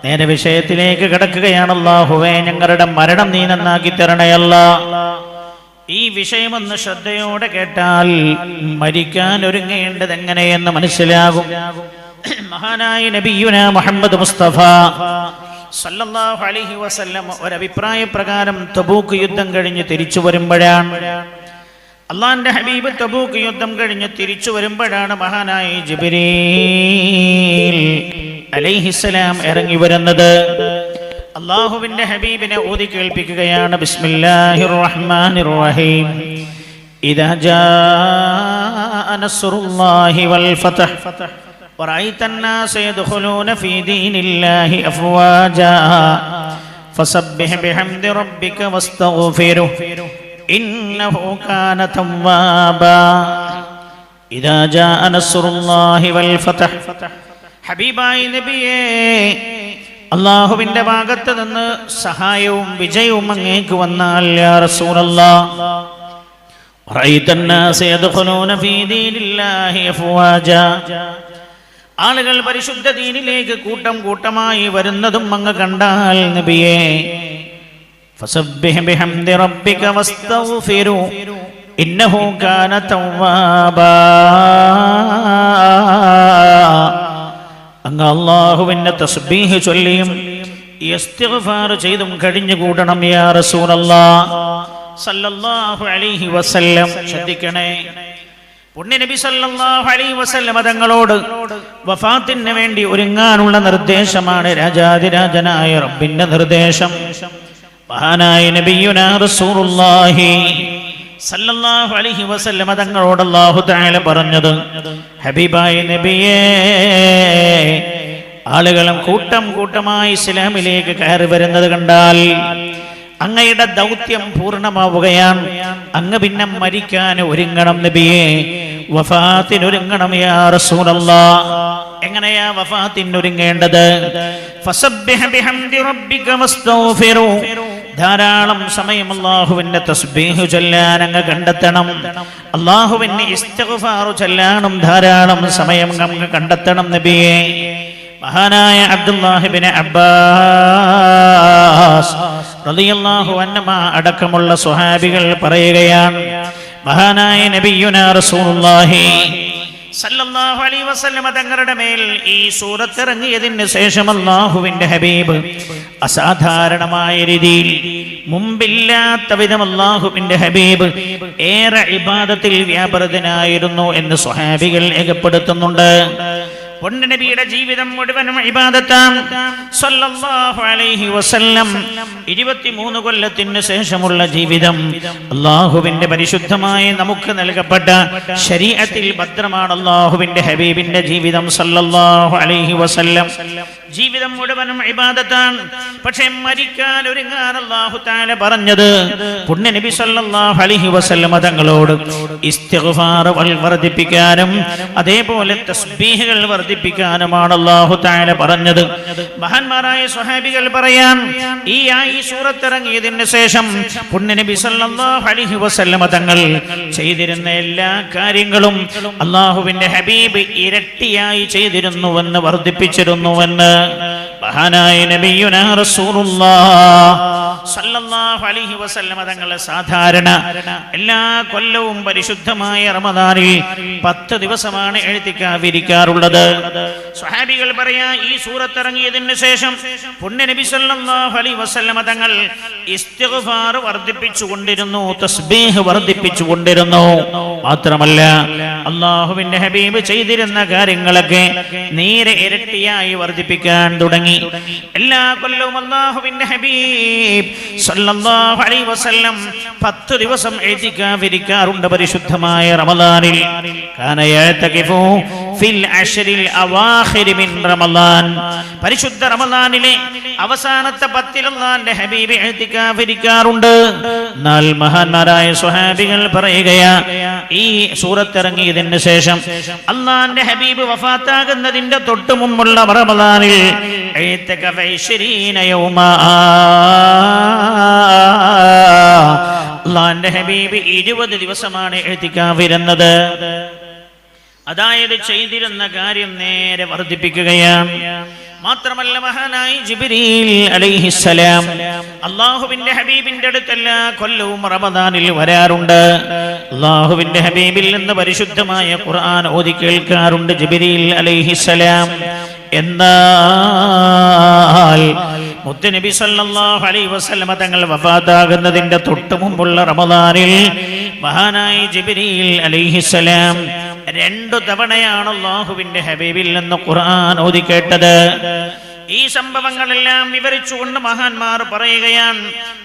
നേരെ വിഷയത്തിലേക്ക് കിടക്കുകയാണ്. അല്ലാഹുവേ, ഞങ്ങളുടെ മരണം നീ നന്നാക്കി തരണയല്ല. ഈ വിഷയമൊന്ന് ശ്രദ്ധയോടെ കേട്ടാൽ മരിക്കാൻ ഒരുങ്ങേണ്ടത് എങ്ങനെയെന്ന് മനസ്സിലാകും. മഹാനായ നബിയുനാ മുഹമ്മദ് മുസ്തഫ സല്ലല്ലാഹു അലൈഹി വസല്ലം ഒരഭിപ്രായ പ്രകാരം തബൂക്ക് യുദ്ധം കഴിഞ്ഞ് തിരിച്ചു വരുമ്പോഴാണ്, അള്ളാന്റെ ഹബീബ് തബൂക്ക് യുദ്ധം കഴിഞ്ഞ് തിരിച്ചു വരുമ്പോഴാണ് മഹാനായ ജിബ്രീൽ അലൈഹിസ്സലാം ഇറങ്ങി വരുന്നത്. അല്ലാഹുവിന്റെ ഹബീബിനെ ഓതി കേൾപ്പിക്കുകയാണ്. ബിസ്മില്ലാഹിർ റഹ്മാനിർ റഹീം. ഇദാ ജാഅ നസ്റുല്ലാഹി വൽ ഫത്ഹ് വറഅയ്ത അന്നാസ യദ്ഖുലൂന ഫീ ദീനില്ലാഹി അഫ്വാജാ ഫസബ്ബിഹ് ബിഹംദി റബ്ബിക വസ്തഗ്ഫിറുഹു ഇന്നഹു കാന തവ്വാബാ. ഇദാ ജാഅ നസ്റുല്ലാഹി വൽ ഫത്ഹ്. ഹബീബായ നബിയേ, അല്ലാഹുവിന്റെ ഭാഗത്ത് നിന്ന് സഹായവും വിജയവും അങ്ങേക്ക് വന്നാൽ, യാ റസൂലല്ലാഹ്, റഅയ്ത അന്നാസ യദ്ഖുലൂന ഫീ ദീനില്ലാഹി അഫ്വാജാ, ആളുകൾ പരിശുദ്ധ ദീനിലേക്ക് കൂട്ടം കൂട്ടമായി വരുന്നതും അങ്ങ് കണ്ടാൽ നബിയേ, ഫസബ്ബിഹ് ബിഹംദി റബ്ബിക വസ്തഗ്ഫിറു ഇന്നഹു കാന തവ്വാബാ. അങ്ങ് അല്ലാഹുവിനെ തസ്ബീഹ് ചൊല്ലിയും ഇസ്തിഗ്ഫാർ ചെയ്തും കഴിഞ്ഞുകൂടണം യാ റസൂലല്ലാഹ് സല്ലല്ലാഹു അലൈഹി വസല്ലം. ശ്രദ്ധിക്കണേ, പുണ്യനബി സല്ലല്ലാഹു അലൈഹി വസല്ലം തങ്ങളോട് വഫാത്തിന് വേണ്ടി ഒരുങ്ങാനുള്ള നിർദ്ദേശമാണ് രാജാതിരാജനായ റബ്ബിന്റെ നിർദ്ദേശം. മഹാനായ നബിയുനാ റസൂലുള്ളാഹി സല്ലല്ലാഹു അലൈഹി വസല്ലം തങ്ങളോട് അല്ലാഹു തആല പറഞ്ഞത്, ഹബീബായ നബിയേ, ആളുകളും കൂട്ടം കൂട്ടമായി ഇസ്ലാമിലേക്ക് കയറി വരുന്നത് കണ്ടാൽ അങ്ങയുടെ ദൗത്യം പൂർണ്ണമാവുകയാണ്. അങ്ങ് പിന്നെ മരിക്കാൻ ഒരുങ്ങണം നബിയേ, വഫാത്തിനൊരുങ്ങണം യാ റസൂലല്ലാഹ്. എങ്ങനെയാ വഫാത്തിനൊരുങ്ങേണ്ടത്? ഫസബ്ബിഹ് ബിഹംദി റബ്ബിക വസ്തഗ്ഫിറു, ധാരാളം സമയം അല്ലാഹുവിന്റെ തസ്ബീഹ് ചൊല്ലാൻ അങ്ങ് കണ്ടെത്തണം. അല്ലാഹുവിന്റെ ഇസ്തിഗ്ഫാർ ചൊല്ലാനും ധാരാളം സമയം അങ്ങ് കണ്ടെത്തണം നബിയേ. മഹാനായ അബ്ദുല്ലാഹി ഇബ്നു അബ്ബാസ് റളിയല്ലാഹു അൻഹുമാ അടക്കമുള്ള സ്വഹാബികൾ പറയുകയാണ്, മഹാനായ നബിയുനാ റസൂലുള്ളാഹി സല്ലല്ലാഹു അലൈഹി വസല്ലം തങ്ങളുടെ മേൽ ഈ സൂറത്ത് ഇറങ്ങിയതിന് ശേഷം അല്ലാഹുവിന്റെ ഹബീബ് അസാധാരണമായ രീതിയിൽ, മുമ്പില്ലാത്ത വിധം അല്ലാഹുവിന്റെ ഹബീബ് ഏറെ ഇബാദത്തിൽ വ്യാപൃതനായിരുന്നു എന്ന് സ്വഹാബികൾ രേഖപ്പെടുത്തുന്നുണ്ട്. പൊന്നനബിയുടെ ജീവിതം മുഴുവനും ഇബാദത്താണ്. സല്ലല്ലാഹു അലൈഹി വസല്ലം 23 കൊല്ലത്തിന് ശേഷമുള്ള ജീവിതം അല്ലാഹുവിന്റെ പരിശുദ്ധമായ നമുക്ക് നൽകപ്പെട്ട ശരീഅത്തിൽ ഭദ്രമാണ് അല്ലാഹുവിന്റെ ഹബീബിന്റെ ജീവിതം. സല്ലല്ലാഹു അലൈഹി വസല്ലം ജീവിതം മുഴുവനും ഇബാദത്താണ്. പക്ഷേ മരിക്കാൻ ഒരുങ്ങാൻ അല്ലാഹു തആല പറഞ്ഞത് പുണ്യനബി സല്ലല്ലാഹു അലൈഹി വസല്ലം തങ്ങളോട് ഇസ്തിഗ്ഫാർ വർദ്ധിപ്പിക്കാനും അതേപോലെ തസ്ബീഹുകൾ വർദ്ധിപ്പിക്കാനുമാണ് അല്ലാഹു തആല പറഞ്ഞത്. മഹാന്മാരായ സ്വഹാബികൾ പറയാൻ, ഈ സൂറത്ത് ഇറങ്ങിയതിന് ശേഷം പുണ്യനബി സല്ലല്ലാഹു അലൈഹി വസല്ലം തങ്ങൾ ചെയ്തിരുന്ന എല്ലാ കാര്യങ്ങളും അല്ലാഹുവിന്റെ ഹബീബ് ഇരട്ടിയായി ചെയ്തിരുന്നുവെന്ന്, വർദ്ധിപ്പിച്ചിരുന്നുവെന്ന് മഹാനായ നബിയുനാ റസൂലുള്ളാഹ് സല്ലല്ലാഹു അലൈഹി വസല്ലം തങ്ങൾ സാധാരണ എല്ലാ കൊല്ലവും പരിശുദ്ധമായ റമദാനിൽ 10 ദിവസമാണ് ഇഅ്തികാഫിരിക്കാറുള്ളത്. സ്വഹാബികൾ പറയാ, ഈ സൂറത്ത് ഇറങ്ങിയതിന് ശേഷം പുണ്യനബി സല്ലല്ലാഹു അലൈഹി വസല്ലം തങ്ങൾ ഇസ്തിഗ്ഫാർ വർദ്ധിപ്പിച്ചുകൊണ്ടിരുന്നു, തസ്ബീഹ് വർദ്ധിപ്പിച്ചുകൊണ്ടിരുന്നു. മാത്രമല്ല അല്ലാഹുവിന്റെ ഹബീബ് ചെയ്തിരുന്ന കാര്യങ്ങളൊക്കെ നേരെ ഇരട്ടിയായി വർദ്ധിപ്പിക്കാൻ തുടങ്ങി. എല്ലാ കൊല്ലവും അല്ലാഹുവിന്റെ ഹബീബ് സല്ലല്ലാഹു അലൈഹി വസല്ലം 10 ദിവസം ഇഅ്തികാഫിരിക്കാറുണ്ട് പരിശുദ്ധമായ റമദാനിൽ. കാന യഅ്തകിഫു ഫിൽ അശ്റിൽ അവാഖിർ മിൻ റമദാൻ, പരിശുദ്ധ റമദാനിലെ അവസാനത്തെ 10 അല്ലാഹുവിന്റെ ഹബീബ് ഇഅ്തികാഫിരിക്കാറുണ്ട്. എന്നാൽ മഹാന്മാരായ സ്വഹാബികൾ പറയുകയാ, ഈ സൂറത്ത് ഇറങ്ങിയതിന് ശേഷം അല്ലാഹുവിന്റെ ഹബീബ് വഫാത്താകുന്നതിന്റെ തൊട്ട് മുമ്പുള്ള റമദാനിൽ ഇഅ്തികാഫ 20 യൗമാ, അല്ലാഹുവിന്റെ ഹബീബ് 20 ദിവസമാണ് ഇഅ്തികാഫിരുന്നത്. അതായത് ചെയ്തിരുന്ന കാര്യം നേരെ വർദ്ധിപ്പിക്കുകയാണ്. മാത്രമല്ല മഹാനായി ജിബ്രീൽ അലൈഹിസ്സലാം അല്ലാഹുവിന്റെ ഹബീബിന്റെ അടുത്ത് എല്ലാ കൊല്ലവും റമദാനിൽ വരാറുണ്ട്. അല്ലാഹുവിന്റെ ഹബീബിൽ നിന്ന് പരിശുദ്ധമായ ഖുർആൻ ഓതി കേൾക്കാറുണ്ട് ജിബ്രീൽ അലൈഹിസ്സലാം. എന്നാൽ മുത്തുനബി സല്ലല്ലാഹു അലൈഹി വസല്ലമ തങ്ങൾ വഫാത്താകുന്നതിന്റെ തൊട്ട് മുമ്പുള്ള റമദാനിൽ മഹാനായി ജിബ്രീൽ അലൈഹിസ്സലാം 2 തവണയാണ് അല്ലാഹുവിന്റെ ഹബീബിൽ നിന്ന് ഖുർആൻ ഓതി കേട്ടത്. ഈ സംഭവങ്ങളെല്ലാം വിവരിച്ചുകൊണ്ട് മഹാന്മാർ പറയുകയാണ്,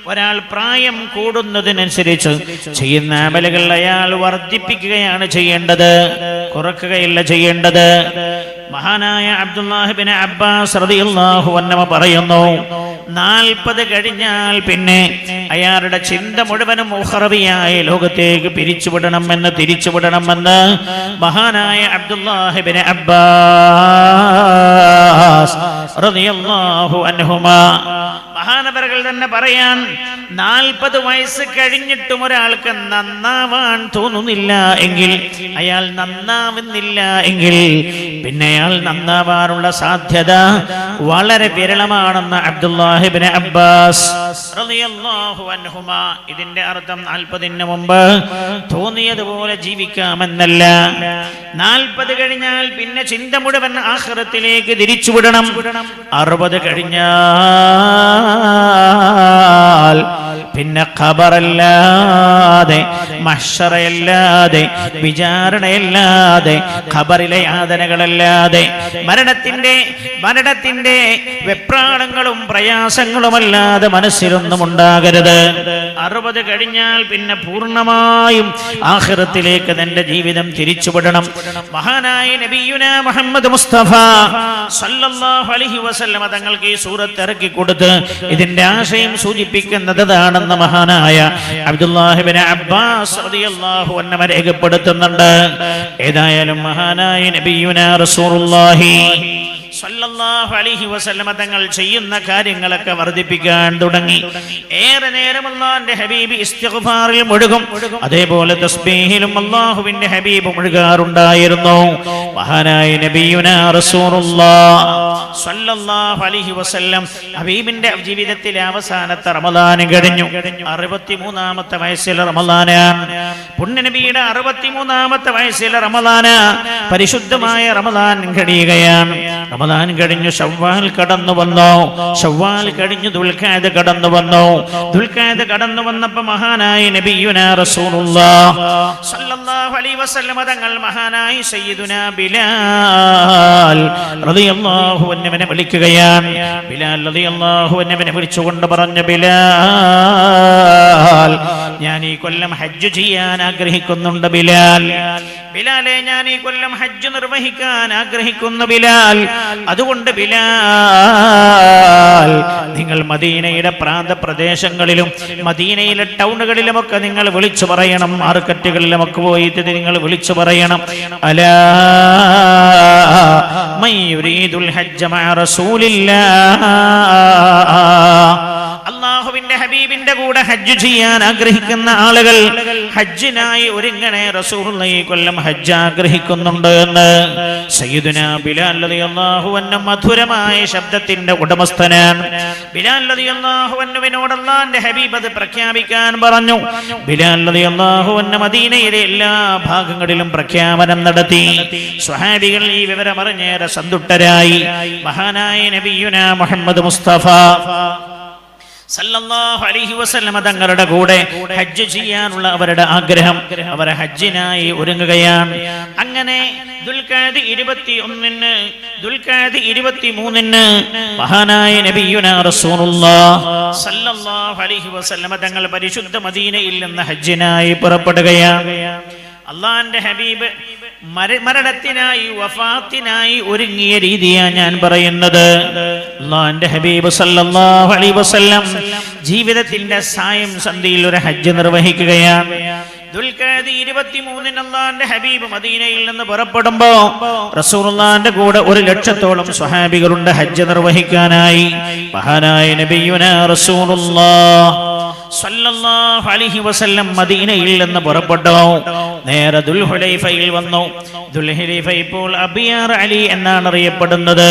ഒരാൾ പ്രായം കൂടുന്നതിനനുസരിച്ച് ചെയ്യുന്ന അമലുകൾ അയാൾ വർദ്ധിപ്പിക്കുകയാണ് ചെയ്യേണ്ടത്, കുറക്കുകയല്ല ചെയ്യേണ്ടത്. മഹാനായ അബ്ദുല്ലാഹ് ഇബ്നു അബ്ബാസ് റളിയല്ലാഹു അൻഹു പറയുന്നു, 40 കഴിഞ്ഞാൽ പിന്നെ അയാളുടെ ചിന്ത മുഴുവനും ഉഖറവിയായ ലോകത്തേക്ക് തിരിച്ചുവിടണമെന്ന് മഹാനായ അബ്ദുല്ലാഹ് ഇബ്നു അബ്ബാസ് റളിയല്ലാഹു അൻഹുമാ മഹാനവറുകൾ തന്നെ പറയാൻ, 40 വയസ്സ് കഴിഞ്ഞിട്ടും ഒരാൾക്ക് നന്നാവാൻ തോന്നുന്നില്ല എങ്കിൽ, അയാൾ നന്നാവുന്നില്ല എങ്കിൽ പിന്നെ അയാൾ നന്നാവാനുള്ള സാധ്യത വളരെ വിരളമാണെന്ന് അബ്ദുല്ലാഹ് ഇബ്നു അബ്ബാസ് റളിയല്ലാഹു അൻഹുമാ. ഇതിന്റെ അർത്ഥം 40-ന് മുമ്പ് തോന്നിയതുപോലെ ജീവിക്കാമെന്നല്ല. 40 കഴിഞ്ഞാൽ പിന്നെ ചിന്ത മുഴുവൻ ആഖിറത്തിലേക്ക് തിരിച്ചുവിടണം. 60 കഴിഞ്ഞാൽ പിന്നെ ഖബറല്ലാതെ, മഹ്ശറയല്ലാതെ, വിചാരണയല്ലാതെ, ഖബറിലെ യാതനകളല്ലാതെ, മരണത്തിന്റെ വെപ്രാളങ്ങളും പ്രയാസങ്ങളുമല്ലാതെ മനസ്സിലൊന്നും ഉണ്ടാകരുത്. 60 കഴിഞ്ഞാൽ പിന്നെ പൂർണ്ണമായും ആഖിറത്തിലേക്ക് തന്റെ ജീവിതം തിരിച്ചുവിടണം. മഹാനായ നബിയുനാ മുഹമ്മദ് മുസ്തഫ സല്ലല്ലാഹു അലൈഹി വസല്ലമ തങ്ങൾക്ക് ഈ സൂറത്ത് ഇറക്കി കൊടുത്ത് ഇതിന്റെ ആശയം സൂചിപ്പിക്കുന്നതാണെന്ന് മഹാനായ അബ്ദുല്ലാഹ് ഇബ്നു അബ്ബാസ് റളിയല്ലാഹു അൻഹു രേഖപ്പെടുത്തുന്നുണ്ട്. ഏതായാലും മഹാനായ നബിയുനാ റസൂലുള്ളാഹി സല്ലല്ലാഹു അലൈഹി വസല്ലമ തങ്ങൾ ചെയ്യുന്ന കാര്യങ്ങളൊക്കെ വർദ്ധിപ്പിക്കാൻ തുടങ്ങി. ഏറെ നേരം അല്ലാഹുവിന്റെ ഹബീബ് ഇസ്തിഗ്ഫാറിൽ മുഴുകും, അതേപോലെ തസ്ബീഹിലും അല്ലാഹുവിന്റെ ഹബീബ് മുഴുകാറുണ്ടായിരുന്നു. മഹാനായ നബിയുനാ റസൂലുള്ളാഹ് സല്ലല്ലാഹു അലൈഹി വസല്ലം ഹബീബിന്റെ ജീവിതത്തിലെ അവസാനത്തെ റമദാൻ കഴിഞ്ഞു. 63-ാമത്തെ വയസ്സിൽ റമദാനാണ്. പുണ്യനബിയുടെ 63-ാമത്തെ വയസ്സിൽ റമദാന്, പരിശുദ്ധമായ റമദാൻ കഴിയുകയാണ്. റമദാൻ കഴിഞ്ഞു ശവ്വാൽ കടന്നു വന്നു. ശവ്വാൽ കഴിഞ്ഞു ദുൽഖഅദ കടന്നു വന്നു. ദുൽഖഅദ കടന്നു വന്നപ്പോൾ മഹാനായ നബിയുനാ റസൂലുള്ളാഹ് സല്ലല്ലാഹു അലൈഹി വസല്ലം തങ്ങൾ മഹാനായ സയ്യിദുനാ ബിലാൽ റളിയല്ലാഹു അൻഹുവിനെ വിളിക്കുകയാണ്. ബിലാൽ റളിയല്ലാഹു അൻഹുവിനെ വിളിച്ചുകൊണ്ട് പറഞ്ഞു, ബിലാൽ, ഞാൻ ഈ കൊല്ലം ഹജ്ജ് ചെയ്യാൻ ആഗ്രഹിക്കുന്നുണ്ട്. ബിലാലെ, ഞാൻ ഈ കൊല്ലം ഹജ്ജ് നിർവഹിക്കാൻ ആഗ്രഹിക്കുന്നു ബിലാൽ. അതുകൊണ്ട് ബിലാൽ, നിങ്ങൾ മദീനയുടെ പ്രാന്തപ്രദേശങ്ങളിലും മദീനയിലെ ടൗണുകളിലുമൊക്കെ നിങ്ങൾ വിളിച്ചു പറയണം, മാർക്കറ്റുകളിലുമൊക്കെ പോയിട്ട് നിങ്ങൾ വിളിച്ചു പറയണം, അലാ മൻ യുരീദുൽ ഹജ്ജ മഅ റസൂലില്ലാഹ്, അല്ലാഹുവിന്റെ ഹബീബിന്റെ കൂടെ ഹജ്ജ് ചെയ്യാൻ ആഗ്രഹിക്കുന്ന ആളുകൾ ഹജ്ജിനായി ഒരുങ്ങണേ, റസൂലുള്ളാഹി കൊല്ലം ഹജ്ജ് ആഗ്രഹിക്കുന്നുണ്ട് എന്ന്. സയ്യിദുനാ ബിലാൽ റളിയല്ലാഹു അൻഹു മധുരമായ ശബ്ദത്തിന്റെ ഉടമസ്ഥനാണ്. ബിലാൽ റളിയല്ലാഹു അൻഹുവിനോട് അല്ലാഹുവിന്റെ ഹബീബ് അത് പ്രഖ്യാപിക്കാൻ പറഞ്ഞു. ബിലാൽ റളിയല്ലാഹു അൻഹു മദീനയിലെ എല്ലാ ഭാഗങ്ങളിലും പ്രഖ്യാപനം നടത്തി. സ്വഹാബികൾ ഈ വിവരം അറിഞ്ഞേറെ സന്തുഷ്ടരായി. മഹാനായ നബിയുനാ മുഹമ്മദ് മുസ്തഫ സല്ലല്ലാഹു അലൈഹി വസല്ലം തങ്ങളുടെ കൂടെ ഹജ്ജ് ചെയ്യാനുള്ള അവരുടെ ആഗ്രഹം, അവർ ഹജ്ജിനായി ഒരുങ്ങുകയാണ്. അങ്ങനെ ദുൽഖഅദ 21-ന്, ദുൽഖഅദ 23-ന് മഹാനായ നബിയുനാ റസൂലുള്ളാഹ് സല്ലല്ലാഹു അലൈഹി വസല്ലം തങ്ങൾ പരിശുദ്ധ മദീനയിൽ നിന്ന് ഹജ്ജിനായി പുറപ്പെടുകയാണ്. അല്ലാഹുവിന്റെ ഹബീബ് മരണത്തിനായി, വഫാത്തിനായി ഒരുങ്ങിയ രീതിയാണ് ഞാൻ പറയുന്നത്. അല്ലാഹുവിന്റെ ഹബീബ് സല്ലല്ലാഹു അലൈഹി വസല്ലം ജീവിതത്തിന്റെ സായം സന്ധിയിൽ ഒരു ഹജ്ജ് നിർവഹിക്കുകയാണ്. ദുൽഖഅദ 23-ന് അല്ലാഹുവിന്റെ ഹബീബ് മദീനയിൽ നിന്ന് പുറപ്പെടുമ്പോ റസൂലുള്ളാഹിന്റെ കൂടെ 1,00,000-ഓളം സ്വഹാബികളുണ്ട് ഹജ്ജ് നിർവഹിക്കാനായി. മഹാനായ നബിയുനാ റസൂലുള്ളാഹ് സല്ലല്ലാഹു അലൈഹി വസല്ലം മദീനയിൽ നിന്ന് പുറപ്പെട്ടു. നേരെ ദുൽഹുലൈഫയിൽ വന്നു. ദുൽഹുലൈഫ ഇപ്പോൾ അബിയാർ അലി എന്നാണ് അറിയപ്പെടുന്നത്.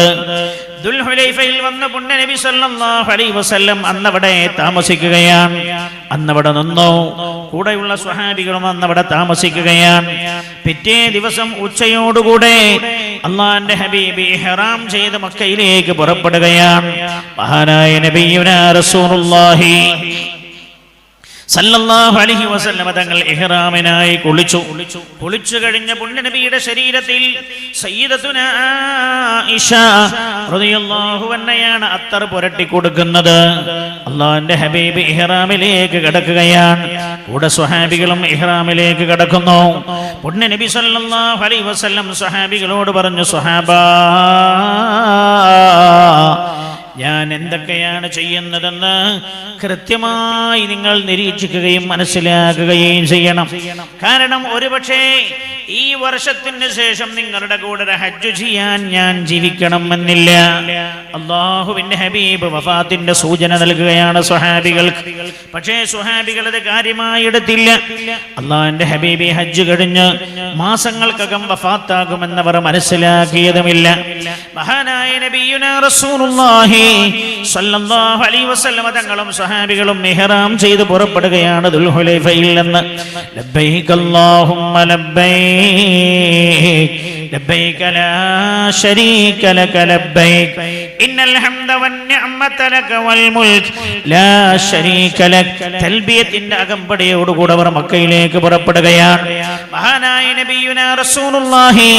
ദുൽഹുലൈഫയിൽ വന്ന പുണ്യ നബി സല്ലല്ലാഹു അലൈഹി വസല്ലം അന്നവിടെ താമസിക്കുകയാണ്. അന്നവിടെ നിന്നു. കൂടെയുള്ള സ്വഹാബികളും അന്നവിടെ താമസിക്കുകയാണ്. പിറ്റേ ദിവസം ഉച്ചയോടുകൂടെ അള്ളാന്റെ ഹബീബ് ഇഹ്റാം ചെയ്ത് മക്കയിലേക്ക് പുറപ്പെടുകയാണ്. മഹാനായ നബിയുനാ റസൂലുള്ളാഹി സല്ലല്ലാഹു അലൈഹി വസല്ലം തങ്ങൾ ഇഹ്റാമിനായി കുളിച്ചു കഴിഞ്ഞ പുണ്യനബിയുടെ ശരീരത്തിൽ സയ്യിദത്തുനാ ആയിഷ റളിയല്ലാഹു അൻഹയാണ് അത്തർ പുരട്ടി കൊടുക്കുന്നത്. അല്ലാഹുവിന്റെ ഹബീബ് ഇഹ്റാമിലേക്ക് കടക്കുകയാണ്. കൂടെ സ്വഹാബികളും ഇഹ്റാമിലേക്ക് കടക്കുന്നു. പുണ്യനബി സല്ലല്ലാഹു അലൈഹി വസല്ലം സ്വഹാബികളോട് പറഞ്ഞു, സ്വഹാബാ, ഞാൻ എന്തൊക്കെയാണ് ചെയ്യുന്നതെന്ന് കൃത്യമായി നിങ്ങൾ നിരീക്ഷിക്കുകയും മനസ്സിലാക്കുകയും ചെയ്യണം. കാരണം ഒരുപക്ഷേ ഈ വർഷത്തിന് ശേഷം നിങ്ങളുടെ കൂടെ ഹജ്ജ് ചെയ്യാൻ ഞാൻ ജീവിക്കണമെന്നില്ല. അല്ലാഹുവിന്റെ ഹബീബ് വഫാത്തിന്റെ സൂചന നൽകുകയാണ് സ്വഹാബികൾക്ക്. പക്ഷേ സ്വഹാബികൾ അത് കാര്യമായി എടുത്തില്ല. അല്ലാഹുവിന്റെ ഹബീബ് ഹജ്ജ് കഴിഞ്ഞ് മാസങ്ങൾക്കകം വഫാത്താകുമെന്നവർ മനസ്സിലാക്കിയതുമില്ല. മഹാനായ നബിയുനാ റസൂലുള്ളാഹി സ്വല്ലല്ലാഹു അലൈഹി വസല്ലം തങ്ങളും സ്വഹാബികളും ഇഹ്റാം ചെയ്ത് പുറപ്പെടുകയാണ് ദുൽഹുലൈഫയിൽ നിന്ന്. ലബ്ബൈക അല്ലാഹുമ്മ ലബ്ബൈക ലബ്ബൈക ലാ ശരീക ലക ലബ്ബൈക ഇന്നൽ ഹംദ വന്നിഅമത ലക വൽ മുൽക് ലാ ശരീക ലക. തൽബിയത്തിന്റെ അകമ്പടിയോടുകൂടെ അവർ മക്കയിലേക്ക് പുറപ്പെടുകയാണ്. മഹാനായ നബിയുനാ റസൂലുള്ളാഹി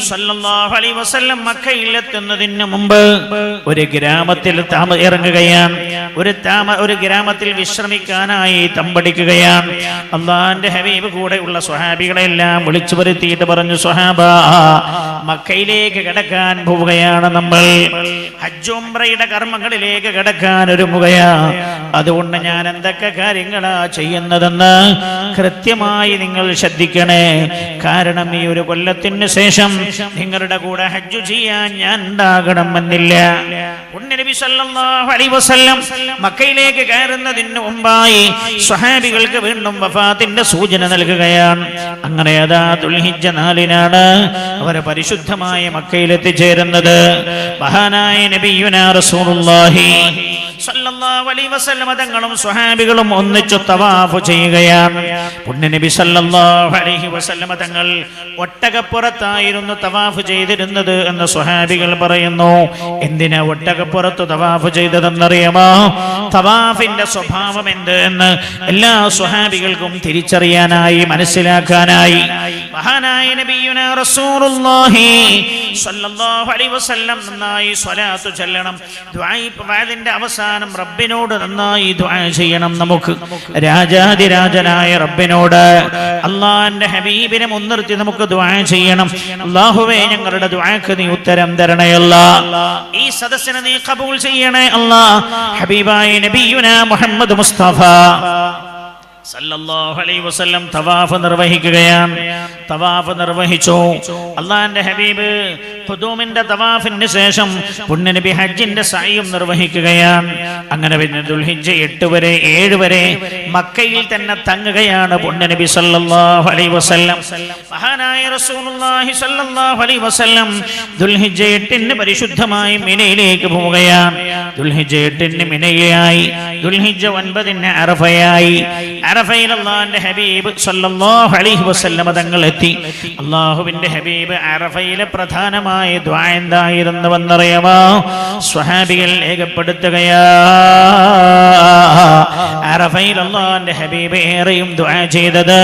സ്വല്ലല്ലാഹു അലൈഹി വസല്ലം മക്കയിൽ എത്തുന്നതിന് മുമ്പ് ഒരു ഗ്രാമത്തിൽ ഇറങ്ങുകയാണ്. ഒരു ഗ്രാമത്തിൽ വിശ്രമിക്കാനായി തമ്പടിക്കുകയാണ്. അല്ലാഹുവിന്റെ ഹബീബ് കൂടെയുള്ള സ്വഹാബികളെല്ലാം വിളിച്ചു വരുത്തിയിട്ട് പറഞ്ഞു, സ്വഹാബാ, മക്കയിലേക്ക് കടക്കാൻ പോവുകയാണ്. നമ്മൾ ഹജ്ജ് ഉംറയുടെ കർമ്മങ്ങളിലേക്ക് കടക്കാൻ ഒരുങ്ങുകയാണ്. അതുകൊണ്ട് ഞാൻ എന്തൊക്കെ കാര്യങ്ങളാ ചെയ്യുന്നതെന്ന് കൃത്യമായി നിങ്ങൾ ശ്രദ്ധിക്കണേ. കാരണം ഈ ഒരു കൊല്ലത്തിന് ശേഷം നിങ്ങളുടെ കൂടെ ഹജ്ജ് ചെയ്യാൻ ഞാൻ ഉണ്ടാകണമെന്നില്ല. നബി സല്ലല്ലാഹു അലൈഹി വസല്ലം മക്കയിലേക്ക് കയറുന്നതിന് മുമ്പായി സ്വഹാബികൾക്ക് വീണ്ടും വഫാത്തിന്റെ സൂചന നൽകുകയാണ്. അങ്ങനെ അതാ ദുൽഹിജ്ജ 4-നാണ് അവർ പരിശുദ്ധമായ മക്കയിൽ എത്തിച്ചേരുന്നത്. മഹാനായ നബിയുനാ റസൂലുള്ളാഹി സല്ലല്ലാഹു അലൈഹി വസല്ലം തങ്ങളും സ്വഹാബികളും ഒന്നിച്ചു തവാഫ് ചെയ്യുകയാണ്. പുണ്യനബി സല്ലല്ലാഹു അലൈഹി വസല്ലം തങ്ങൾ ഒട്ടകപ്പുറത്തായിരുന്നു തവാഫ് ചെയ്തിരുന്നത് എന്ന് സ്വഹാബികൾ പറയുന്നു. എന്തിനാ ഒട്ടകപ്പുറത്ത് തവാഫ് ചെയ്തതെന്നറിയാമോ? തവാഫിന്റെ സ്വഭാവം എന്ത് എന്ന് എല്ലാ സ്വഹാബികൾക്കും തിരിച്ചറിയാനായി, മനസ്സിലാക്കാനായി. മഹാനായ നബിയുനാ റസൂലുള്ളാഹി സല്ലല്ലാഹു അലൈഹി വസല്ലം നന്നായി സ്വലാത്ത് ചൊല്ലണം. ദുആഇന്റെ അവസാനം റബ്ബിനോട് നന്നായി ദുആ ചെയ്യണം. നമുക്ക് രാജാതിരാജനായ റബ്ബിനോട്, അല്ലാഹുവിന്റെ ഹബീബിനെ മുൻനിർത്തി നമുക്ക് ദുആ ചെയ്യണം. അല്ലാഹുവേ, ഞങ്ങളുടെ ദുആക്ക് നീ ഉത്തരം തരണേ അല്ലാഹ്. ഈ സദസ്സിനെ നീ ഖബൂൽ ചെയ്യണേ അല്ലാഹ്. ഹബീബായ നബിയുനാ മുഹമ്മദ് മുസ്തഫ സല്ലല്ലാഹു അലൈഹി വസല്ലം തവാഫ് നിർവഹിക്കുകയാണ്. തവാഫ് നിർവഹിച്ചു. അല്ലാഹുവിന്റെ ഹബീബ് ഖുദൂമിന്റെ തവാഫിന് ശേഷം പുണ്യനബി ഹജ്ജിന്റെ സഅയും നിർവഹിക്കുകയാണ്. അങ്ങനെ പിന്നെ ദുൽഹിജ്ജ 8 വരെ 7 വരെ മക്കയിൽ തന്നെ തങ്ങുകയാണ് പുണ്യനബി സല്ലല്ലാഹു അലൈഹി വസല്ലം. മഹാനായ റസൂലുള്ളാഹി സല്ലല്ലാഹു അലൈഹി വസല്ലം ദുൽഹിജ്ജ 8-ന് പരിശുദ്ധമായി മിനയിലേക്ക് പോവുകയാണ്. ദുൽഹിജ്ജ 8-ന് മിനയായി. ദുൽഹിജ്ജ 9-ന് അറഫയായി. അറഫയിൽ അല്ലാഹുവിന്റെ ഹബീബ് സല്ലല്ലാഹു അലൈഹി വസല്ലം തങ്ങൾ എത്തി. അല്ലാഹുവിന്റെ ഹബീബ് അറഫയിലെ പ്രധാനമായ ദുആ എന്തായിരുന്നുവെന്നറിയാമോ? സ്വഹാബികൾ രേഖപ്പെടുത്തുകയാ, അറഫയിൽ അല്ലാഹുവിന്റെ ഹബീബ് ഏറെയും ദുആ ചെയ്തത്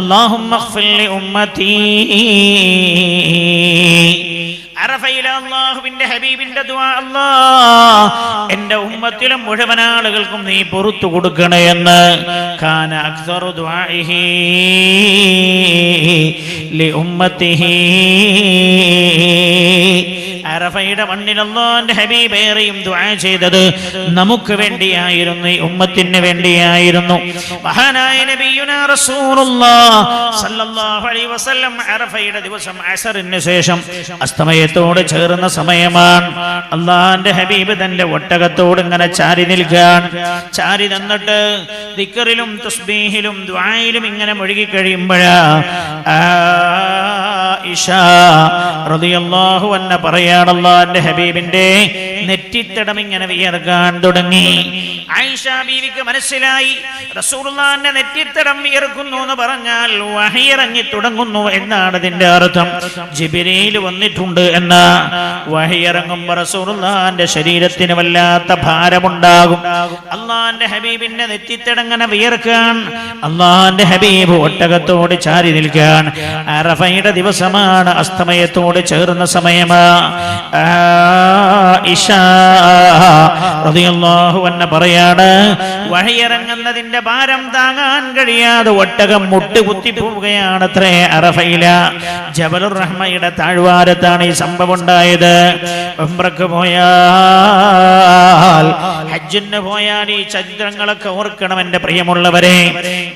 അല്ലാഹുമ്മ ഗ്ഫിർ ലി ഉമ്മത്തി. അറഫയിലെ അല്ലാഹുവിന്റെ ഹബീബിന്റെ ദുആ, അല്ലാഹ് എൻ്റെ ഉമ്മത്തിലെ മുഴുവൻ ആളുകൾക്കും നീ പുറത്തു കൊടുക്കണേ എന്ന്. കാന അക്സറു ദുആഇഹി ലി ഉമ്മത്തിഹി. അറഫയുടെ മണ്ണിൽ അല്ലാഹുവിന്റെ ഹബീബ് ഏറെയും ദുആ ചെയ്തത് നമുക്ക് വേണ്ടിയായിരുന്നു, ഈ ഉമ്മത്തിന് വേണ്ടിയായിരുന്നു. മഹാനായ നബിയുനാ റസൂലുള്ളാഹി സ്വല്ലല്ലാഹു അലൈഹി വസല്ലം അറഫയുടെ ദിവസം അസറിന് ശേഷം അസ്തമയത്തോട് ചേർന്ന സമയമാണ്. അല്ലാഹുവിന്റെ ഹബീബ് തന്റെ ഒട്ടകത്തോട് ഇങ്ങനെ ചാരി നിൽക്കാൻ, ചാരി നിന്നിട്ട് ദിക്റിലും തസ്ബീഹിലും ദുആയിലും ഇങ്ങനെ മുഴുകി കഴിയുമ്പോഴാ ആയിഷ റളിയല്ലാഹു അൻഹ പറയാണ്, അല്ലാഹുവിന്റെ ഹബീബിന്റെ നെറ്റിത്തടം ഇങ്ങനെ വിയർക്കാൻ തുടങ്ങി. ആയിഷ ബീവിക്ക് മനസ്സിലായി റസൂലുള്ളാഹിന്റെ നെറ്റിത്തടം വിയർക്കുന്നു എന്ന് പറഞ്ഞാൽ വഹി ഇറങ്ങി തുടങ്ങുന്നു എന്നാണ് അതിന്റെ അർത്ഥം. ജിബ്രീൽ വന്നിട്ടുണ്ട് എന്ന. വഹി ഇറങ്ങുമ്പോൾ റസൂലുള്ളാഹിന്റെ ശരീരത്തിന് വല്ലാത്ത ഭാരമുണ്ടാകും. അല്ലാഹുവിന്റെ ഹബീബിന്റെ നെറ്റിത്തടം ഇങ്ങനെ വിയർക്കാൻ, അല്ലാഹുവിന്റെ ഹബീബ് ഒട്ടകത്തോട് ചാരി നിൽക്കാൻ. അറഫയുടെ ദിവസമാണ്, അസ്തമയത്തോട് ചേർന്ന സമയമാ. ആയിഷ റളിയല്ലാഹു അൻഹ പറയാണ്, വഹിയിറങ്ങുന്നതിന്റെ ഭാരം താങ്ങാൻ കഴിയാതെ ഒട്ടകം മുട്ടുകുത്തി പോവുകയാണത്രേ. അറഫയില ജബലുർ റഹ്മയുടെ താഴ്വാരത്താണ് ഈ സംഭവം ഉണ്ടായത്. ഉംറക്ക് പോയാൽ, ഹജ്ജിന് പോയാൽ ഈ ചരിത്രങ്ങളൊക്കെ ഓർക്കണം എന്റെ പ്രിയമുള്ളവരെ.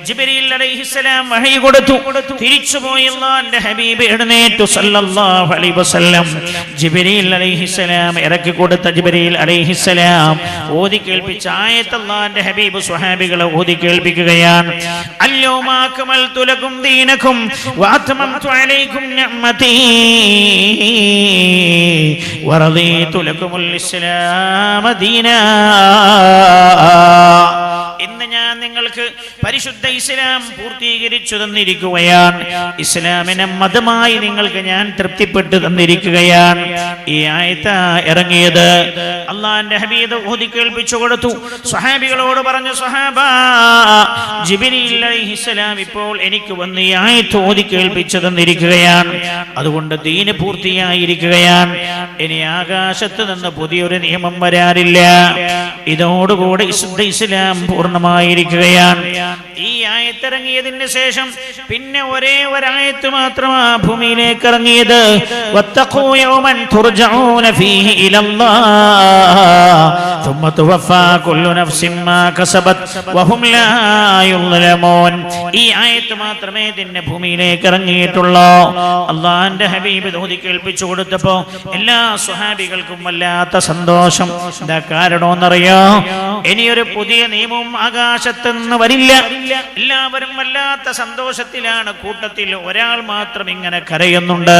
ജിബ്രീൽ അലൈഹിസ്സലാം വഹി കൊടുത്തു, തിരിച്ചുപോയി അല്ലാഹുവിന്റെ ഹബീബ് എഴുന്നേറ്റു സല്ലല്ലാഹു അലൈഹി വസല്ലം. ജിബ്രീൽ അലൈഹിസ്സലാം ഇറക്കി കൊടുത്ത ജിബ്രീൽ അലൈഹിസ്സലാം ഓതി കേൾപ്പിച്ച ആയത്ത് അല്ലാഹുവിന്റെ ഹബീബ് സ്വഹാബികളെ ഓതി കേൾപ്പിക്കുകയാണ്. അൽയൗമ അക്മൽതു ലക്കും ദീനക്കും വഅത്മംതു അലൈക്കും നിഅമതി വറദീതു ലക്കുമുൽ ഇസ്ലാമ ദീനാ. ഇന്ന് ഞാൻ നിങ്ങൾക്ക് പരിശുദ്ധ ഇസ്ലാം പൂർത്തീകരിച്ചു തന്നിരിക്കുകയാണ്. ഇസ്ലാമിനെ മതമായി നിങ്ങൾക്ക് ഞാൻ തൃപ്തിപ്പെട്ടു തന്നിരിക്കുകയാണ്. ഈ ആയത്ത ഇറങ്ങിയത് അല്ലാഹുവിന്റെ ഹബീബ് ഓതി കേൾപ്പിച്ചു കൊടുത്തു. സ്വഹാബികളോട് പറഞ്ഞു, സ്വഹാബാ, ജിബ്രീൽ അലൈഹിസ്സലാം ഇപ്പോൾ എനിക്ക് വന്ന് ഈ ആയത്ത് ഓതി കേൾപ്പിച്ചു തന്നിരിക്കുകയാണ്. അതുകൊണ്ട് ദീന് പൂർത്തിയായിരിക്കുകയാണ്. ഇനി ആകാശത്ത് നിന്ന് പുതിയൊരു നിയമം വരാറില്ല. ഇതോടുകൂടെ ഇസ്ലാം പൂർണ്ണമായിരിക്കുകയാണ്. ഈ ആയത്ത് ഇറങ്ങിയതിന് ശേഷം പിന്നെ ഒരേ ഒരായത്ത് മാത്രമാണ് ഭൂമിയിലേക്ക് ഇറങ്ങിയത്. വത്തഖൂ യൗമൻ തുർജഊന ഫീഹി ഇലല്ലാഹ് ثم توفى كل نفس ما كسبت وهم لا يظلمون. ഈ ആയത്ത് മാത്രമേ ഇതിന്റെ ഭൂമിയിലേക്ക് ഇറങ്ങിയിട്ടുള്ളൂ. അല്ലാഹുവിന്റെ ഹബീബ് ഓതി കേൾപ്പിച്ചു കൊടുത്തപ്പോൾ എല്ലാ സ്വഹാബികൾക്കും വല്ലാത്ത സന്തോഷം. എന്താ കാരണമെന്നറിയോ? ഇനിയൊരു പുതിയ നിയമവും ആകാശത്ത് നിന്ന് വരില്ല. എല്ലാവരും വല്ലാത്ത സന്തോഷത്തിലാണ്. കൂട്ടത്തിൽ ഒരാൾ മാത്രം ഇങ്ങനെ കരയുന്നുണ്ട്.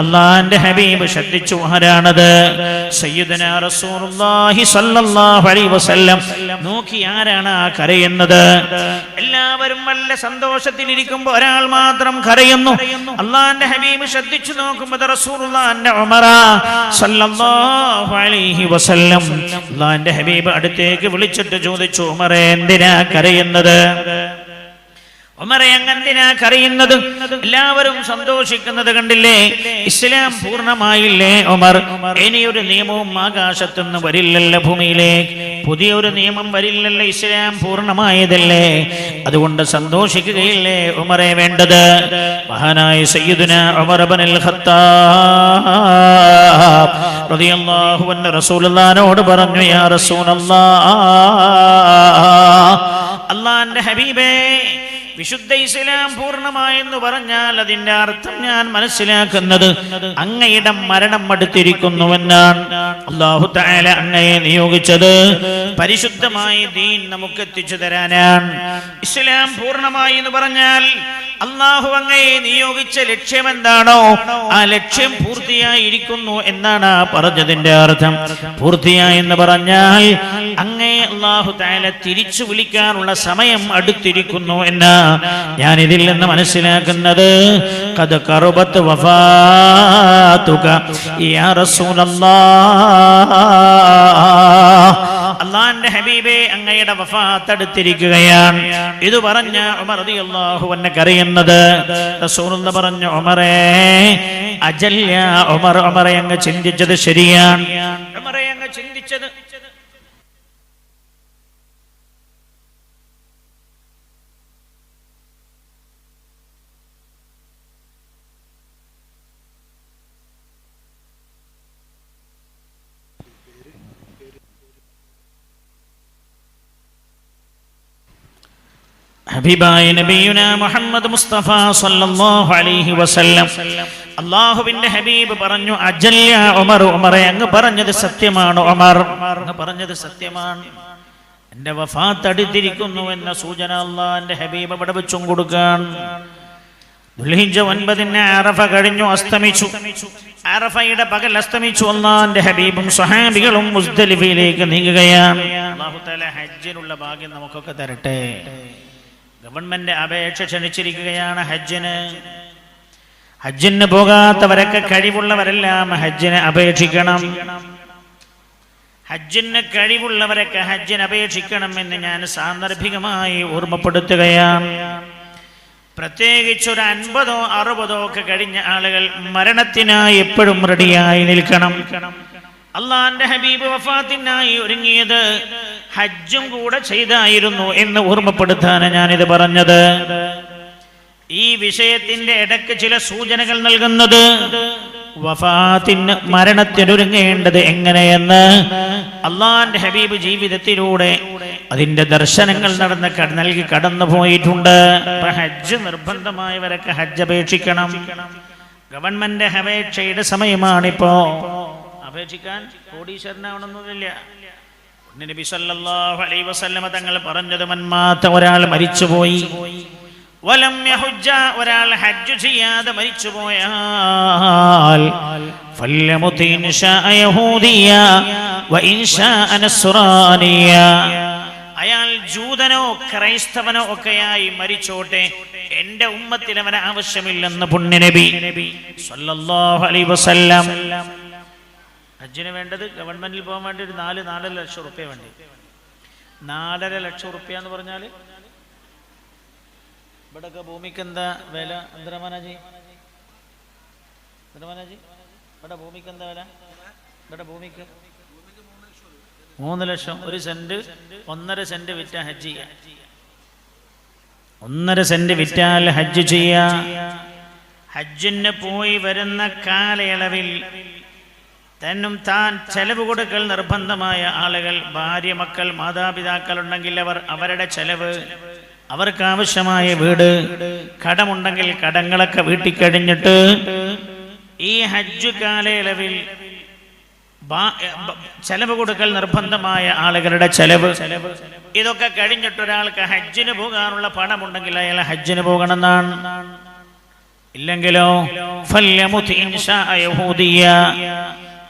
അല്ലാഹുവിന്റെ ഹബീബ് ശ്രദ്ധിച്ചു, ആരാണത്? സയ്യിദുനാ റസൂലുള്ളാഹി സ്വല്ലല്ലാഹു അലൈഹി വസല്ലം. നോക്കി, ആരാണ് ആ കരയുന്നത്? എല്ലാവരും വല്ല സന്തോഷത്തിലിരിക്കുമ്പോൾ ഒരാൾ മാത്രം കരയുന്നു. അല്ലാഹുവിന്റെ ഹബീബ് ശ്രദ്ധിച്ചു നോക്കുമ്പോൾ റസൂലുള്ളാഹിന്റെ ഉമറ സ്വല്ലല്ലാഹു അലൈഹി വസല്ലം. അല്ലാഹുവിന്റെ ഹബീബ് അടുത്തേക്ക് വിളിച്ചിട്ട് ചോദിച്ചു, ഉമറേ, എന്തിനാ കരയുന്നത്? ഉമറേ, അങ്ങെന്തിനാ കരയുന്നത്? എല്ലാവരും സന്തോഷിക്കുന്നത് കണ്ടില്ലേ? ഇസ്ലാം പൂർണ്ണമായില്ലേ ഉമർ? ഇനിയൊരു നിയമവും ആകാശത്തുനിന്ന് വരില്ലല്ലോ ഭൂമിയിലേക്ക്. പുതിയൊരു നിയമം വരില്ലല്ലോ. ഇസ്ലാം പൂർണ്ണമായതല്ലേ. അതുകൊണ്ട് സന്തോഷിക്കുകയില്ലേ ഉമറേ വേണ്ടത്? മഹാനായ സയ്യിദുനാ ഉമർ ഇബ്നുൽ ഖത്താബ് റളിയല്ലാഹു അൻഹു റസൂലുള്ളാഹിനോട് പറഞ്ഞു, യാ റസൂലല്ലാഹ്, അല്ലാഹുവിന്റെ ഹബീബേ, വിശുദ്ധ ഇസ്ലാം പൂർണ്ണമായെന്ന് പറഞ്ഞാൽ അതിന്റെ അർത്ഥം ഞാൻ മനസ്സിലാക്കുന്നത് അങ്ങയുടെ മരണം അടുത്തിരിക്കുന്നുവെന്നാണ്. അല്ലാഹു തആല അങ്ങയെ നിയോഗിച്ചത് പരിശുദ്ധമായ ദീൻ നമുക്ക് എത്തിച്ചു തരാനാണ്. ഇസ്ലാം പൂർണ്ണമായി എന്ന് പറഞ്ഞാൽ അല്ലാഹു അങ്ങയെ നിയോഗിച്ച ലക്ഷ്യം എന്താണോ ആ ലക്ഷ്യം പൂർത്തിയായിരിക്കുന്നു എന്നാണ് പറഞ്ഞതിന്റെ അർത്ഥം. പൂർത്തിയായി എന്ന് പറഞ്ഞാൽ അങ്ങയെ അല്ലാഹു തആല തിരിച്ചു വിളിക്കാനുള്ള സമയം അടുത്തിരിക്കുന്നു എന്ന് ഞാൻ ഇതിൽ നിന്ന് മനസ്സിലാക്കുന്നത്. ഖദ് ഖറബത് വഫാതുക യാ റസൂലല്ലാഹ്. അല്ലാഹുവിന്റെ ഹബീബേ, അങ്ങയുടെ വഫാത്ത് അടുത്തിരിക്കുകയാണ്. ഇത് പറഞ്ഞ ഉമർ റളിയല്ലാഹു അൻഹു കരയുന്നത്. റസൂലുള്ളാഹി പറഞ്ഞു, ഉമറേ, അജൽ യാ ഉമർ, ഉമറേ അങ്ങ് ചിന്തിച്ചത് ശരിയാണ്. ഉമറേ അങ്ങ് ചിന്തിച്ചത് ഹബീബായ നബിയുന മുഹമ്മദ് മുസ്തഫ സല്ലല്ലാഹു അലൈഹി വസല്ലം അല്ലാഹുവിന്റെ ഹബീബ് പറഞ്ഞു, അജൽ യാ ഉമർ, ഉമറേ അങ്ങ് പറഞ്ഞത് സത്യമാണ്. ഉമർ അങ്ങ് പറഞ്ഞത് സത്യമാണ്. എന്റെ വഫാത്ത് അടുത്തിരിക്കുന്നു എന്ന സൂചന അല്ലാഹുവിന്റെ ഹബീബ് അവിടെ വെച്ചും കൊടുക്കാൻ. ദുൽഹിജ്ജ 9 അറഫ കഴിഞ്ഞു, അസ്തമിച്ചു. അറഫയുടെ പകൽ അസ്തമിച്ചു. അല്ലാഹുവിന്റെ ഹബീബും സ്വഹാബികളും മുസ്ദലിഫയിലേക്ക് നീങ്ങുകയാണ്. അല്ലാഹു തആല ഹജ്ജിനുള്ള ഭാഗ്യം നമുക്കൊക്കെ തരട്ടെ. ഗവൺമെന്റ് അപേക്ഷ ക്ഷണിച്ചിരിക്കുകയാണ് ഹജ്ജിന്. ഹജ്ജിന് പോകാത്തവരൊക്കെ കഴിവുള്ളവരെല്ലാം ഹജ്ജിന് അപേക്ഷിക്കണം. ഹജ്ജിന് കഴിവുള്ളവരൊക്കെ ഹജ്ജിന് അപേക്ഷിക്കണം എന്ന് ഞാൻ സാന്ദർഭികമായി ഓർമ്മപ്പെടുത്തുകയാണ്. പ്രത്യേകിച്ച് ഒരു 50 60 ഒക്കെ കഴിഞ്ഞ ആളുകൾ മരണത്തിനായി എപ്പോഴും റെഡിയായി നിൽക്കണം. അള്ളാന്റെ ഹബീബ് വഫാത്തിനായി ഒരുങ്ങിയത് ഹജ്ജും കൂടെ ചെയ്തായിരുന്നു എന്ന് ഓർമ്മപ്പെടുത്താനാണ് ഞാനിത് പറഞ്ഞത്. ഈ വിഷയത്തിന്റെ ഇടയ്ക്ക് ചില സൂചനകൾ നൽകുന്നത് വഫാത്തിന് മരണത്തിനൊരുങ്ങേണ്ടത് എങ്ങനെയെന്ന് അള്ളാന്റെ ഹബീബ് ജീവിതത്തിലൂടെ അതിന്റെ ദർശനങ്ങൾ നൽകി കടന്നു പോയിട്ടുണ്ട്. ഹജ്ജ് നിർബന്ധമായവരൊക്കെ ഹജ്ജ് അപേക്ഷിക്കണം. ഗവൺമെന്റ് അപേക്ഷയുടെ സമയമാണിപ്പോ. അപേക്ഷിക്കാൻ കോടീശ്വരനാവണമെന്നില്ല. നബി സല്ലല്ലാഹു അലൈഹി വസല്ലം തങ്ങൾ പറഞ്ഞത്, മന്മാത്ത ഒരാൾ മരിച്ചുപോയി, വലം യഹുജ്ജ ഒരാൾ ഹജ്ജ് ചെയ്യാതെ മരിച്ചുപോയാൽ ഫല്യമുതി ഇൻ ശാഅ യഹൂദിയ വ ഇൻ ശാഅ നസ്റാനിയ, അയാൾ ജൂതനോ ക്രൈസ്തവനോ ഒക്കെയായി മരിച്ചോട്ടെ, എന്റെ ഉമ്മത്തിൽ അവന് ആവശ്യമില്ലെന്ന് പുണ്യനബി സല്ലല്ലാഹു അലൈഹി വസല്ലം. ഹജ്ജിന് വേണ്ടത് ഗവൺമെന്റിൽ പോകാൻ വേണ്ടി ഒരു 4-4.5 ലക്ഷം റുപ്യ വേണ്ടി. 4.5 ലക്ഷം റുപ്യ എന്ന് പറഞ്ഞാൽ ഇവിടെയൊക്കെ ഭൂമിക്ക് എന്താ വില? എന്തരമാനാജി ഇവിടെ ഭൂമിക്ക് എന്താ വില? ഇവിടെ ഭൂമിക്ക് 3 ലക്ഷം. 1 സെന്റ് 1.5 സെന്റ് വിറ്റാൽ ഹജ്ജ് ചെയ്യാം. 1.5 സെന്റ് വിറ്റാൽ ഹജ്ജ് ചെയ്യാം. ഹജ്ജിന് പോയി വരുന്ന കാലയളവിൽ തന്നും താൻ ചെലവ് കൊടുക്കൽ നിർബന്ധമായ ആളുകൾ, ഭാര്യ, മക്കൾ, മാതാപിതാക്കൾ ഉണ്ടെങ്കിൽ അവരുടെ ചെലവ്, അവർക്ക് ആവശ്യമായ വീട്, കടമുണ്ടെങ്കിൽ കടങ്ങളൊക്കെ വീട്ടിക്കഴിഞ്ഞിട്ട് ഈ ഹജ്ജ് കാലയളവിൽ ചെലവ് കൊടുക്കൽ നിർബന്ധമായ ആളുകളുടെ ചെലവ്, ഇതൊക്കെ കഴിഞ്ഞിട്ട് ഒരാൾക്ക് ഹജ്ജിന് പോകാനുള്ള പണമുണ്ടെങ്കിൽ അയാൾ ഹജ്ജിന് പോകണമെന്നാണ്. ഇല്ലെങ്കിലോ ഫല്യമുത് ഇൻ ശാഅ യഹൂദിയ,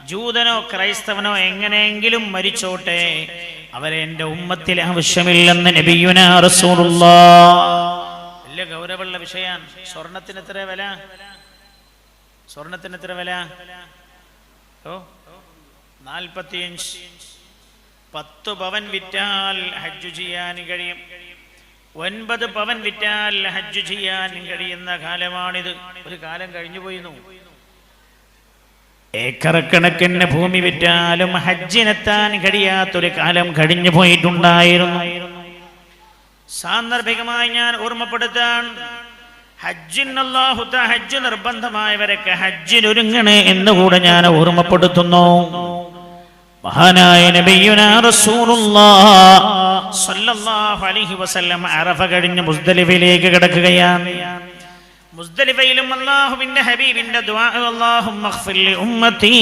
ജൂതനോ ക്രൈസ്തവനോ എങ്ങനെയെങ്കിലും മരിച്ചോട്ടെ, അവരെ എന്റെ ഉമ്മത്തിൽ ആവശ്യമില്ലെന്ന് നബിയുനാ റസൂലുള്ളാഹ്. വലിയ ഗൗരവമുള്ള വിഷയമാണ്. സ്വർണത്തിന് എത്ര വില? സ്വർണത്തിന് എത്ര വില? 45. 10 പവൻ വിറ്റാൽ ഹജ്ജ് ചെയ്യാൻ കഴിയും. 9 പവൻ വിറ്റാൽ ഹജ്ജ് ചെയ്യാൻ കഴിയുന്ന കാലമാണിത്. ഒരു കാലം കഴിഞ്ഞു പോയിരുന്നു. ഏക്കറക്കണക്കിന് ഭൂമി വിറ്റാലും ഹജ്ജിനെത്താൻ കഴിയാത്തൊരു കാലം കഴിഞ്ഞു പോയിട്ടുണ്ടായിരുന്നു. സാന്ദർഭികമായി ഞാൻ ഓർമ്മപ്പെടുത്താൻ, ഹജ്ജ് നിർബന്ധമായവരൊക്കെ ഹജ്ജിനൊരുങ്ങണേ എന്നുകൂടെ ഞാൻ ഓർമ്മപ്പെടുത്തുന്നു. മഹാനായ നബിയുനാ റസൂലുള്ളാഹ് സ്വല്ലല്ലാഹു അലൈഹി വസല്ലം അറഫ കഴിഞ്ഞ് മുസ്ദലിഫയിലേക്ക് കിടക്കുകയാണ്. മുസ്ദലിഫയിലും അല്ലാഹുവിന്റെ ഹബീബിന്റെ ദുആ, അല്ലാഹുമ്മ ഗ്ഫിർ ലി ഉമ്മത്തി,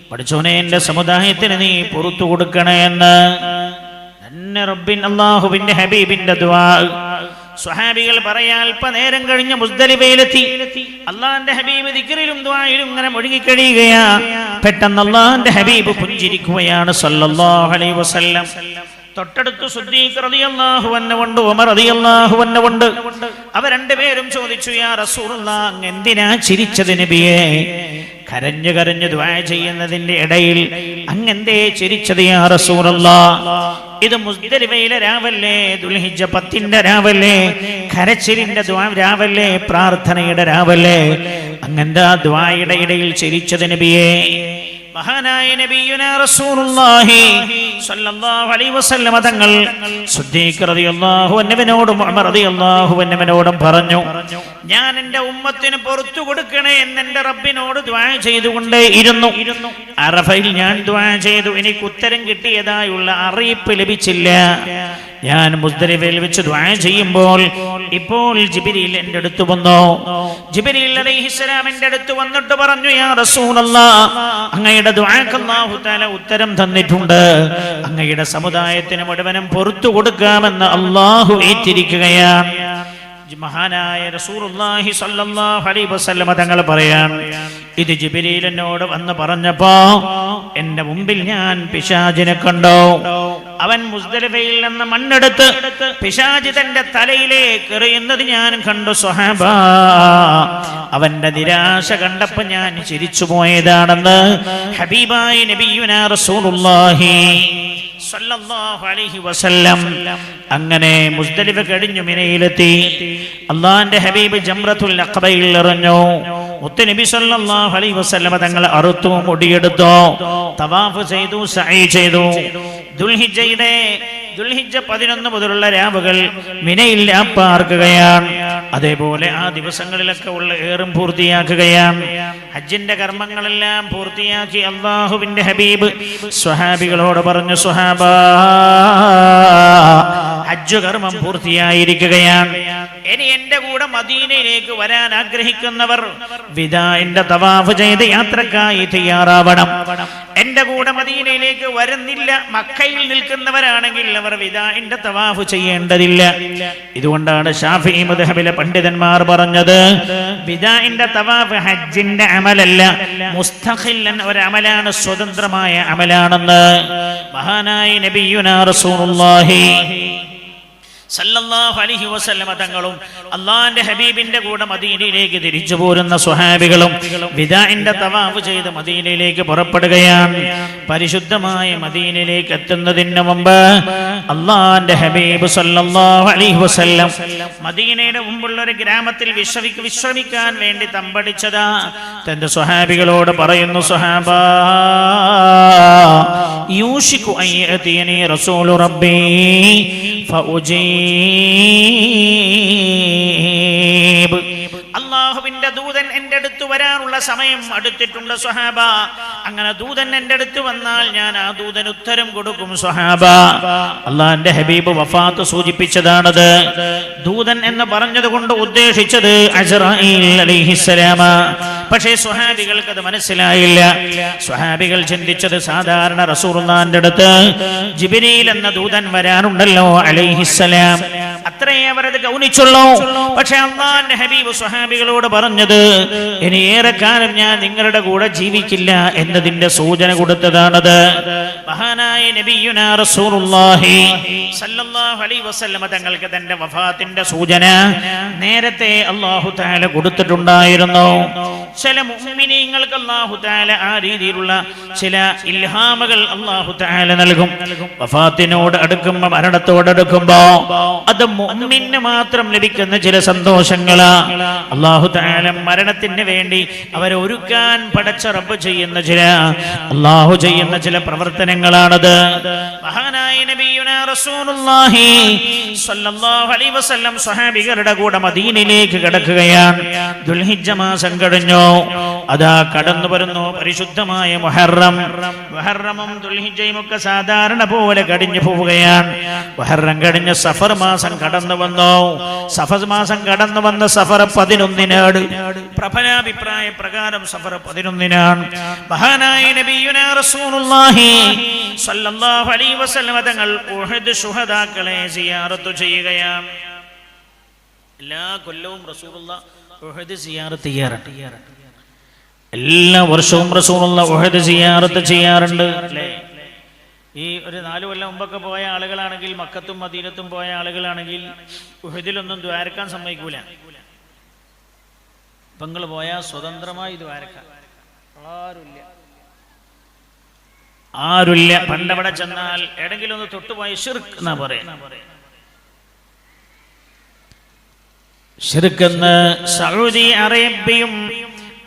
പഠിച്ചോനെ എന്റെ സമുദായത്തിന് നീ പുറത്തു കൊടുക്കണേ എന്ന് തന്നെ റബ്ബിൻ അല്ലാഹുവിന്റെ ഹബീബിന്റെ ദുആ. സ്വഹാബികൾ പറയാ, അല്പനേരം കഴിഞ്ഞ് മുസ്ദലിഫയിലെത്തി. അല്ലാഹുവിന്റെ ഹബീബ് ദിക്റിലും ദുആയിലും ഇങ്ങനെ മുഴുകിക്കഴിയുകയാ. പെട്ടെന്ന് അല്ലാഹുവിന്റെ ഹബീബ് പുഞ്ചിരിക്കുകയാണ് സല്ലല്ലാഹു അലൈഹി വസല്ലം. തൊട്ടടുത്ത് സിദ്ദീഖ് റളിയല്ലാഹു അൻഹു ഉണ്ട്, ഉമർ റളിയല്ലാഹു അൻഹു ഉണ്ട്. അവർ രണ്ടുപേരും ചോദിച്ചു, യാ റസൂലുള്ളാഹ്, അങ്ങ് എന്തിനാ ചിരിച്ചത് നബിയേ? കരഞ്ഞു കരഞ്ഞു ദുആ ചെയ്യുന്നതിന്റെ ഇടയിൽ അങ്ങെന്തേ ചിരിച്ചത് യാ റസൂലുള്ളാഹ്? ഇത് മുസ്ദലിഫയിലെ രാവല്ലേ, ദുൽഹിജ്ജ 10ന്റെ രാവല്ലേ, കരച്ചിലിന്റെ ദുആ രാവല്ലേ, പ്രാർത്ഥനയുടെ രാവല്ലേ, അങ്ങെന്താ ദുആയുടെ ഇടയിൽ ചിരിച്ചത് നബിയേ? മഹാനായ നബിയുനാ റസൂലുള്ളാഹി സ്വല്ലല്ലാഹു അലൈഹി വസല്ലം തങ്ങൾ സിദ്ദീഖ് റളിയല്ലാഹു അൻഹുവിനോടും ഉമർ റളിയല്ലാഹു അൻഹുവിനോടും പറഞ്ഞു, ഞാൻ എൻ്റെ ഉമ്മത്തിന് പുറത്തു കൊടുക്കണേ എന്ന് എൻ്റെ റബ്ബിനോട് ദുആ ചെയ്തുകൊണ്ടേ ഇരുന്നു. അറഫയിൽ ഞാൻ ദുആ ചെയ്തു, എനിക്ക് ഉത്തരം കിട്ടിയതായുള്ള അറിയിപ്പ് ലഭിച്ചില്ല. ഞാൻ മുസ്ദലിഫയിൽ വെച്ച് ദുആ ചെയ്യുമ്പോൾ ഇപ്പോൾ ജിബ്രീൽ എൻ്റെ അടുത്ത് വന്നു. ജിബ്രീൽ അലൈഹിസ്സലാം എൻ്റെ അടുത്ത് വന്നിട്ട് പറഞ്ഞു, യാ റസൂലല്ലാഹ്, അങ്ങയുടെ ദുആക്ക് അല്ലാഹു തആല ഉത്തരം തന്നിട്ടുണ്ട്. അങ്ങയുടെ സമുദായത്തിന് മുഴുവനും പുറത്തു കൊടുക്കാമെന്ന് അല്ലാഹു ഏറ്റിരിക്കുകയാണ്. മഹാനായ റസൂലുള്ളാഹി സ്വല്ലല്ലാഹു അലൈഹി വസല്ലം തങ്ങൾ പറയാൻ, ഇത് ജിബ്രീൽ എന്നോട് വന്ന് പറഞ്ഞപ്പോ എന്റെ മുമ്പിൽ ഞാൻ പിശാചിനെ കണ്ടു. അവൻ മുസ്ദലിഫയിൽ നിന്ന് മണ്ണെടുത്ത് പിശാച് തന്റെ തലയിലേക്ക് എറിയുന്നത് ഞാൻ കണ്ടു. സ്വഹാബ, അവന്റെ നിരാശ കണ്ടപ്പോ ഞാൻ ചിരിച്ചു പോയതാണെന്ന് ഹബീബായ നബിയുനാ റസൂലുള്ളാഹി സല്ലല്ലാഹു അലൈഹി വസല്ലം. അങ്ങനെ മുസ്ദലിഫ കഴിഞ്ഞു മിനയിലെത്തി. അല്ലാഹുവിന്റെ ഹബീബ് ജംറത്തുൽ അഖബയിൽ എറിഞ്ഞു. മുത്തുനബി സല്ലല്ലാഹു അലൈഹി വസല്ലം തങ്ങൾ അറുത്തു, മുടിയെടുത്തു, തവാഫ് ചെയ്തു, സഈ ചെയ്തു. ദുൽഹിജ്ജ 11 മുതലുള്ള രാവുകൾ മിനയിൽ പാർക്കുകയാണ്. അതേപോലെ ആ ദിവസങ്ങളിലൊക്കെ ഉള്ള ഏറും പൂർത്തിയാക്കുകയാണ്. ഹജ്ജിന്റെ കർമ്മങ്ങളെല്ലാം പൂർത്തിയാക്കി അല്ലാഹുവിന്റെ ഹബീബ് സ്വഹാബികളോട് പറഞ്ഞു, സ്വഹാബ, ഹജ്ജ് കർമ്മം പൂർത്തിയായിരിക്കുകയാണ്. ഇനി എന്റെ കൂടെ മദീനയിലേക്ക് വരാൻ ആഗ്രഹിക്കുന്നവർ വിദാഇന്റെ തവാഫ് ചെയ്ത് യാത്രക്കായി തയ്യാറാവണം. എന്റെ കൂടെ മദീനയിലേക്ക് വരുന്നില്ല, മക്കയിൽ നിൽക്കുന്നവരാണെങ്കിൽ അവർ വിദാഇന്റെ തവാഫ് ചെയ്യേണ്ടതില്ല. ഇതുകൊണ്ടാണ് ശാഫിഈ മദ്ഹബിലെ പണ്ഡിതന്മാർ പറഞ്ഞത്, വിദാഇന്റെ തവാഫ് ഹജ്ജിന്റെ അമലല്ല, മുസ്തഖില്ലൻ ഒരു അമലാണ്, സ്വതന്ത്രമായ അമലാണെന്ന് മഹാനായ നബിയുനാ റസൂലുള്ളാഹി സല്ലല്ലാഹു അലൈഹി വസല്ലം തങ്ങളും അല്ലാഹുവിന്റെ ഹബീബിന്റെ കൂടെ മദീനയിലേക്ക് തിരിച്ചു പോരുന്ന സ്വഹാബികളും വിദാഇന്റെ തവാഫ് ചെയ്ത് മദീനയിലേക്ക് പുറപ്പെടുകയാണ്. പരിശുദ്ധമായ മദീനയിലേക്ക് എത്തുന്നതിന് മുമ്പ് അല്ലാഹുവിന്റെ ഹബീബ് സല്ലല്ലാഹു അലൈഹി വസല്ലം മദീനയുടെ മുമ്പുള്ള ഒരു ഗ്രാമത്തിൽ വിശ്രമിക്കാൻ വേണ്ടി തമ്പടിച്ചതാ. തന്റെ സ്വഹാബികളോട് പറയുന്നു, സ്വഹാബ, യൂഷികു അൻ യഅതിയനി റസൂലു റബ്ബി അല്ലാഹുവിന്റെ ദൂതൻ എന്റെ അടുത്ത് വരാനുള്ള സമയം അടുത്തിട്ടുണ്ട് സ്വഹാബ. അങ്ങനെ ദൂതൻ എന്റെ അടുത്ത് വന്നാൽ ഞാൻ ആ ദൂതന് ഉത്തരം കൊടുക്കും സ്വഹാബ. അല്ലാഹുവിന്റെ ഹബീബ് വഫാത്ത് സൂചിപ്പിച്ചതാണത്. ദൂതൻ എന്ന് പറഞ്ഞത് കൊണ്ട് ഉദ്ദേശിച്ചത് അസ്റായീൽ അലൈഹിസ്സലാം. പക്ഷേ സ്വഹാബികൾക്ക് അത് മനസ്സിലായില്ല. സ്വഹാബികൾ ചിന്തിച്ചത് സാധാരണ റസൂലുള്ളാഹിന്റെ അടുത്ത് ജിബ്രീൽ എന്ന ദൂതൻ വരാനുണ്ടല്ലോ അലൈഹിസ്സലാം, അത്രയേ അവരത് ഗൗനിച്ചുള്ളൂ. പക്ഷെ അല്ലാഹുവിന്റെ ഹബീബ് സ്വഹാബികളോട് പറഞ്ഞത്, ഇനി ഏറെക്കാലം ഞാൻ നിങ്ങളുടെ കൂടെ ജീവിക്കില്ല എന്നതിന്റെ സൂചന കൊടുത്തതാണത്. മഹാനായ നബിയുനാ റസൂലുള്ളാഹി സല്ലല്ലാഹു അലൈഹി വസല്ലം തങ്ങൾക്ക് തന്റെ വഫാത്തിന്റെ സൂചന നേരത്തെ അല്ലാഹു തആല കൊടുത്തിട്ടുണ്ടായിരുന്നു. ചില മുഅ്മിനീങ്ങൾക്ക് അല്ലാഹു തആല ആ രീതിയിലുള്ള ചില ഇൽഹാമുകൾ അല്ലാഹു തആല നൽകും. വഫാത്തിനോട് അടുക്കുമ്പോൾ, മരണത്തോട് അടുക്കുമ്പോൾ അത് മുഅ്മിന് മാത്രം ലഭിക്കുന്ന ചില സന്തോഷങ്ങളാ. അല്ലാഹു തആല മരണത്തിന് വേണ്ടി അവരെ ഒരുക്കാൻ പടച്ച റബ്ബ് ചെയ്യുന്ന ചില അല്ലാഹു ചെയ്യുന്ന ചില പ്രവർത്തനങ്ങളാണത്. മഹാനായ നബിയുനാ റസൂലുള്ളാഹി സ്വല്ലല്ലാഹു അലൈഹി വസല്ലം സ്വഹാബികളുടെ കൂടെ മദീനയിലേക്ക് കടക്കുകയാണ്. ദുൽഹിജ്ജ മാസം കഴിഞ്ഞു. അതാ കടന്നു വരുന്നു പരിശുദ്ധമായ മുഹറം. മുഹറമും ദുൽഹിജ്ജയും ഒക്കെ സാധാരണ പോലെ കഴിഞ്ഞു പോവുകയാണ്. മുഹറം കഴിഞ്ഞ് സഫർ മാസം കടന്നു വന്നു. സഫർ മാസം കടന്നു വന്ന സഫർ 11-നാണ്. പ്രബലാഭിപ്രായ പ്രകാരം സഫർ 11-നാണ്. മഹാനായ നബിയുനാ റസൂലുള്ളാഹി സ്വല്ലല്ലാഹു അലൈഹി വസല്ലം തങ്ങൾ ഉഹദ് ശുഹദാക്കളെ സിയാറത്ത് ചെയ്യുകയാണ്. എല്ലാ കൊല്ലവും റസൂലുള്ളാഹി ഉഹദ് സിയാറത്ത് ചെയ്യാറുണ്ട്. എല്ലാ വർഷവും റസൂലുള്ളാഹി ഉഹദ് സിയാറത്ത് ചെയ്യാറുണ്ട് അല്ലേ? ഈ ഒരു 4 കൊല്ലം മുമ്പൊക്കെ പോയ ആളുകളാണെങ്കിൽ, മക്കത്തും മദീനത്തും പോയ ആളുകളാണെങ്കിൽ ഉഹദിലൊന്നും ദ്വാരക്കാൻ സമ്മതിക്കൂല. പെങ്ങൾ പോയാൽ സ്വതന്ത്രമായി ദ്വാരക്കാൻ ആരുമില്ല. പണ്ടവിടെ ചെന്നാൽ എവിടെങ്കിലും ഒന്ന് തൊട്ടുപോയി ശിർക്ക് എന്നാ പറയാ. ശിർക്കെന്ന് സൗദി അറേബ്യയും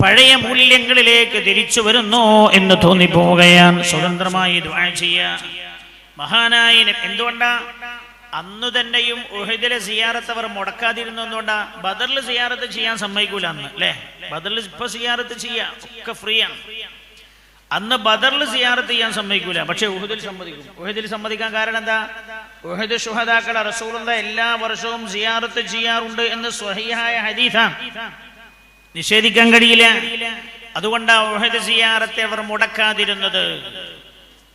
പഴയ മൂല്യങ്ങളിലേക്ക് തിരിച്ചു വരുന്നു എന്ന് തോന്നിപ്പോവുകയാണ്. സ്വതന്ത്രമായി ദുആ ചെയ്യാൻ മഹാനായ എന്തുകൊണ്ടാ അന്ന് തന്നെയും ഉഹദിലെ സിയാറത്ത് അവർ മുടക്കാതിരുന്നു? എന്തുകൊണ്ടാ? ബദറിൽ സിയാറത്ത് ചെയ്യാൻ സമ്മതിക്കൂല അന്ന് അല്ലേ? ബദറിൽ ഇപ്പൊ സിയാറത്ത് ചെയ്യാം, ഒക്കെ ഫ്രീ ആണ്. അന്ന് ബദറിൽ സിയാറത്ത് ചെയ്യാൻ സമ്മതിക്കൂല, പക്ഷെ ഉഹദിൽ സമ്മതിക്കും. ഉഹദിൽ സമ്മതിക്കാൻ കാരണം എന്താ? ഉഹദ് ശുഹദാക്കളെ റസൂലുള്ളാഹി എല്ലാ വർഷവും സിയാറത്ത് ചെയ്യാറുണ്ട് എന്ന് സ്വഹീഹായ ഹദീസാണ്, നിഷേധിക്കാൻ കഴിയില്ല. അതുകൊണ്ടാണ് ഉഹദ് സിയാറത്തെ അവർ മുടക്കാതിരുന്നത്.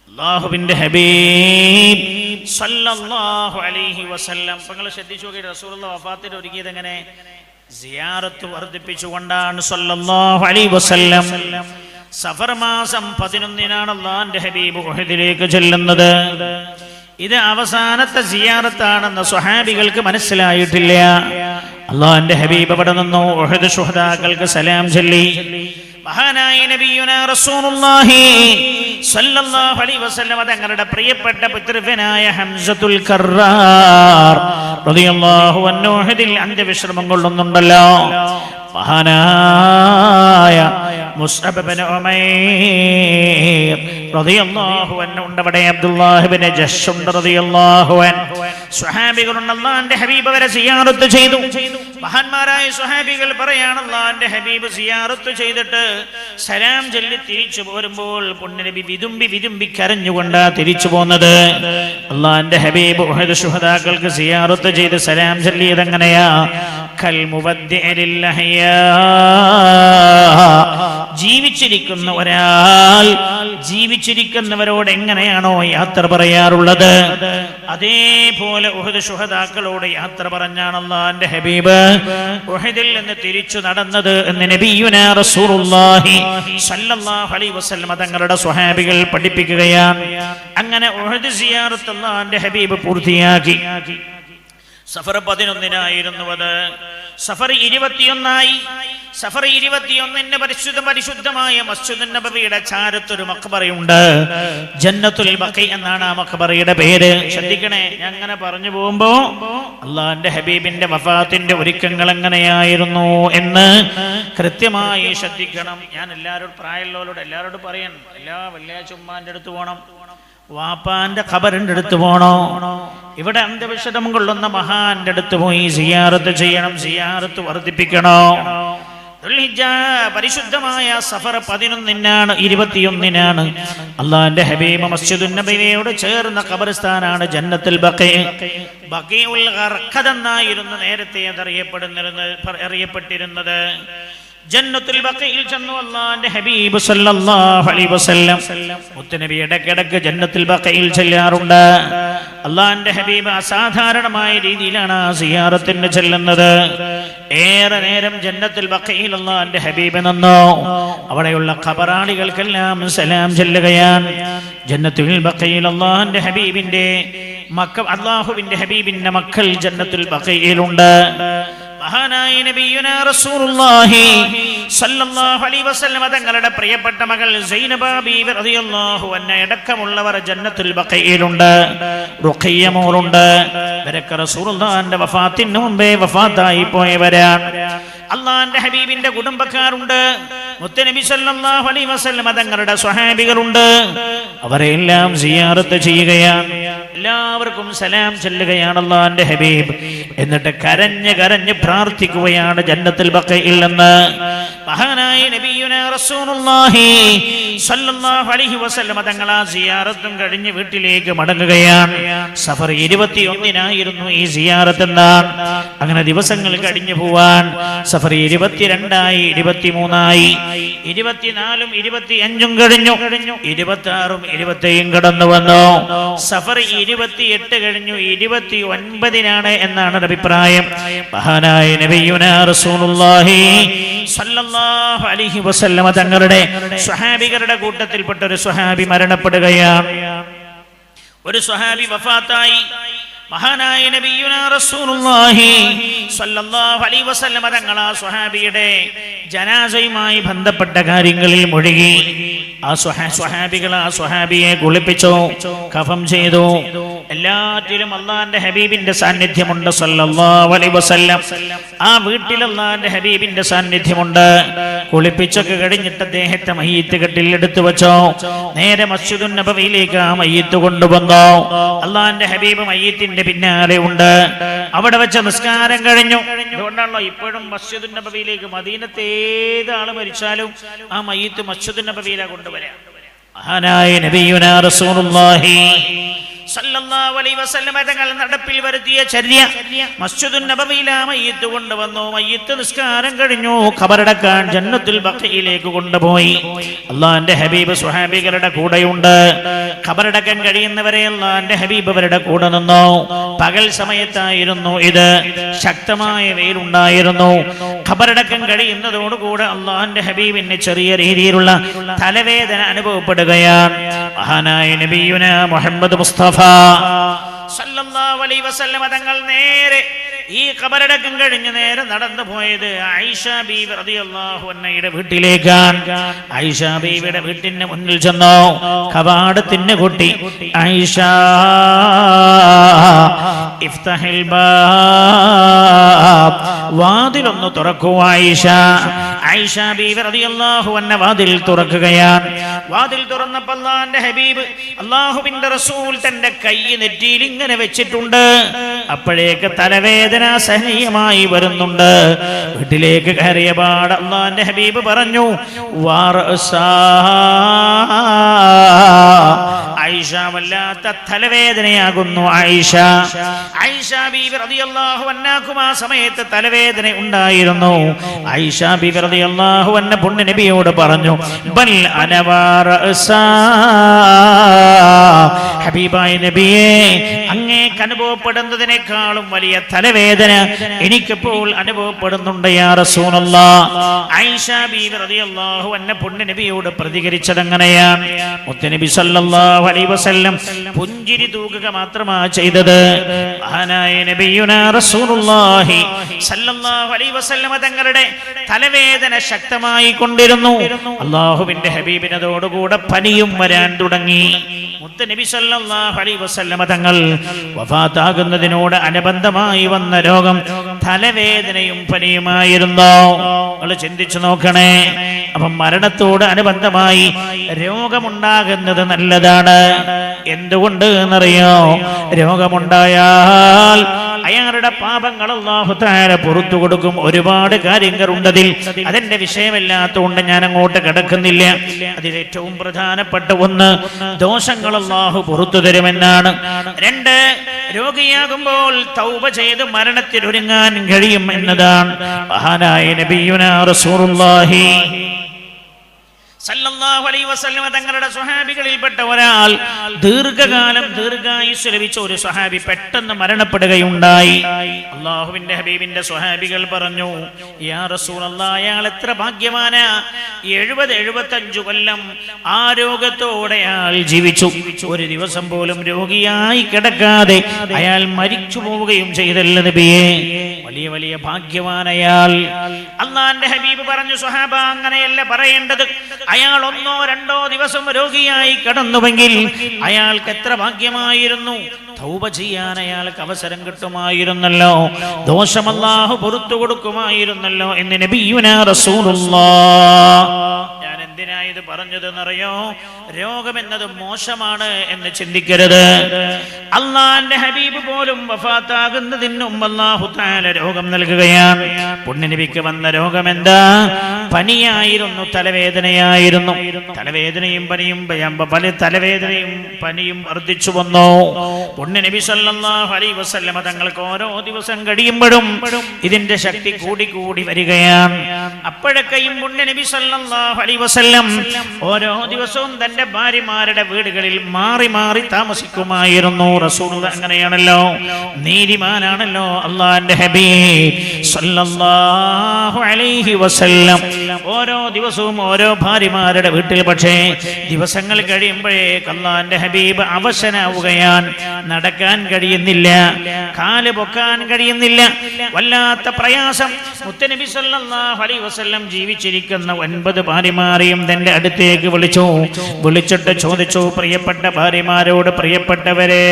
അല്ലാഹുവിന്റെ ഹബീബ് സല്ലല്ലാഹു അലൈഹി വസല്ലം നിങ്ങൾ ശ്രദ്ധിച്ചു നോക്കി, റസൂലുള്ളാഹി വഫാത്തിന് ഒരുക്കിയത് എങ്ങനെ? സിയാറത്ത് വർദ്ധിപ്പിച്ചുകൊണ്ടാണ് സല്ലല്ലാഹു അലൈഹി വസല്ലം. സഫർ മാസം 11-നാണ് അല്ലാഹുവിന്റെ ഹബീബ് ഉഹദിലേക്ക് ചെല്ലുന്നത്. ഇത് അവസാനത്തെ സിയാറത്താണെന്ന് സ്വഹാബികൾക്ക് മനസ്സിലായിട്ടില്ല. അല്ലാഹുവിന്റെ ഹബീബ് അവിടെ നിന്നു ഉഹദ് ശുഹദാക്കൾക്ക് സലാം ചൊല്ലി. മഹാനായ നബിയുനാ റസൂലുള്ളാഹി സ്വല്ലല്ലാഹു അലൈഹി വസല്ലം തങ്ങളുടെ പ്രിയപ്പെട്ട പുത്രനായ ഹംസത്തുൽ കർറാർ റളിയല്ലാഹു അൻഹു ഉഹദിൽ അന്ത്യവിശ്രമം കൊള്ളുന്നുണ്ടല്ലോ. മഹാനായ മുസ്അബ് ഇബ്നു ഉമൈർ റളിയല്ലാഹു അൻഹു ഉണ്ട്, അവിടെ അബ്ദുല്ലാഹ് ഇബ്നു ജഹ്ഷ് ഉണ്ട് റളിയല്ലാഹു അൻഹു. സ്വഹാബികളുണ്ട് അല്ലാഹുവിന്റെ ഹബീബ് അവരെ സിയാറത്ത് ചെയ്തു. മഹാന്മാരായ സ്വഹാബികൾ പറയാണ്, അല്ലാഹുവിന്റെ ഹബീബ് സിയാറത്ത് ചെയ്തിട്ട് സലാം ചൊല്ലി തിരിച്ചു പോരുമ്പോൾ പുണ്യനബി വിതുമ്പി വിതുമ്പി കരഞ്ഞുകൊണ്ടാ തിരിച്ചു പോന്നത്. അല്ലാഹുവിന്റെ ഹബീബ് ഉഹദ് ശുഹദാക്കൾക്ക് സിയാറത്ത് ചെയ്ത് സലാം ചൊല്ലിയത് എങ്ങനെയാ? കൽ മുവദ്ദിഇ ലിൽ അഹ്യാ, ജീവിച്ചിരിക്കുന്ന ഒരാൾ ജീവിച്ചിരിക്കുന്നവരോട് എങ്ങനെയാണോ യാത്ര പറയാറുള്ളത്, അതേപോലെ ഉഹദ് ശുഹദാക്കളോട് യാത്ര പറഞ്ഞാണ് അല്ലാഹുവിന്റെ ഹബീബ് ഉഹദിൽ നിന്ന് തിരിച്ചു നടന്നത് എന്ന് നബിയുനാ റസൂലുള്ളാഹി സ്വല്ലല്ലാഹു അലൈഹി വസല്ലം തങ്ങളുടെ സ്വഹാബികൾ പഠിപ്പിക്കുകയാണ്. അങ്ങനെ ഉഹദ് സിയാറത്ത് അല്ലാഹുവിന്റെ ഹബീബ് പൂർത്തിയാക്കി. സഫർ 11-നായിരുന്നു അത്. സഫർ 21-ആയി. സഫർ 21-ന് പരിശുദ്ധമായ മസ്ജിദുൻ നബവിയുടെ ചാരത്തൊരു മഖ്ബറയുണ്ട്. ജന്നത്തുൽ ബഖി എന്നാണ് ആ മഖ്ബറയുടെ പേര്. ശ്രദ്ധിക്കണേ, ഞാൻ അങ്ങനെ പറഞ്ഞു പോകുമ്പോ അല്ലാഹുവിന്റെ ഹബീബിന്റെ വഫാത്തിന്റെ ഒരുക്കങ്ങൾ എങ്ങനെയായിരുന്നു എന്ന് കൃത്യമായി ശ്രദ്ധിക്കണം. ഞാൻ എല്ലാവരോടും പ്രായമുള്ളവരോട് എല്ലാവരോടും പറയാൻ, എല്ലാ വെള്ളിയാഴ്ച ഉമ്മാന്റെ അടുത്ത് പോകണം, വാപ്പാന്റെ ഖബറിന്റെ അടുത്ത് പോണോ, ഇവിടെ അന്ത്യവിശ്രമം കൊള്ളുന്ന മഹാന്റെ അടുത്ത് പോയി സിയാറത്ത് ചെയ്യണം, സിയാറത്ത് വർദ്ധിപ്പിക്കണോ. പരിശുദ്ധമായ സഫർ 11-നാണ് 21-നാണ്. അല്ലാഹുവിന്റെ ഹബീബ് മസ്ജിദുൻ നബവിയോട് ചേർന്ന ഖബർസ്ഥാനാണ് ജന്നത്തുൽ ബഖീ. ബഖീഉൽ ഗർഖദ് എന്നായിരുന്നു നേരത്തെ അറിയപ്പെട്ടിരുന്നത്. ജന്നത്തുൽ ബഖീൽ ചെന്നു അല്ലാഹുവിന്റെ ഹബീബ് സല്ലല്ലാഹു അലൈഹി വസല്ലം. മുത്തുനബി ഇടയ്ക്കിടയ്ക്ക് ജന്നത്തുൽ ബഖീൽ ചെല്ലാറുണ്ട്. അല്ലാഹുവിന്റെ ഹബീബ് അസാധാരണമായ രീതിയിലാണ് ആ സിയാറത്തിന് ചെല്ലുന്നത്. ഏറെ നേരം ജന്നത്തുൽ ബഖീൽ അല്ലാഹുവിന്റെ ഹബീബ് നിന്നു. അവിടെയുള്ള ഖബറാളികൾക്കെല്ലാം സലാം ചൊല്ലുകയാണ്. ജന്നത്തുൽ ബഖീൽ അല്ലാഹുവിന്റെ ഹബീബിന്റെ അല്ലാഹുവിന്റെ ഹബീബിന്റെ മക്കൾ ജന്നത്തുൽ ബഖീലുണ്ട്. മഹാനായ നബിയുനാ റസൂലുള്ളാഹി സ്വല്ലല്ലാഹു അലൈഹി വസല്ലം തങ്ങളുടെ പ്രിയപ്പെട്ട മകൾ സൈനബ ബീവി റളിയല്ലാഹു അൻഹ അടക്കമുള്ളവർ ജന്നത്തുൽ ബഖീലുണ്ട്. റുഖിയ്യ മോളുണ്ട്. ഇവരൊക്കെ റസൂലുള്ളാഹിന്റെ വഫാത്തിന് മുമ്പേ വഫാത്തായി പോയവരാണ്. അല്ലാഹുവിന്റെ ഹബീബിന്റെ കുടുംബക്കാരുണ്ട്. മുത്തുനബി സല്ലല്ലാഹു അലൈഹി വസല്ലം തങ്ങളുടെ സ്വഹാബികളുണ്ട്. അവരെല്ലാം സിയാറത്ത് ചെയ്യുകയാണ്. എല്ലാവർക്കും സലാം ചൊല്ലുകയാണ് അല്ലാഹുവിന്റെ ഹബീബ്. എന്നിട്ട് കരഞ്ഞ് കരഞ്ഞ് പ്രാർത്ഥിക്കുകയാണ് ജന്നത്തുൽ ബഖീൽ നിന്ന്. മഹാനായ നബിയുനാ റസൂലുള്ളാഹി സ്വല്ലല്ലാഹു അലൈഹി വസല്ലം തങ്ങൾ ആ സിയാറത്തും കഴിഞ്ഞ് വീട്ടിലേക്ക് മടങ്ങുകയാണ്. സഫർ 21-നായിരുന്നു ഈ സിയാറത്ത് എന്നാണ്. അങ്ങനെ ദിവസങ്ങൾ കഴിഞ്ഞു പോവാൻ സഫർ 22-ആയി, 23-ആയി, 24-ഉം 25-ഉം കഴിഞ്ഞു, 26-ഉം 27-ഉം കടന്നു വന്നു. സഫർ 28 കഴിഞ്ഞു, 29-നാണ് എന്നാണ് അഭിപ്രായം. മഹാനായ നബിയുനാ റസൂലുള്ളാഹി സ്വല്ലല്ലാഹു അലൈഹി വസല്ലം തങ്ങളുടെ സ്വഹാബികളുടെ കൂട്ടത്തിൽപ്പെട്ട ഒരു സ്വഹാബി മരണപ്പെടുകയാണ്. ഒരു സ്വഹാബി വഫാത്തായി. മഹാനായ നബിയുനാ റസൂലുള്ളാഹി സ്വല്ലല്ലാഹു അലൈഹി വസല്ലം തങ്ങൾ ആ സ്വഹാബിയുടെ ജനാസയുമായി ബന്ധപ്പെട്ട കാര്യങ്ങളിൽ മുഴുകി. ആ സ്വഹാബികൾ ആ സ്വഹാബിയെ കുളിപ്പിച്ചു, കഫം ചെയ്തു. എല്ലാറ്റിലും അല്ലാഹുവിന്റെ ഹബീബിന്റെ സാന്നിധ്യമുണ്ട് സ്വല്ലല്ലാഹു അലൈഹി വസല്ലം. ആ വീട്ടിൽ അല്ലാഹുവിന്റെ ഹബീബിന്റെ സാന്നിധ്യമുണ്ട്. കുളിപ്പിച്ചൊക്കെ കഴിഞ്ഞിട്ട് അദ്ദേഹത്തെ മയ്യിത്ത് കെട്ടിൽ എടുത്തു വെച്ചോ. നേരെ മസ്ജിദുൻ നബവിയിലേക്ക് ആ മയ്യിത്ത് കൊണ്ടുവന്നു. അല്ലാഹുവിന്റെ ഹബീബ് മയ്യിത്തിന്റെ പിന്നാലെ ഉണ്ട്. അവിടെ വെച്ച നിസ്കാരം കഴിഞ്ഞു. അതുകൊണ്ടാണല്ലോ ഇപ്പോഴും മസ്ജിദുൻ നബവിയിലേക്ക് മദീനത്തെ ഏത് ആള് മരിച്ചാലും ആ മയ്യിത്ത് മസ്ജിദുൻ നബവിയിലാ കൊണ്ടുവരാ. മഹാനായ നബിയുനാ റസൂലുള്ളാഹി സല്ലല്ലാഹു അലൈഹി വസല്ലം തങ്ങൾ നടപ്പിൽ വരുത്തിയ ചര്യ, മസ്ജിദുൻ നബവിയിലെ മയ്യിത്ത് കൊണ്ടുവന്നു. മയ്യിത്ത് നിസ്കാരം കഴിഞ്ഞു, ഖബറടക്കാൻ ജന്നത്തുൽ ബഖീയിലേക്ക് കൊണ്ടുപോയി. അല്ലാഹുവിന്റെ ഹബീബ് സ്വഹാബികളുടെ കൂടെയുണ്ട്. ഖബറടക്കാൻ കഴിയുന്നവരെ അല്ലാഹുവിന്റെ ഹബീബ് അവരുടെ കൂടെ നിന്നു. പകൽ സമയത്തായിരുന്നു ഇത്, ശക്തമായ വെയിലുണ്ടായിരുന്നു. ഖബറടക്കാൻ കഴിയുന്നതോടുകൂടെ അല്ലാഹുവിന്റെ ഹബീബിന് ചെറിയ രീതിയിലുള്ള തലവേദന അനുഭവപ്പെടുകയാണ്. മഹാനായ നബിയുനാ മുഹമ്മദ് മുസ്തഫ സല്ലല്ലാഹു അലൈഹി വസല്ലം തങ്ങൾ നേരെ ഈ ഖബറടക്കം കഴിഞ്ഞ് നേരെ നടന്നു പോയത് ആയിഷ ബീവി റളിയല്ലാഹു അൻഹയുടെ വീട്ടിലേക്കാണ്. ആയിഷ ബീവിയുടെ വീട്ടിന് മുന്നിൽ ചെന്നു, കവാടത്തിന് കൊട്ടി, ആയിഷ ഇഫ്തഹിൽ ബാബ്, വാതിലൊന്ന് തുറക്കൂ ആയിഷ. ആയിഷ ബീവി റളിയല്ലാഹു അൻഹ വാതിൽ തുറക്കുകയാണ്. വാതിൽ തുറന്നപ്പോൾ അല്ലാഹുവിന്റെ ഹബീബ്, അല്ലാഹുവിന്റെ റസൂൽ തന്റെ കൈ നെറ്റിയിൽ ഇങ്ങനെ വെച്ചിട്ടുണ്ട്. അപ്പോഴേക്ക് തലവേദന സഹനീയമായി വരുന്നുണ്ട്. വീട്ടിലേക്ക് കയറിയ പാട് അല്ലാഹുവിന്റെ ഹബീബ് പറഞ്ഞു, ആയിഷ വല്ലാത്ത തലവേദനയാകുന്നു ആയിഷ. ആയിഷ ബീവി റളിയല്ലാഹു അൻഹാക്കും ആ സമയത്ത് തലവേദന ഉണ്ടായിരുന്നു. ആയിഷ ബീവി റളിയല്ലാഹു അൻഹ പുണ്യ നബിയോട് പറഞ്ഞു, ബൽ അനവാറസാ, ഹബീബായ നബിയേ, അങ്ങേക്ക് അനുഭവപ്പെടുന്നതിനേക്കാളും വലിയ തലവേദന എനിക്കിപ്പോൾ അനുഭവപ്പെടുന്നുണ്ട് യാ റസൂലല്ലാഹ്. ആയിഷ ബീവി റളിയല്ലാഹു അൻഹ പുണ്യ നബിയോട് പ്രതികരിച്ചത് അങ്ങനെയാണ്. മുത്തനബി സല്ലല്ലാഹു അലൈഹി വസല്ലം പുഞ്ചിരി തൂകുക മാത്രമാണ് ചെയ്തത്. മഹാനായ നബിയുനാ റസൂലുള്ളാഹി സല്ലല്ലാഹു അലൈഹി വസല്ലം തങ്ങളുടെ തലവേദന ശക്തമായി കൊണ്ടിരുന്നു. അല്ലാഹുവിന്റെ ഹബീബിനതോടുകൂടെ പനിയും വരാൻ തുടങ്ങി. മുത്തനബി സല്ലല്ലാഹു അലൈഹി വസല്ലം തങ്ങൾ വഫാത്താകുന്നതിനോട് അനുബന്ധമായി വന്ന രോഗം തലവേദനയും പനിയുമായിരുന്നു. നിങ്ങൾ ചിന്തിച്ചു നോക്കണേ. അപ്പം മരണത്തോട് അനുബന്ധമായി രോഗമുണ്ടാകുന്നത് നല്ലതാണ്. എന്തുകൊണ്ട് എന്നറിയോ? രോഗമുണ്ടായാൽ അയാളുടെ പാപങ്ങൾ അല്ലാഹു തആല പുറത്തു കൊടുക്കും. ഒരുപാട് കാര്യങ്ങളുണ്ടതിൽ, അതെന്റെ വിഷയമല്ലാത്തതുകൊണ്ട് ഞാൻ അങ്ങോട്ട് കിടക്കുന്നില്ല. അതിലേറ്റവും പ്രധാനപ്പെട്ട ഒന്ന്, ദോഷങ്ങൾ അല്ലാഹു പുറത്തു തരുമെന്നാണ്. രണ്ട്, രോഗിയാകുമ്പോൾ തൗബ ചെയ്ത് മരണത്തിൽ ഒരുങ്ങാൻ കഴിയും എന്നതാണ്. മഹാനായ നബിയുനാ റസൂലുള്ളാഹി സല്ലല്ലാഹു അലൈഹി വസല്ലം തങ്ങളുടെ സ്വഹാബികളിൽപ്പെട്ട ഒരാൾ, ദീർഘായുസ് ലഭിച്ച ഒരു സ്വഹാബി പെട്ടെന്ന് മരണപ്പെടുകയുണ്ടായി. അല്ലാഹുവിന്റെ ഹബീബിന്റെ സ്വഹാബികൾ പറഞ്ഞു, യാ റസൂലല്ലാഹ്, അയാൾ എത്ര ഭാഗ്യവാനാ, 70-75 കൊല്ലം ആ രോഗത്തോടെ അയാൾ ജീവിച്ചു. ഒരു ദിവസം പോലും രോഗിയായി കിടക്കാതെ അയാൾ മരിച്ചു പോവുകയും ചെയ്തല്ല നബിയേ. വലിയ വലിയ ഭാഗ്യവാൻ അയാൾ. അല്ലാഹുവിന്റെ ഹബീബ് പറഞ്ഞു, സ്വഹാബ, അങ്ങനെയല്ല പറയേണ്ടത്. അയാൾ 1-2 ദിവസം രോഗിയായി കിടന്നുവെങ്കിൽ അയാൾക്ക് എത്ര ഭാഗ്യമായിരുന്നു. തൗബ ചെയ്യാൻ അയാൾക്ക് അവസരം കിട്ടുമായിരുന്നല്ലോ, ദോഷം അല്ലാഹു പുറത്തു കൊടുക്കുമായിരുന്നല്ലോ എന്ന് നബിയുനാ റസൂലുള്ളാഹ്. ഞാൻ എന്തിനാ ഇത് പറഞ്ഞതെന്നറിയോ? രോഗമെന്നത് മോശമാണ് എന്ന് ചിന്തിക്കരുത്. അല്ലാഹുവിന്റെ ഹബീബ് പോലും വഫാത്താകുന്നതിന് മുമ്പ് അല്ലാഹു തആല രോഗം നൽകുകയാണ്. പുണ്യനബിക്ക് വന്ന രോഗം എന്താ? പനിയായിരുന്നു, തലവേദനയായിരുന്നു. തലവേദനയും പനിയും തലവേദനയും പനിയും വർദ്ധിച്ചു വന്നു. പുണ്യനബി സല്ലല്ലാഹു അലൈഹി വസല്ലം തങ്ങൾക്ക് ഓരോ ദിവസം കഴിയുമ്പോഴും ഇതിന്റെ ശക്തി കൂടി കൂടി വരികയാണ്. അപ്പോഴൊക്കെയും പുണ്യനബി സല്ലല്ലാഹു അലൈഹി വസല്ലം ഓരോ ദിവസവും തന്റെ ഭാര്യമാരുടെ വീടുകളിൽ മാറി മാറി താമസിക്കുമായിരുന്നു. റസൂൽ അങ്ങനെയാണല്ലോ, നീതിമാനാണല്ലോ അല്ലാഹുവിന്റെ ഹബീബ് സല്ലല്ലാഹു അലൈഹി വസല്ലം. ഓരോ ദിവസവും ഓരോ ഭാര്യമാരുടെ വീട്ടിൽ. പക്ഷേ ദിവസങ്ങൾ കഴിയുമ്പോഴേക്ക് അല്ലാഹുവിന്റെ ഹബീബ് അവശനാവുകയാണ്. നടക്കാൻ കഴിയുന്നില്ല, കാല് പൊക്കാൻ കഴിയുന്നില്ല, വല്ലാത്ത പ്രയാസം. മുത്തനബി സല്ലല്ലാഹു അലൈഹി വസല്ലം ജീവിച്ചിരിക്കുന്ന 9 ഭാര്യമാരെയും തന്റെ അടുത്തേക്ക് വിളിച്ചിട്ട് ചോദിച്ചു, പ്രിയപ്പെട്ട ഭാര്യമാരോട്, പ്രിയപ്പെട്ടവരെ,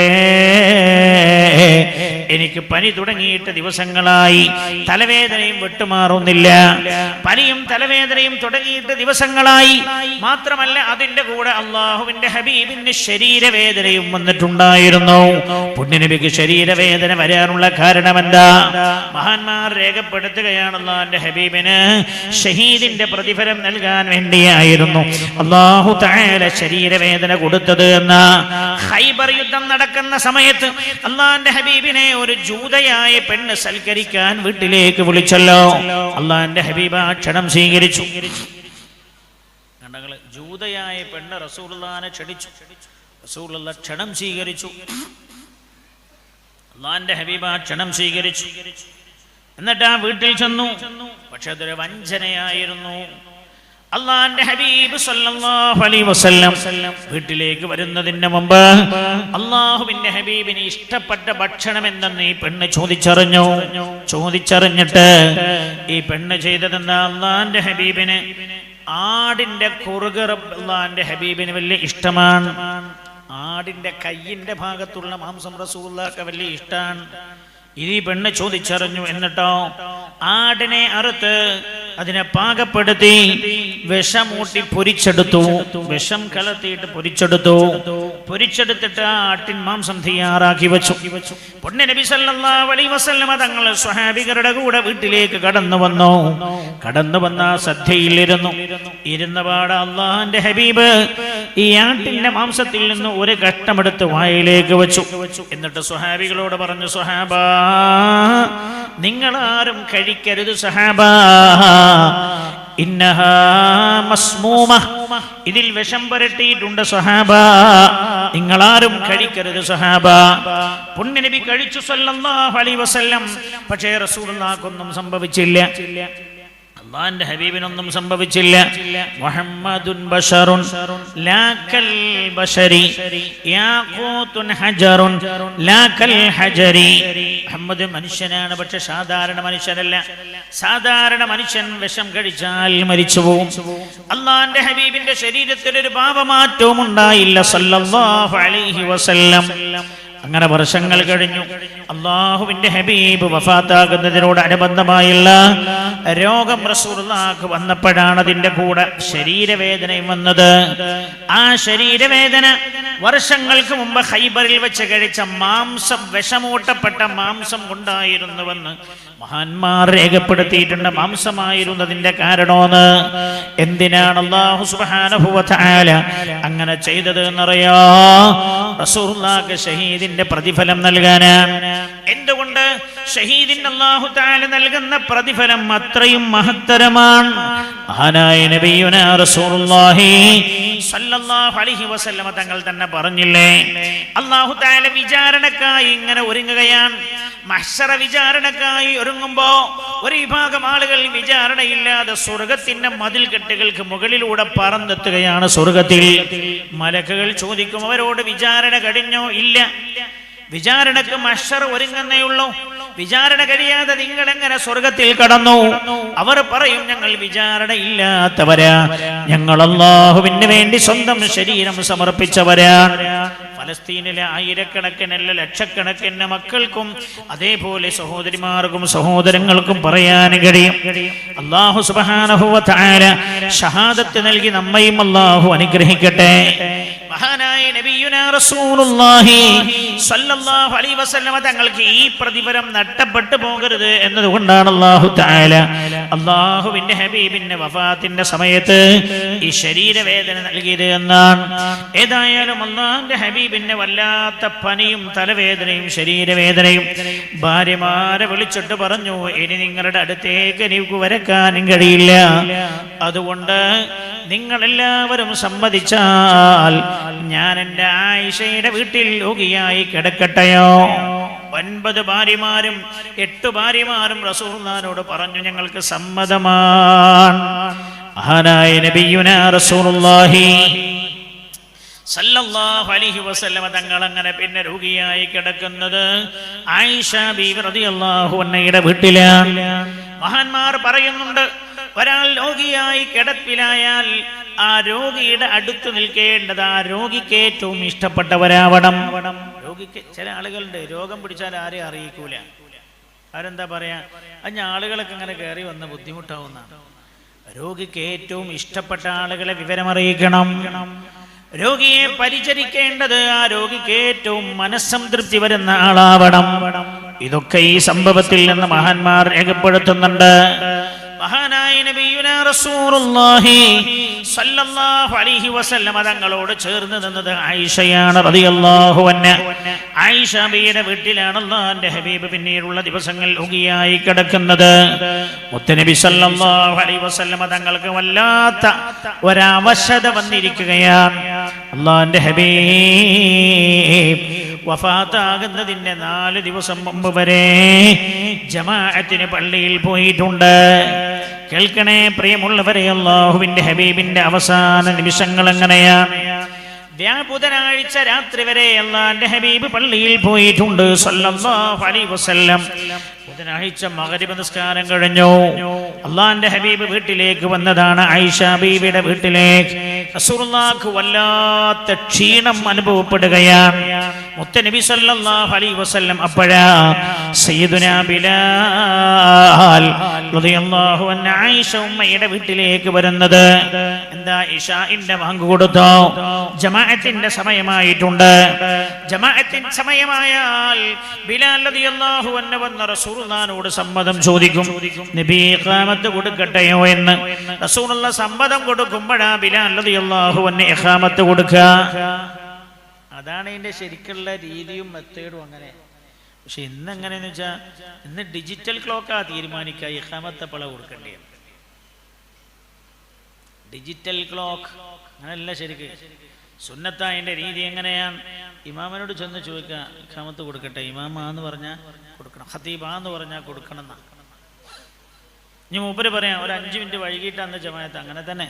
എനിക്ക് പനി തുടങ്ങിയിട്ട് ദിവസങ്ങളായി, തലവേദനയും വിട്ടുമാറുന്നില്ല. പനിയും തലവേദനയും തുടങ്ങിയിട്ട് ദിവസങ്ങളായി. മാത്രമല്ല അതിന്റെ കൂടെ അള്ളാഹുവിന്റെ ഹബീബിന് ശരീരവേദനയും വന്നിട്ടുണ്ടായിരുന്നു. പുണ്യനബിക്ക് ശരീരവേദന വരാനുള്ള കാരണം എന്താ? മഹാന്മാർ രേഖപ്പെടുത്തുകയാണ്, അള്ളാഹുവിന്റെ ഹബീബിന് ഷഹീദിന്റെ പ്രതിഫലം നൽകാൻ വേണ്ടിയായിരുന്നു അല്ലാഹു തആല ശരീരവേദന കൊടുത്തത് എന്ന. ഖൈബർ യുദ്ധം നടക്കുന്ന സമയത്ത് അള്ളാഹുവിന്റെ ഹബീബിനെ ഒരു ജൂതയായ പെണ്ണ് സൽക്കരിക്കാൻ വീട്ടിലേക്ക് വിളിച്ചല്ലോ. അള്ളാഹുവിന്റെ ഹബീബ് ആ ക്ഷണം സ്വീകരിച്ചു. ജൂതയായ പെണ്ണ് റസൂലുള്ളാഹിനെ ക്ഷണിച്ചു. റസൂലുള്ള ക്ഷണം സ്വീകരിച്ചു. അള്ളാഹുവിന്റെ ഹബീബ് ആ ക്ഷണം സ്വീകരിച്ചു. എന്നിട്ട് ആ വീട്ടിൽ ചെന്നു. പക്ഷെ അതൊരു വഞ്ചനയായിരുന്നു. അള്ളാഹുവിന്റെ ഹബീബ് സല്ലല്ലാഹു അലൈഹി വസല്ലം വീട്ടിലേക്ക് വരുന്നതിന് മുമ്പ് അള്ളാഹുവിന്റെ ഹബീബിന് ഇഷ്ടപ്പെട്ട ഭക്ഷണം എന്തെന്ന് ഈ പെണ്ണ് ചോദിച്ചറിഞ്ഞിട്ട് ഈ പെണ്ണ് ചെയ്തതെന്താ? അള്ളാഹുവിന്റെ ഹബീബിന് ആടിന്റെ കുറുക് അള്ളാഹുവിന്റെ ഹബീബിന് വലിയ ഇഷ്ടമാണ്. ആടിന്റെ കയ്യിന്റെ ഭാഗത്തുള്ള മാംസം റസൂലുള്ളാഹിക്ക് വലിയ ഇഷ്ടമാണ്. ഈ പെണ്ണ് ചോദിച്ചറിഞ്ഞു. എന്നിട്ടോ ആടിനെ അറുത്ത് അതിനെ പാകപ്പെടുത്തി വിഷമൂട്ടി പൊരിച്ചെടുത്തു. വിഷം കലർത്തിയിട്ട് പൊരിച്ചെടുത്തിട്ട് ആ ആട്ടിൻ മാംസം തയ്യാറാക്കി വെച്ചു. പുണ്യ നബി സല്ലല്ലാഹു അലൈഹി വസല്ലം തങ്ങൾ സ്വഹാബികളുടെ കൂടെ വീട്ടിലേക്ക് കടന്നു വന്ന സദ്യയിലിരുന്നു. ഇരുന്നപാട് അള്ളാഹുവിന്റെ ഹബീബ് ഈ ആട്ടിന്റെ മാംസത്തിൽ നിന്ന് ഒരു ഘട്ടമെടുത്ത് വായിലേക്ക് വെച്ചു. എന്നിട്ട് സ്വഹാബികളോട് പറഞ്ഞു, സ്വഹാബാ, നിങ്ങളാരും കഴിക്കരുത് സഹാബാ, ഇന്നഹാ മസ്മൂമ, ഇതിൽ വിഷം പുരട്ടിയിട്ടുണ്ട് സഹാബാ, നിങ്ങളാരും കഴിക്കരുത് സഹാബാ. പുണ്യനബി കഴിച്ചു സല്ലല്ലാഹു അലൈഹി വസല്ലം. പക്ഷേ റസൂലുള്ളാഹിക്കൊന്നും സംഭവിച്ചില്ല. അല്ലാഹുവിന്റെ ഹബീബിനൊന്നും സംഭവിച്ചില്ല. മുഹമ്മദുൻ ബശറുൻ ലാ കൽ ബശരി യാഖൂതുൻ ഹജറുൻ ലാ കൽ ഹജരി. മുഹമ്മദ് മനുഷ്യനാണ്, പക്ഷെ സാധാരണ മനുഷ്യനല്ല. സാധാരണ മനുഷ്യൻ വിഷം കഴിച്ചാൽ മരിച്ചു പോകും. അല്ലാഹുവിന്റെ ഹബീബിന്റെ ശരീരത്തിൽ ഒരു ഭാവമാറ്റവും ഉണ്ടായില്ല സല്ലല്ലാഹു അലൈഹി വസല്ലം. അങ്ങനെ വർഷങ്ങൾ കഴിഞ്ഞു. അള്ളാഹുവിന്റെ ഹബീബ് വഫാത്താകുന്നതിനോട് അനുബന്ധമായുള്ള രോഗം റസൂലുള്ളാഹിക്ക് വന്നപ്പോഴാണ് അതിന്റെ കൂടെ ശരീരവേദനയും വന്നത്. ആ ശരീരവേദന വർഷങ്ങൾക്ക് മുമ്പ് ഖൈബറിൽ വെച്ച് കഴിച്ച മാംസം, വിഷമൂട്ടപ്പെട്ട മാംസം കൊണ്ടായിരുന്നുവെന്ന് മഹാന്മാർ രേഖപ്പെടുത്തിയിട്ടുണ്ട്. മാംസമായിരുന്നതിന്റെ കാരണമെന്ന്. എന്തിനാണ് അല്ലാഹു സുബ്ഹാനഹു വ തആല അങ്ങനെ ചെയ്തത് എന്നറിയോ? റസൂലുള്ളാഹിക്ക് ഷഹീദിന്റെ പ്രതിഫലം നൽകാനാണ്. എന്തുകൊണ്ട്? ഷഹീദിന് അല്ലാഹു തആല നൽകുന്ന പ്രതിഫലം അത്രയും മഹത്തരമാണ്. മഹാനായ നബിയുനാ റസൂലുള്ളാഹി സല്ലല്ലാഹു അലൈഹി വസല്ലം തങ്ങൾ തന്നെ പറഞ്ഞില്ലേ, അല്ലാഹു തആല വിചാരണക്കായി ഇങ്ങനെ ഒരുങ്ങുകയാണ്. മഹ്ശറ വിചാരണക്കായി ഒരുങ്ങുമ്പോ ഒരു വിഭാഗം ആളുകൾ വിചാരണയില്ലാതെ സ്വർഗത്തിന്റെ മതിൽ കെട്ടുകൾക്ക് മുകളിലൂടെ പറന്നെത്തുകയാണ്. സ്വർഗത്തിൽ മലക്കുകൾ ചോദിക്കും അവരോട്, വിചാരണ കഴിഞ്ഞോ? ഇല്ല. വിചാരണക്ക് മഹ്ശർ ഒരുങ്ങുന്നേയുള്ളൂ. വിചാരണ കഴിയാതെ നിങ്ങൾ എങ്ങനെ സ്വർഗത്തിൽ കടന്നു? അവർ പറയും, ഞങ്ങൾ വിചാരണ ഇല്ലാത്തവരാ, ഞങ്ങൾ അല്ലാഹുവിന് വേണ്ടി സ്വന്തം ശരീരം സമർപ്പിച്ചവരാണ്. ഫലസ്തീനിലെ ആയിരക്കണക്കിനല്ല ലക്ഷക്കണക്കിന് മക്കൾക്കും അതേപോലെ സഹോദരിമാർക്കും സഹോദരങ്ങൾക്കും പറയാൻ കഴിയും. അല്ലാഹു സുബ്ഹാനഹു വ തആല ഷഹാദത്ത് നൽകി നമ്മയും അല്ലാഹു അനുഗ്രഹിക്കട്ടെ. മഹാനായ നബിയുനാ റസൂലുള്ളാഹി സ്വല്ലല്ലാഹു അലൈഹി വസല്ലം തങ്ങൾക്ക് ഈ പ്രതിഫലം നഷ്ടപ്പെട്ടു പോകരുത് എന്നതുകൊണ്ടാണ് അല്ലാഹു തആല അല്ലാഹുവിന്റെ ഹബീബിന്റെ വഫാത്തിന്റെ സമയത്ത് ഈ ശരീരവേദന നൽകിയത് എന്നാണ്. ഏതായാലും അല്ലാഹുവിന്റെ ഹബീബിന്റെ വല്ലാത്ത പനിയും തലവേദനയും ശരീരവേദനയും ഭാര്യമാരെ വിളിച്ചിട്ട് പറഞ്ഞു, ഇനി നിങ്ങളുടെ അടുത്തേക്ക് എനിക്ക് വരക്കാനും കഴിയില്ല. അതുകൊണ്ട് നിങ്ങളെല്ലാവരും സമ്മതിച്ചാൽ ഞാൻ എൻ്റെ ആയിഷയുടെ വീട്ടിൽ രോഗിയായി കിടക്കട്ടെയോ? 9 ഭാര്യമാരും 8 ഭാര്യമാരും റസൂലുള്ളാഹിനോട് പറഞ്ഞു, ഞങ്ങൾക്ക് സമ്മതമാണ്. മഹാനായ നബിയുനാ റസൂലുള്ളാഹി സല്ലല്ലാഹു അലൈഹി വസല്ലം തങ്ങൾ അങ്ങനെ പിന്നെ രോഗിയായി കിടക്കുന്നത് ആയിഷ ബീവി റളിയല്ലാഹു അൻഹയുടെ വീട്ടിലാണ്. മഹാന്മാർ പറയുന്നുണ്ട്, ഒരാൾ രോഗിയായി കിടപ്പിലായാൽ ആ രോഗിയുടെ അടുത്ത് നിൽക്കേണ്ടത് ആ രോഗിക്ക് ഏറ്റവും ഇഷ്ടപ്പെട്ടവരാവണം. രോഗിക്ക് ചില ആളുകളുണ്ട് രോഗം പിടിച്ചാൽ ആരെയും അറിയിക്കൂല. അവരെന്താ പറയാ, അഞ്ഞ ആളുകളൊക്കെ ഇങ്ങനെ കയറി വന്ന് ബുദ്ധിമുട്ടാവുന്നതാണ്. രോഗിക്ക് ഏറ്റവും ഇഷ്ടപ്പെട്ട ആളുകളെ വിവരമറിയിക്കണം. രോഗിയെ പരിചരിക്കേണ്ടത് ആ രോഗിക്ക് ഏറ്റവും മനസ്സംതൃപ്തി വരുന്ന ആളാവണം. ഇതൊക്കെ ഈ സംഭവത്തിൽ നിന്ന് മഹാന്മാർ രേഖപ്പെടുത്തുന്നുണ്ട്. മഹാനായ നബിയുനാ റസൂലുള്ളാഹി സ്വല്ലല്ലാഹു അലൈഹി വസല്ലം തങ്ങളോട് ചേർന്ന് നിന്നത് ആയിഷയാണ് റളിയല്ലാഹു അൻഹ. ആയിഷ ബിയുടെ വീട്ടിലാണ് അല്ലാഹുവിന്റെ ഹബീബ് പിന്നീടുള്ള ദിവസങ്ങൾ രോഗിയായി കിടക്കുന്നത്. മുത്തനബി സ്വല്ലല്ലാഹു അലൈഹി വസല്ലം തങ്ങൾക്ക് വല്ലാത്ത ഒരവശത വന്നിരിക്കുകയാണ്. അല്ലാഹുവിന്റെ ഹബീബ് വഫാത്താകുന്നതിന്റെ 4 ദിവസം മുമ്പ് വരെ ജമാഅത്തിന് പള്ളിയിൽ പോയിട്ടുണ്ട്. കേൾക്കണേ പ്രിയമുള്ളവരെ, അല്ലാഹുവിന്റെ ഹബീബിന്റെ അവസാന നിമിഷങ്ങൾ എങ്ങനെയാണ്? ബുധനാഴ്ച രാത്രി വരെ അല്ലാഹുവിന്റെ ഹബീബ് പള്ളിയിൽ പോയിട്ടുണ്ട് സല്ലല്ലാഹു അലൈഹി വസല്ലം. ബുധനാഴ്ച മഗ്രിബ് നിസ്കാരം കഴിഞ്ഞു. അല്ലാഹുവിന്റെ ഹബീബ് വീട്ടിലേക്ക് വന്നതാണ്, ആയിഷ ബീവിയുടെ വീട്ടിലേക്ക്. റസൂലുള്ളാഹിക്ക് വല്ലാത്ത ക്ഷീണം അനുഭവപ്പെടുകയാണ്. മുത്തനബി സല്ലല്ലാഹു അലൈഹി വസല്ലം അപ്പോഴാ സയ്യിദുനാ ബിലാൽ റളിയല്ലാഹു അൻഹു ആയിഷ ഉമ്മയുടെ വീട്ടിലേക്ക് വരുന്നത്. എന്താ, ഇശാഇന്റെ ബാങ്ക് കൊടുത്തോ, ജമാഅത്തിന്റെ സമയമായിട്ടുണ്ട്. ജമാഅത്തിന്റെ സമയമായാൽ ബിലാൽ റളിയല്ലാഹു അൻഹു വന്ന റസൂലുള്ളാഹിനോട് സമ്മതം ചോദിക്കും, നബി ഇഖാമത്ത് കൊടുക്കട്ടെയോ എന്ന്. റസൂലുള്ളാഹി സമ്മതം കൊടുക്കുമ്പോഴാ ബിലാൽ റളിയല്ലാഹു അൻഹു ഇഖാമത്ത് കൊടുക്കുക. അതാണ് ഇതിന്റെ ശരിക്കുള്ള രീതിയും മെത്തേഡും അങ്ങനെ. പക്ഷെ ഇന്ന് എങ്ങനെയെന്ന് വെച്ചാൽ ഇന്ന് ഡിജിറ്റൽ ക്ലോക്കാ തീരുമാനിക്കുക ഇഖാമത്ത് എപ്പോഴാ കൊടുക്കേണ്ടത്. ഡിജിറ്റൽ ക്ലോക്ക് അങ്ങനെയല്ല. ശരിക്ക് സുന്നത്തായതിൻ്റെ രീതി എങ്ങനെയാണ്? ഇമാമനോട് ചെന്ന് ചോദിക്കുക, ഇഖാമത്ത് കൊടുക്കട്ടെ. ഇമാമാന്ന് പറഞ്ഞാൽ കൊടുക്കണം, ഖതീബാന്ന് പറഞ്ഞാൽ കൊടുക്കണം എന്നാ. ഇനി മൂപ്പര് പറയാം ഒരു 5 മിനിറ്റ് വൈകിട്ടാന്ന് ജമാഅത്ത്. അങ്ങനെ തന്നെ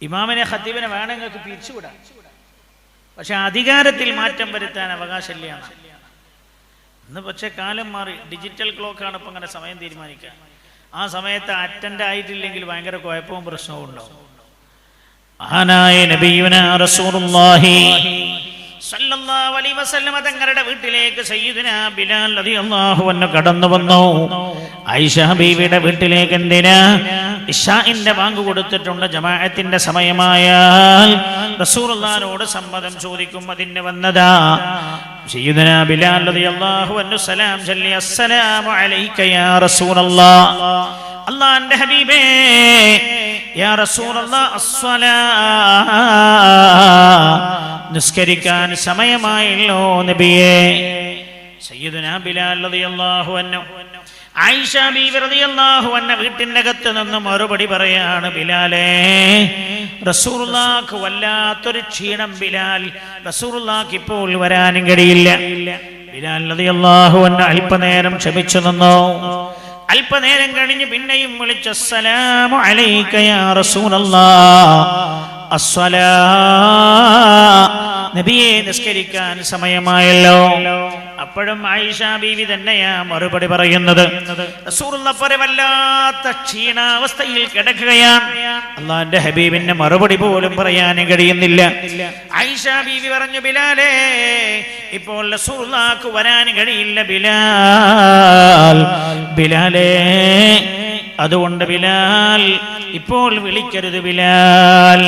ഇമാമിനെ ഖതീബിനെ വേണമെങ്കിൽ പിരിച്ചുവിടാം. പക്ഷെ അധികാരത്തിൽ മാറ്റം വരുത്താൻ അവകാശമില്ല. ഇന്ന് പക്ഷേ കാലം മാറി, ഡിജിറ്റൽ ക്ലോക്കാണ് ഇപ്പം അങ്ങനെ സമയം തീരുമാനിക്കുക. ആ സമയത്ത് അറ്റൻഡ് ആയിട്ടില്ലെങ്കിൽ ഭയങ്കര കുഴപ്പവും പ്രശ്നവും ഉണ്ടാവും. മഹാനായ നബിയുനാ റസൂലുള്ളാഹി സല്ലല്ലാഹു അലൈഹി വസല്ലം തങ്ങളുടെ വീട്ടിലേക്ക് സയ്യിദുനാ ബിലാൽ റളിയല്ലാഹു അൻഹു കടന്നു വന്നു. ആയിഷ ബീവിയുടെ വീട്ടിലേക്ക് എന്തിനാ? ഇശാഇന്റെ ബാങ്ക് കൊടുത്തിട്ടുണ്ട്, ജമാഅത്തിന്റെ സമയമായാൽ റസൂലുള്ളാഹിനോട് സമ്മതം ചോദിക്കും. അതിന് വന്നതാ സയ്യിദുനാ ബിലാൽ റളിയല്ലാഹു അൻഹു സലാം ചൊല്ലി, അസ്സലാമു അലൈക യാ റസൂലല്ലാഹ്. അല്ലാഹുവിന്റെ ഹബീബേ, യാ റസൂലല്ലാഹ്, അസ്സലാ, നിസ്കരിക്കാൻ സമയമായല്ലോ നബിയേ. സയ്യിദുനാ ബിലാൽ റളിയല്ലാഹു അൻഹു ആയിഷ ബീവി റളിയല്ലാഹു അൻഹ വീട്ടിന്റെ അകത്ത് നിന്ന് മറുപടി പറയാണ്, ബിലാലേ, റസൂലുള്ളാഹിക്ക് വല്ലാത്തൊരു ക്ഷീണം ബിലാൽ, റസൂലുള്ളാഹിക്ക് ഇപ്പോൾ വരാനും കഴിയില്ല. ബിലാൽ റളിയല്ലാഹു അൻഹു അല്പനേരം ക്ഷമിച്ചു നിന്നു. അല്പനേരം കഴിഞ്ഞ് പിന്നെയും വിളിച്ചു, അസ്സലാമു അലൈക യാ റസൂലല്ലാഹ്, അസ്സലാ, നബിയെ നിസ്കരിക്കാൻ സമയമായല്ലോ. അപ്പോഴും ആയിഷ ബീവി തന്നെയാ മറുപടി പറയുന്നത്. റസൂലുള്ളാഹി വല്ലാത്ത ക്ഷീണാവസ്ഥയിൽ കിടക്കുകയാണ്. അല്ലാഹുവിന്റെ ഹബീബിന്റെ മറുപടി പോലും പറയാനും കഴിയുന്നില്ല. ആയിഷ ബീവി പറഞ്ഞു, ബിലാലേ, ഇപ്പോൾ റസൂലുള്ളാഹിക്ക് വരാൻ കഴിയില്ല ബിലാൽ. ബിലാലേ, അതുകൊണ്ട് ബിലാൽ ഇപ്പോൾ വിളിക്കരുത് ബിലാൽ.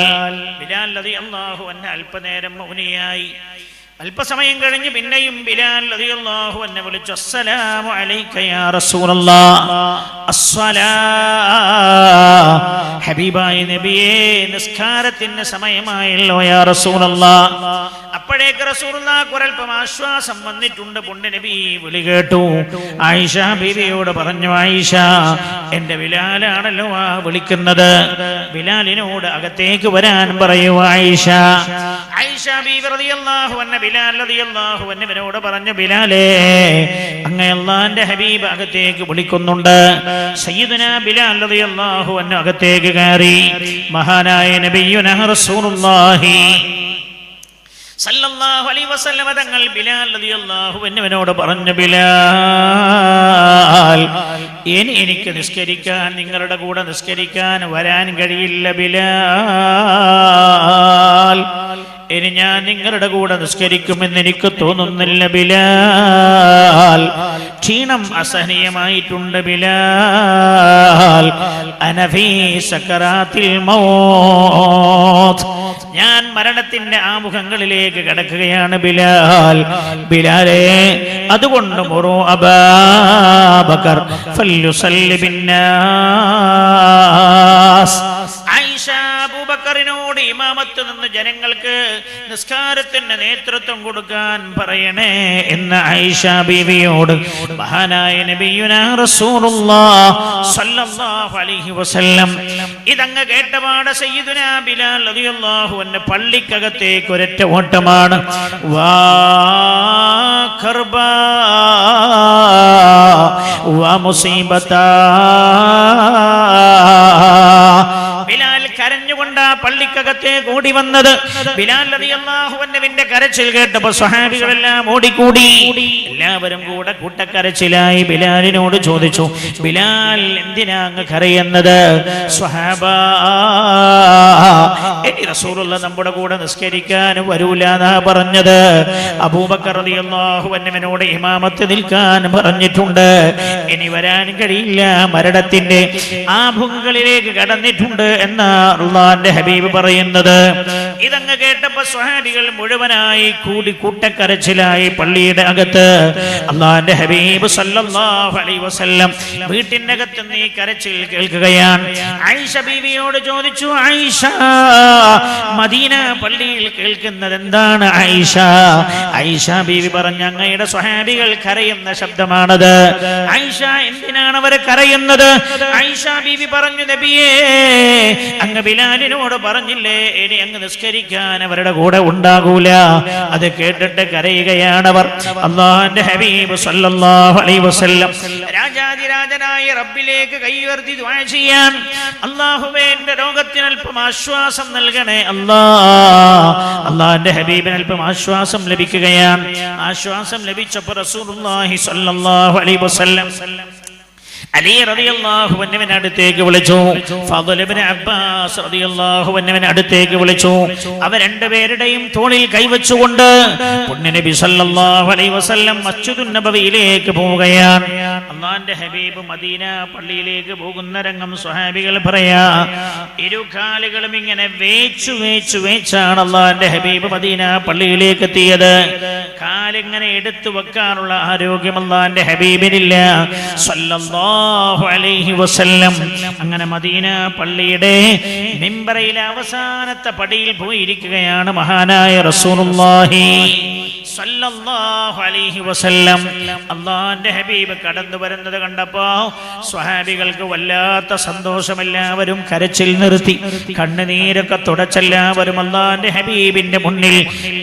ബിലാൽ റളിയല്ലാഹു അൻഹു അല്പനേരം മൗനിയായി. അല്പസമയം കഴിഞ്ഞ് പിന്നെയും ബിലാൽ റളിയല്ലാഹു അൻഹു വിളിച്ചു, അസ്സലാമു അലൈക യാ റസൂലല്ലാഹ്, അസ്സലാ, ഹബീബായ നബിയേ, നിസ്കാരത്തിന് സമയമായല്ലോ യാ റസൂലല്ലാഹ്. അപ്പോഴേക്ക് റസൂലുള്ളാഹിക്ക് ഒരൽപ്പം ആശ്വാസം വന്നിട്ടുണ്ട്. പുണ്യ നബി വിളി കേട്ടു. ആയിഷ ബീവിയോട് പറഞ്ഞു, ആയിഷ, എന്റെ ബിലാലാണല്ലോ ആ വിളിക്കുന്നത്, ബിലാലിനോട് അകത്തേക്ക് വരാൻ പറയൂ ആയിഷ. ആയിഷ ബീവി റളിയല്ലാഹു അൻഹ ബിലാൽ റളിയല്ലാഹു അൻഹുവിനോട് പറഞ്ഞു, ബിലാലേ, അങ്ങ് അല്ലാഹുവിന്റെ ഹബീബ് അകത്തേക്ക് വിളിക്കുന്നുണ്ട്. സയ്യിദുനാ ബിലാൽ റളിയല്ലാഹു അൻഹു അകത്തേക്ക് കയറി. മഹാനായ നബിയുനാ റസൂലുള്ളാഹി സല്ലല്ലാഹു അലൈഹി വസല്ലം തങ്ങൾ ബിലാൽ റളിയല്ലാഹു അൻഹുവിനോട് പറഞ്ഞു, ബിലാൽ, എനിക്ക് നിസ്കരിക്കാൻ, നിങ്ങളുടെ കൂടെ നിസ്കരിക്കാൻ വരാൻ കഴിയില്ല ബിലാൽ. ഇനി ഞാൻ നിങ്ങളുടെ കൂടെ നിസ്കരിക്കുമെന്ന് എനിക്ക് തോന്നുന്നില്ല ബിലാൽ. ക്ഷീണം അസഹനീയമായിട്ടുണ്ട് ബിലാൽ. അനഫീ സക്കറാത്തിൽ മൗത്ത്, ഞാൻ മരണത്തിന്റെ ആമുഖങ്ങളിലേക്ക് കടക്കുകയാണ് ബിലാൽ. ബിലാലേ, അതുകൊണ്ട് മുറു അബൂബക്കർ ഫല്യുസല്ലി ബിന്നാസ്. ആയിഷ അബൂബക്കറിനോട് ഇമാമത്ത് നിന്ന് ജനങ്ങൾക്ക് നിസ്കാരത്തിന്റെ നേതൃത്വം കൊടുക്കാൻ പറയണേ എന്ന് ആയിഷ ബീവിയോട് മഹാനായ നബിയുനാ റസൂലുള്ളാഹി സ്വല്ലല്ലാഹു അലൈഹി വസല്ലം ഇതങ്ങ് കേട്ടപാട് സയ്യിദുനാ ബിലാൽ റളിയല്ലാഹു അൻഹു പള്ളിക്കകത്തേക്ക് ഒരൊറ്റ ഓട്ടമാണ്. വാ കർബാ വാ മുസീബത്താ. ബിലാൽ കരഞ്ഞുകൊണ്ട് പള്ളിക്കകത്തെ കൂടി വന്നത്. ബിലാൽ റളിയല്ലാഹു അൻഹുവിന്റെ കരച്ചിൽ കേട്ടപ്പോൾ സ്വഹാബികളെല്ലാം ഓടിക്കൂടി. എല്ലാവരും കൂടെ കൂട്ടക്കരച്ചിലായി ബിലാലിനോട് ചോദിച്ചു, ബിലാൽ എന്തിനാ അങ്ങ് കരയുന്നത്? സ്വഹാബാ, ഇനി റസൂലുള്ളാഹി നമ്മുടെ കൂടെ നിസ്കരിക്കാൻ വരൂല എന്നാ പറഞ്ഞത്. അബൂബക്കർ റളിയല്ലാഹു അൻഹുവിനോട് ഇമാമത്ത് നിൽക്കാൻ പറഞ്ഞിട്ടുണ്ട്. ഇനി വരാൻ കഴിയില്ല, മരണത്തിന്റെ ആഭുങ്ങളിലേക്ക് കടന്നിട്ടുണ്ട് എന്നാ അല്ലാഹുവിന്റെ ഹബീബ് പറയുന്നത്. ഇതങ്ങ് കേട്ടപ്പോ സ്വഹാബികൾ മുഴുവനായി കൂടി കൂട്ടക്കരച്ചിലായി പള്ളിയുടെ അകത്ത്. അല്ലാഹുവിന്റെ ഹബീബ് സല്ലല്ലാഹു അലൈഹി വസല്ലം വീട്ടിന്റെ അകത്ത് നീ കരച്ചിൽ കേൾക്കുകയാണ്. ആയിഷ ബീവിയോട് ചോദിച്ചു, ആയിഷ, മദീന പള്ളിയിൽ കേൾക്കുന്നത് എന്താണ് ആയിഷ? ആയിഷ ബീവി പറഞ്ഞു, അങ്ങയുടെ സ്വഹാബികൾ കരയുന്ന ശബ്ദമാണത്. ആയിഷ, എന്തിനാണ് അവർ കരയുന്നത്? ആയിഷ ബീവി പറഞ്ഞു, നബിയേ, അങ്ങ് ബിലാലിനോട് പറഞ്ഞില്ലേ ഇനി അങ്ങ് നിസ്കരിക്കാൻ അവരുടെ കൂടെ ഉണ്ടാകൂല. അത് കേട്ടിട്ട് കരയുകയാണവർ. അല്ലാഹുവിന്റെ ഹബീബ് സല്ലല്ലാഹു അലൈഹി വസല്ലം രാജാതിരാജനായ റബ്ബിലേക്ക് കൈയുയർത്തി ദുആ ചെയ്യാൻ, അല്ലാഹുവേ എന്റെ രോഗത്തിന് അല്പം ആശ്വാസം നൽകണേ അല്ലാഹുവിന്റെ ഹബീബിന് അല്പം ആശ്വാസം ലഭിക്കുകയാണ്. ആശ്വാസം ലഭിച്ചപ്പോൾ റസൂലുള്ളാഹി സ്വല്ലല്ലാഹു അലൈഹി വസല്ലം അലി റളിയല്ലാഹു അൻഹുവിനെ അടുത്തേക്ക് വിളിച്ചു. ഫദ്ൽ ഇബ്നു അബ്ബാസ് റളിയല്ലാഹു അൻഹുവിനെ അടുത്തേക്ക് വിളിച്ചു. അവർ രണ്ടുപേരുടെയും തോളിൽ കൈവച്ചുകൊണ്ട് പുണ്യനബി സല്ലല്ലാഹു അലൈഹി വസല്ലം മസ്ജിദുൻ നബവിയിലേക്ക് പോവുകയാണ്. അല്ലാഹുവിന്റെ ഹബീബ് മദീന പള്ളിയിലേക്ക് പോകുന്ന രംഗം സ്വഹാബികൾ പറയാ. ഇരുകാലുകളും ഇങ്ങനെ വേച്ചാണ് അല്ലാഹുവിന്റെ ഹബീബ് മദീന പള്ളിയിലേക്ക് എത്തിയത്. കാലിങ്ങനെ എടുത്തു വെക്കാനുള്ള ആരോഗ്യം അല്ലാഹുവിന്റെ ഹബീബിനില്ല സല്ലല്ലാഹു അലൈഹി വസല്ലം. അങ്ങനെ മദീന പള്ളിയുടെ മിമ്പറിലെ അവസാനത്തെ പടിയിൽ പോയിരിക്കുകയാണ് മഹാനായ റസൂലുള്ളാഹി സല്ലല്ലാഹു അലൈഹി വസല്ലം. അല്ലാഹുവിന്റെ ഹബീബ് കടന്നു വരുന്നത് കണ്ടപ്പോ സ്വഹാബികൾക്ക് വല്ലാത്ത സന്തോഷം. എല്ലാവരും കരച്ചിൽ നിർത്തി, കണ്ണുനീരൊക്കെ തുടച്ചെല്ലാവരും അല്ലാഹുവിന്റെ ഹബീബിന്റെ മുന്നിൽ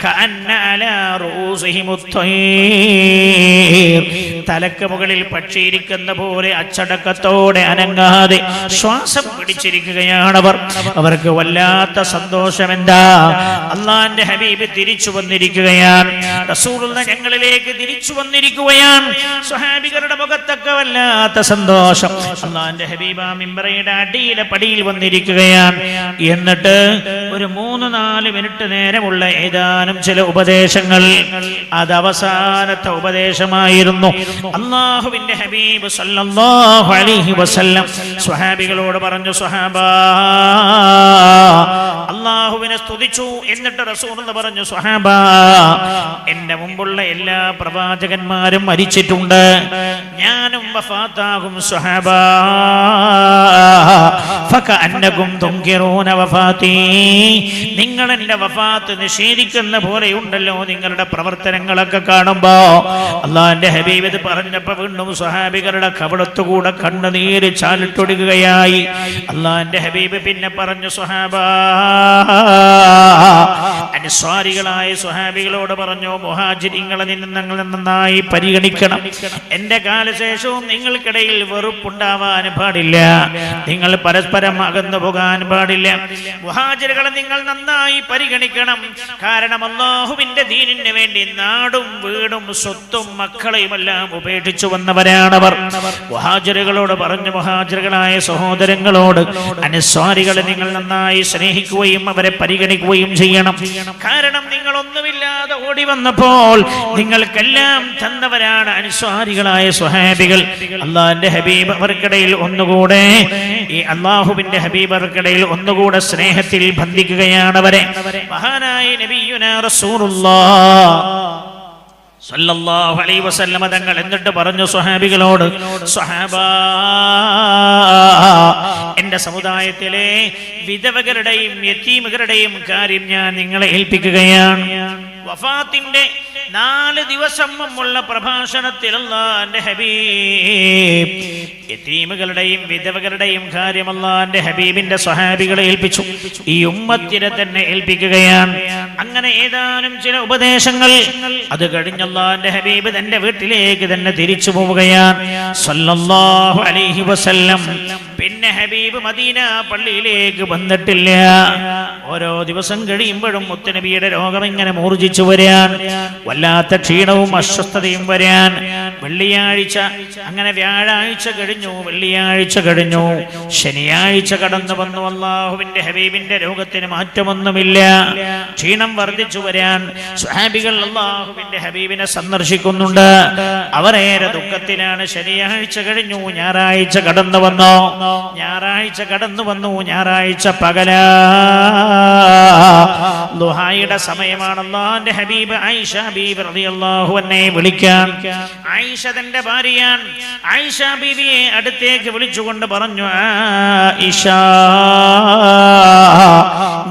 കഅന്ന അലാ റൂസിഹിമുത് തയ്ർ, തലക്ക് മുകളിൽ പക്ഷിയിരിക്കുന്ന പോലെ അച്ചടക്കത്തോടെ അനങ്ങാതെ ശ്വാസം പിടിച്ചിരിക്കുകയാണവർ. അവർക്ക് വല്ലാത്ത സന്തോഷം. എന്താ? അല്ലാഹുവിന്റെ ഹബീബ് തിരിച്ചു വന്നിരിക്കുകയാണ്. റസൂലുള്ളാഹി ഞങ്ങളിലേക്ക് തിരിച്ചു വന്നിരിക്കുകയാണ്. സ്വഹാബികളുടെ മുഖത്തൊക്കെ വല്ലാത്ത സന്തോഷം. അല്ലാഹുവിന്റെ ഹബീബ് മിമ്പറിയുടെ അടിയിലെ പടിയിൽ വന്നിരിക്കുകയാണ്. എന്നിട്ട് ഒരു 3-4 മിനിറ്റ് നേരമുള്ള ഏതാനും ചില ഉപദേശങ്ങൾ, അത് അവസാനത്തെ ഉപദേശമായിരുന്നു. അല്ലാഹുവിന്റെ ഹബീബ് സല്ലല്ലാഹു അലൈഹി വസല്ലം സ്വഹാബികളോട് പറഞ്ഞു, സ്വഹാബാ, അല്ലാഹുവിനെ സ്തുതിച്ചു. എന്നിട്ട് റസൂലുള്ളാഹി പറഞ്ഞു, സ്വഹാബാ, എന്റെ മുമ്പുള്ള എല്ലാ പ്രവാചകന്മാരും മരിച്ചിട്ടുണ്ട്, ഞാനും വഫാത്താകും. സ്വഹാബാ, ഫകഅന്നകും തുൻകിറൂന വഫാത്തി, നിങ്ങൾ എന്റെ വഫാത്ത് നിഷേധിക്കുന്ന പോലെയുണ്ടല്ലോ നിങ്ങളുടെ പ്രവർത്തനങ്ങളൊക്കെ കാണുമ്പോ. അല്ലാഹുവിന്റെ ഹബീബ് ഇത് പറഞ്ഞപ്പോ വീണ്ടും സ്വഹാബികളുടെ കവളത്തുകൂടെ കണ്ണുനീര് ചാലിട്ടൊടുകയായി. അല്ലാഹുവിന്റെ ഹബീബ് പിന്നെ പറഞ്ഞു, സ്വഹാബാ, അൻസ്വാരികളായ സ്വഹാബികളോട് പറഞ്ഞു, മുഹാജിരിങ്ങളെ നിങ്ങൾ നന്നായി പരിഗണിക്കണം. എന്റെ കാല് കാലശേഷവും നിങ്ങൾക്കിടയിൽ വെറുപ്പുണ്ടാവാൻ പാടില്ല. നിങ്ങൾ പരസ്പരം അകന്നു പോകാൻ പാടില്ല. മുഹാജിറുകളെ നിങ്ങൾ നന്നായി പരിഗണിക്കണം. കാരണം അല്ലാഹുവിന്റെ ദീനിന് വേണ്ടി നാടും വീടും സ്വത്തും മക്കളെയുമെല്ലാം ഉപേക്ഷിച്ചു വന്നവരാണവർ. മുഹാജിറുകളോട് പറഞ്ഞു, മുഹാജിറുകളായ സഹോദരങ്ങളോട് അൻസ്വാരികളെ നിങ്ങൾ നന്നായി സ്നേഹിക്കുകയും അവരെ പരിഗണിക്കുകയും ചെയ്യണം. കാരണം നിങ്ങൾ ഒന്നുമില്ലാതെ ഓടി വന്നപ്പോൾ നിങ്ങൾക്കെല്ലാം തന്നവരാണ് അൻസ്വാരികളായ സ്വഹാബികൾ. അല്ലാഹുവിന്റെ ഹബീബ് അവർക്കിടയിൽ ഒന്നുകൂടെ അല്ലാഹുവിന്റെ ഹബീബ് അവർക്കിടയിൽ ഒന്നുകൂടെ സ്നേഹത്തിൽ ബന്ധിക്കുകയാണ് അവരെ. മഹാനായ നബിയുനാ റസൂലുള്ളാഹ് സല്ലല്ലാഹു അലൈഹി വസല്ലമ തങ്ങൾ എന്നിട്ട് പറഞ്ഞു സ്വഹാബികളോട്, സ്വഹാബാ, എന്റെ സമുദായത്തിലെ വിധവകളുടെയും യതീമുകളുടെയും കാര്യം ഞാൻ നിങ്ങളെ ഏൽപ്പിക്കുകയാണ്. വഫാത്തിന്റെ 4 ദിവസം മുമ്പുള്ള പ്രഭാഷണത്തിൽ അല്ലാഹുവിന്റെ ഹബീബ് യതീമുകളുടെയും വിധവകളുടെയും കാര്യം അല്ലാഹുവിന്റെ ഹബീബിന്റെ സ്വഹാബികളെ ഏൽപ്പിച്ചു. ഈ ഉമ്മത്തിനെ തന്നെ ഏൽപ്പിക്കുകയാണ്. അങ്ങനെ ഏതാനും ചില ഉപദേശങ്ങൾ അത് കഴിഞ്ഞ് അല്ലാഹുവിന്റെ ഹബീബ് തന്റെ വീട്ടിലേക്ക് തന്നെ തിരിച്ചു പോവുകയാണ് സല്ലല്ലാഹു അലൈഹി വസല്ലം. പിന്നെ ഹബീബ് മദീന പള്ളിയിലേക്ക് വന്നിട്ടില്ല. ഓരോ ദിവസം കഴിയുമ്പോഴും മുത്തുനബിയുടെ രോഗം ഇങ്ങനെ മൂർജിച്ചു വരാൻ, വല്ലാത്ത ക്ഷീണവും അസ്വസ്ഥതയും വരാൻ. വെള്ളിയാഴ്ച അങ്ങനെ വ്യാഴാഴ്ച കഴിഞ്ഞു, വെള്ളിയാഴ്ച കഴിഞ്ഞു, ശനിയാഴ്ച കടന്നു വന്നു. അല്ലാഹുവിന്റെ ഹബീബിന്റെ രോഗത്തിന് മാറ്റമൊന്നുമില്ല. ക്ഷീണം വർദ്ധിച്ചു വരാൻ സ്വഹാബികൾ അല്ലാഹുവിന്റെ ഹബീബിനെ സന്ദർശിക്കുന്നുണ്ട്. അവരേറെ ദുഃഖത്തിലാണ്. ശനിയാഴ്ച കഴിഞ്ഞു, ഞായറാഴ്ച കടന്നു വന്നു. ഞായറാഴ്ച കടന്നു വന്നു. ഞായറാഴ്ച പകലാ ദുഹായുടെ സമയമാണ്. അല്ലാഹുവിന്റെ ഹബീബ് ആയിഷ ബീബി റളിയല്ലാഹു അൻഹയെ വിളിക്കാൻ. ആയിഷ തന്റെ ഭാര്യയാണ്. ആയിഷ ബീവിയെ അടുത്തേക്ക് വിളിച്ചുകൊണ്ട് പറഞ്ഞു, ആയിഷ,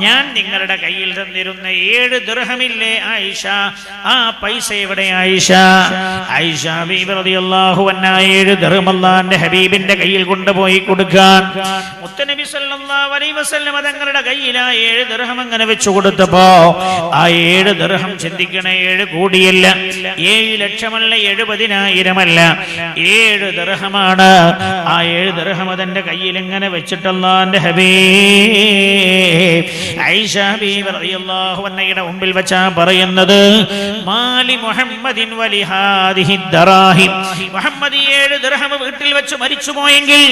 ഞാൻ നിങ്ങളുടെ കയ്യിൽ തന്നിരുന്ന 7 ദിർഹമില്ലേ ആയിഷ, ആ പൈസ എവിടെ ആയിഷ? ആയിഷ ബീബി റളിയല്ലാഹു അൻഹ 7 ദിർഹം അല്ലാഹുവിന്റെ ഹബീബിന്റെ കയ്യിൽ കൊണ്ടുപോയി കൊടുക്കാൻ. മുത്തനബി സല്ലല്ലാഹു അലൈഹി വസല്ലം തങ്ങളുടെ കയ്യിൽ ആ 7 ദിർഹം അങ്ങനെ വെച്ചു കൊടുത്തപ്പോ ആ 7 ദിർഹം, ചിന്തിക്കണേ, 7 കോടിയല്ല, 7 ലക്ഷമല്ല, 70,000 അല്ല, 7 ദിർഹമാണ്. ആ 7 ദിർഹം തന്റെ കയ്യിൽ ഇങ്ങനെ വെച്ചിട്ടല്ലാഹുവിന്റെ ഹബീബ് ആയിഷ ബീബി റളിയല്ലാഹു അൻഹയുടെ മുമ്പിൽ വെച്ചാ പറയുന്നത്, മാലി മുഹമ്മദിൻ വലി ഹാദിഹി ദറാഹിം. മുഹമ്മദ് 7 ദിർഹം വീട്ടിൽ വെച്ച് മരിച്ചു പോയെങ്കിൽ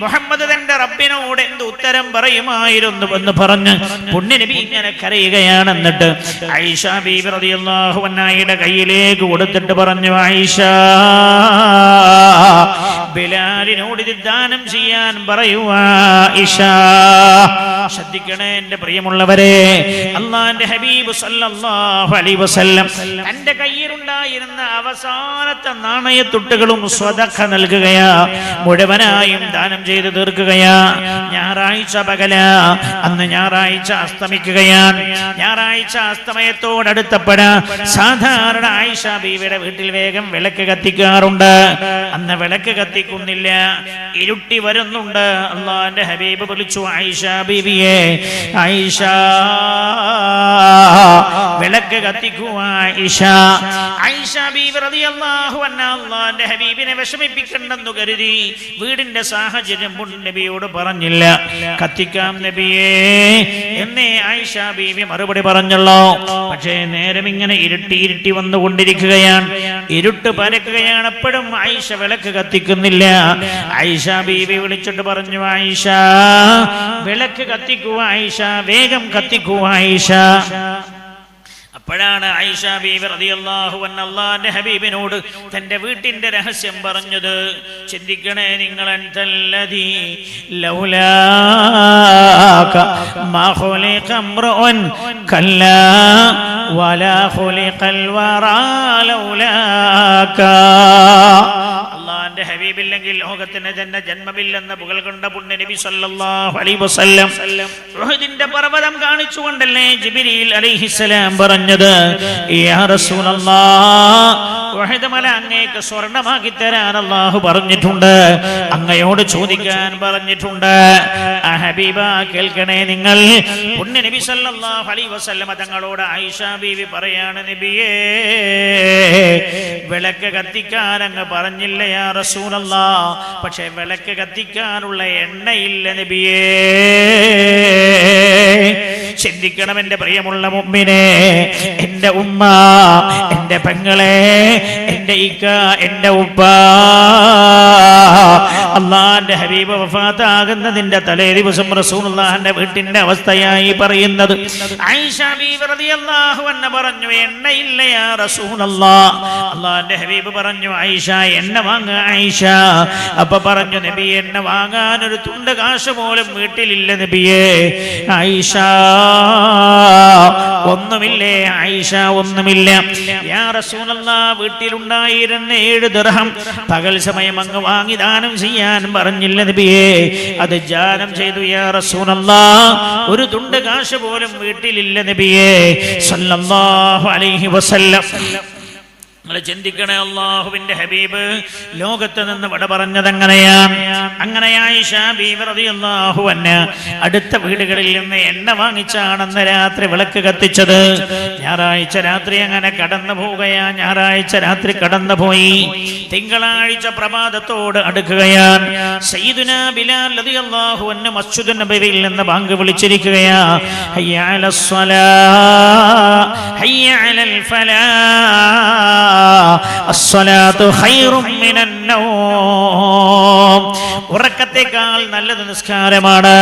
മുഹമ്മദ് തന്റെ റബ്ബിനോട് എന്ത് ഉത്തരം പറയുമായിരുന്നു എന്ന് പറഞ്ഞ് പുണ്യനബി ഇങ്ങനെ കരയുകയാണ്. എന്നിട്ട് ആയിഷ ബീബി റളിയല്ലാഹു അൻഹയുടെ കയ്യിലേക്ക് കൊടുത്തിട്ട് പറഞ്ഞു, ആയിഷ, ബിലാലിനോട് ഇത് ദാനം ചെയ്യാൻ പറയൂ ആയിഷ. ശ്രദ്ധിക്കണേ എന്റെ പ്രിയമുള്ളവരെ, അല്ലാഹുവിന്റെ ഹബീബ് സല്ലല്ലാഹു അലൈഹി വസല്ലം തന്റെ കയ്യിലുണ്ടായിരുന്ന അവസാനത്തെ നാണയത്തുട്ടുകളും സ്വദഖ നൽകുകയാ, മുഴുവനായും ദാനം ചെയ്ത് തീർക്കുകയാ. ഞായറാഴ്ച പകല, അന്ന് ഞായറാഴ്ച അസ്തമിക്കുകയാണ്. ഞായറാഴ്ച അസ്തമയത്തോടടുത്തപ്പോഴ സാധാരണ ആയിഷ ബീവിയുടെ വീട്ടിൽ വേഗം വിളക്ക് കത്തിക്കാറുണ്ട്. അന്ന് വിളക്ക് കത്തിക്കുന്നില്ല, ഇരുട്ടി വരുന്നുണ്ട്. അല്ലാഹുവിന്റെ ഹബീബ് വിളിച്ചു, ആയിഷ ബീവിയെ, ആയിഷ, വിളക്ക് കത്തിക്കൂ ആയിഷ. ആയിഷ ബീവി റളിയല്ലാഹു അൻഹ അല്ലാഹുവിന്റെ ഹബീബിനെ വിഷമിപ്പിക്കണ്ടെന്നു കരുതി വീടിന്റെ സാഹചര്യം നബിയോട് പറഞ്ഞില്ല. കത്തിക്കാം നബിയേ എന്നേ ആയിഷ ബീവി മറുപടി പറഞ്ഞല്ലോ. പക്ഷേ നേരം ഇങ്ങനെ ഇരുട്ടി വന്നുകൊണ്ടിരിക്കുകയാണ്, ഇരുട്ട് പരക്കുകയാണ്. എപ്പോഴും ആയിഷ വിളക്ക് കത്തിക്കുന്നില്ല. ആയിഷ ബീവി വിളിച്ചിട്ട് പറഞ്ഞു, ആയിഷ, വിളക്ക് കത്തിക്കുക ആയിഷ, വേഗം കത്തിക്കുക ആയിഷ. അപ്പോഴാണ് ആയിഷ ബീവി റളിയല്ലാഹു അൻഹ അല്ലാഹുവിന്റെ ഹബീബിനോട് തന്റെ വീട്ടിന്റെ രഹസ്യം പറഞ്ഞത്. ചിന്തിക്കണേ നിങ്ങൾ, അൻതല്ലദീ ലൗലാക മാ ഖുലിഖ ഇംറുഉൻ കല്ലാ വലാ ഖുലിഖൽ വറാ ലൗലാക. അല്ലാഹുവിന്റെ ഹബീബില്ലെങ്കിൽ ലോകത്തിന് തന്നെ ജന്മമില്ലെന്ന് പുകഴ് കൊണ്ട പുണ്യനബി സല്ലല്ലാഹു അലൈഹി വസല്ലം ഉഹദിന്റെ പർവ്വതം കാണിച്ചുകൊണ്ടല്ലേ ജിബ്രീൽ അലൈഹിസ്സലാം പറഞ്ഞത്, യാ റസൂലല്ലാഹ്, ഉഹദ് മല അങ്ങേക്ക് സ്വർണ്ണമാക്കി തരാൻ അല്ലാഹു പറഞ്ഞിട്ടുണ്ട്, അങ്ങയോട് ചോദിക്കാൻ പറഞ്ഞിട്ടുണ്ട്. ആ ഹബീബ കേൾക്കണേ നിങ്ങൾ, പുണ്യനബി സല്ലല്ലാഹു അലൈഹി വസല്ലം തങ്ങളോട് ആയിഷ ബീവി പറയാണ്, നബിയേ, വിളക്ക് കത്തിക്കാൻ അങ്ങ് പറഞ്ഞില്ല യാ റസൂലല്ലാഹ്. പക്ഷെ വിളക്ക് കത്തിക്കാനുള്ള എണ്ണയില്ല നബിയേ. ചിന്തിക്കണം എന്റെ പ്രിയമുള്ള മുഅ്മിനേ, എന്റെ ഉമ്മ, എന്റെ പെങ്ങളെ, എന്റെ ഇക്ക, എന്റെ ഉപ്പ, അള്ളാന്റെ ഹബീബ് വഫാത്താകുന്നതിന്റെ തലേ ദിവസം റസൂലുള്ളാഹിന്റെ വീട്ടിന്റെ അവസ്ഥയായി പറയുന്നത്. ആയിഷ ബീവി റളിയല്ലാഹു അൻഹ പറഞ്ഞു, എണ്ണയില്ല യാ റസൂലല്ലാഹ്. അള്ളാന്റെ ഹബീബ് പറഞ്ഞു, ആയിഷ എണ്ണ വാങ്ങ ആയിഷ. അപ്പൊ പറഞ്ഞു, നബി എണ്ണ വാങ്ങാൻ ഒരു തുണ്ട് കാശ് പോലും വീട്ടിലില്ല നബിയേ. ആയിഷ ഒന്നുമില്ലേ ആയിഷ, ഒന്നുമില്ല യാ റസൂലല്ലാഹ്. വീട്ടിലുണ്ടായിരുന്ന 7 ദിർഹം പകൽ സമയം അങ്ങ് വാങ്ങി ദാനം ചെയ്യാൻ പറഞ്ഞില്ല നബിയേ. അത് ദാനം ചെയ്തു യാ റസൂലല്ലാഹ്. ഒരു തുണ്ട് കാശ് പോലും വീട്ടിലില്ല നബിയേ സല്ലല്ലാഹു അലൈഹി വസല്ലം. നിങ്ങൾ ചിന്തിക്കണേ, അല്ലാഹുവിന്റെ ഹബീബ് ലോകത്ത് നിന്ന് വിട പറഞ്ഞത് എങ്ങനെയാണ്? അങ്ങനെ ആയിഷ ബീവി റളിയല്ലാഹു അൻഹ അടുത്ത വീടുകളിൽ നിന്ന് എണ്ണ വാങ്ങിച്ചാണെന്ന് രാത്രി വിളക്ക് കത്തിച്ചത്. ഞായറാഴ്ച രാത്രി അങ്ങനെ കടന്നു പോവുകയാ. ഞായറാഴ്ച രാത്രി കടന്നുപോയി. തിങ്കളാഴ്ച പ്രഭാതത്തോട് അടുക്കുകയാണ്. സയ്യിദുനാ ബിലാൽ റളിയല്ലാഹു അൻഹു മസ്ജിദുൻ നബവിയിൽ നിന്ന് ബാങ്ക് വിളിച്ചിരിക്കുകയാ. ഹയ്യ അലസ് സ്വലാ, ഹയ്യ അലൽ ഫലാ, അസ്സലാത്തു ഖൈറും മിനൻ നൗം. ഉറക്കത്തേക്കാൾ നല്ലത് നിസ്കാരമാണ്.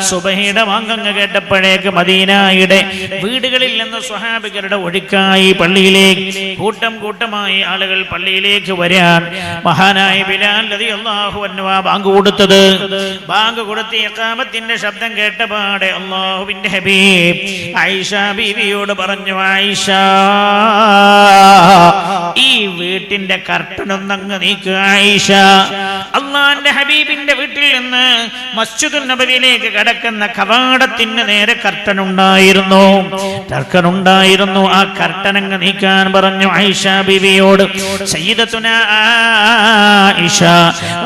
സുബഹിയുടെ വാങ്കങ്ങ് കേട്ടപ്പോഴേക്ക് മദീനയുടെ വീടുകളിൽ നിന്ന് സ്വഹാബികളുടെ ഒഴുക്കായി പള്ളിയിലേക്ക് കൂട്ടം കൂട്ടമായി ആളുകൾ പള്ളിയിലേക്ക് വരാൻ മഹാനായ ബിലാൽ റളിയല്ലാഹു അൻഹു ബാങ്ക് കൊടുത്തത്. ബാങ്ക് കൊടുത്ത് ഇഖാമത്തിന്റെ ശബ്ദം കേട്ടപാടെ അല്ലാഹുവിന്റെ ഹബീബ് ആയിഷ ബീവിയോട് പറഞ്ഞു, ആയിഷ ഈ വീട്ടിന്റെ കർട്ടനൊന്നങ്ങ് നീക്കുക ആയിഷ. അള്ളാന്റെ ഹബീബിന്റെ വീട്ടിൽ നിന്ന് മസ്ജിദുൻ നബവിയിലേക്ക് കടക്കുന്ന കവാടത്തിന് നേരെ കർട്ടനുണ്ടായിരുന്നു. ആ കർട്ടനങ്ങ് നീക്കാൻ പറഞ്ഞു ആയിഷ ബീവിയോട്. സയ്യിദത്തുനാ ആയിഷ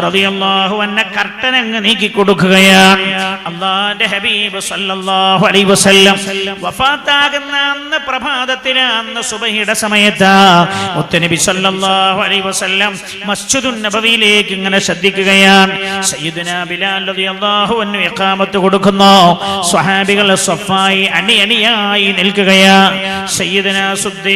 റളിയല്ലാഹു അൻഹ കർട്ടനങ്ങ് നീക്കി കൊടുക്കുകയാണ്. അള്ളാന്റെ ഹബീബ് സല്ലല്ലാഹു അലൈഹി വസല്ലം വഫാത്താകുന്ന അന്ന് പ്രഭാതത്തില്, അന്ന് സുബഹിയുടെ സമയത്ത് മുത്തനബി സല്ലല്ലാഹു അലൈഹി വസല്ലം മസ്ജിദുൻ നബവിയിലേക്ക് ഇങ്ങനെ ശ്രദ്ധിക്കുകയാണ്. സയ്യിദുനാ ബിലാൽ റളിയല്ലാഹു അൻഹു ഇഖാമത്ത് കൊടുക്കുന്നു. സ്വഹാബികൾ സഫായി അണിയണിയായി നിൽക്കുകയാണ്. സയ്യിദുനാ സുദ്ദീഖ്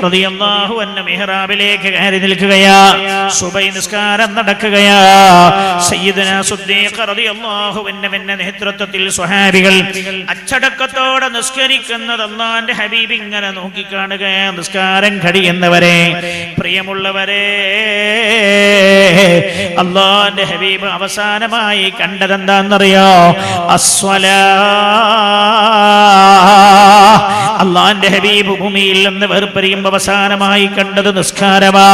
റളിയല്ലാഹു അൻഹു മിഹ്റാബിലേക്ക് കയറി നിൽക്കുകയാണ്. സുബഹി നിസ്കാരം നടക്കുകയാണ്. സയ്യിദുനാ സുദ്ദീഖ് റളിയല്ലാഹു അൻഹുവിന്റെ നേതൃത്വത്തിൽ സ്വഹാബികൾ അച്ചടക്കത്തോടെ നിസ്കരിക്കുന്നത് അല്ലാഹുവിന്റെ ഹബീബ് ഇങ്ങനെ നോക്കിക്കാണുകയാണ്. നിസ്കാരം കഴിയുന്നവരെ, പ്രിയമുള്ളവരെ, അല്ലാഹുവിന്റെ ഹബീബ് അവസാനമായി കണ്ടതെന്താണെന്നറിയോ? അസ്വലാ. അല്ലാഹുവിന്റെ ഹബീബ് ഭൂമിയിൽ നിന്ന് വേർപിരിയുമ്പോൾ അവസാനമായി കണ്ടത് നിസ്കാരമാ.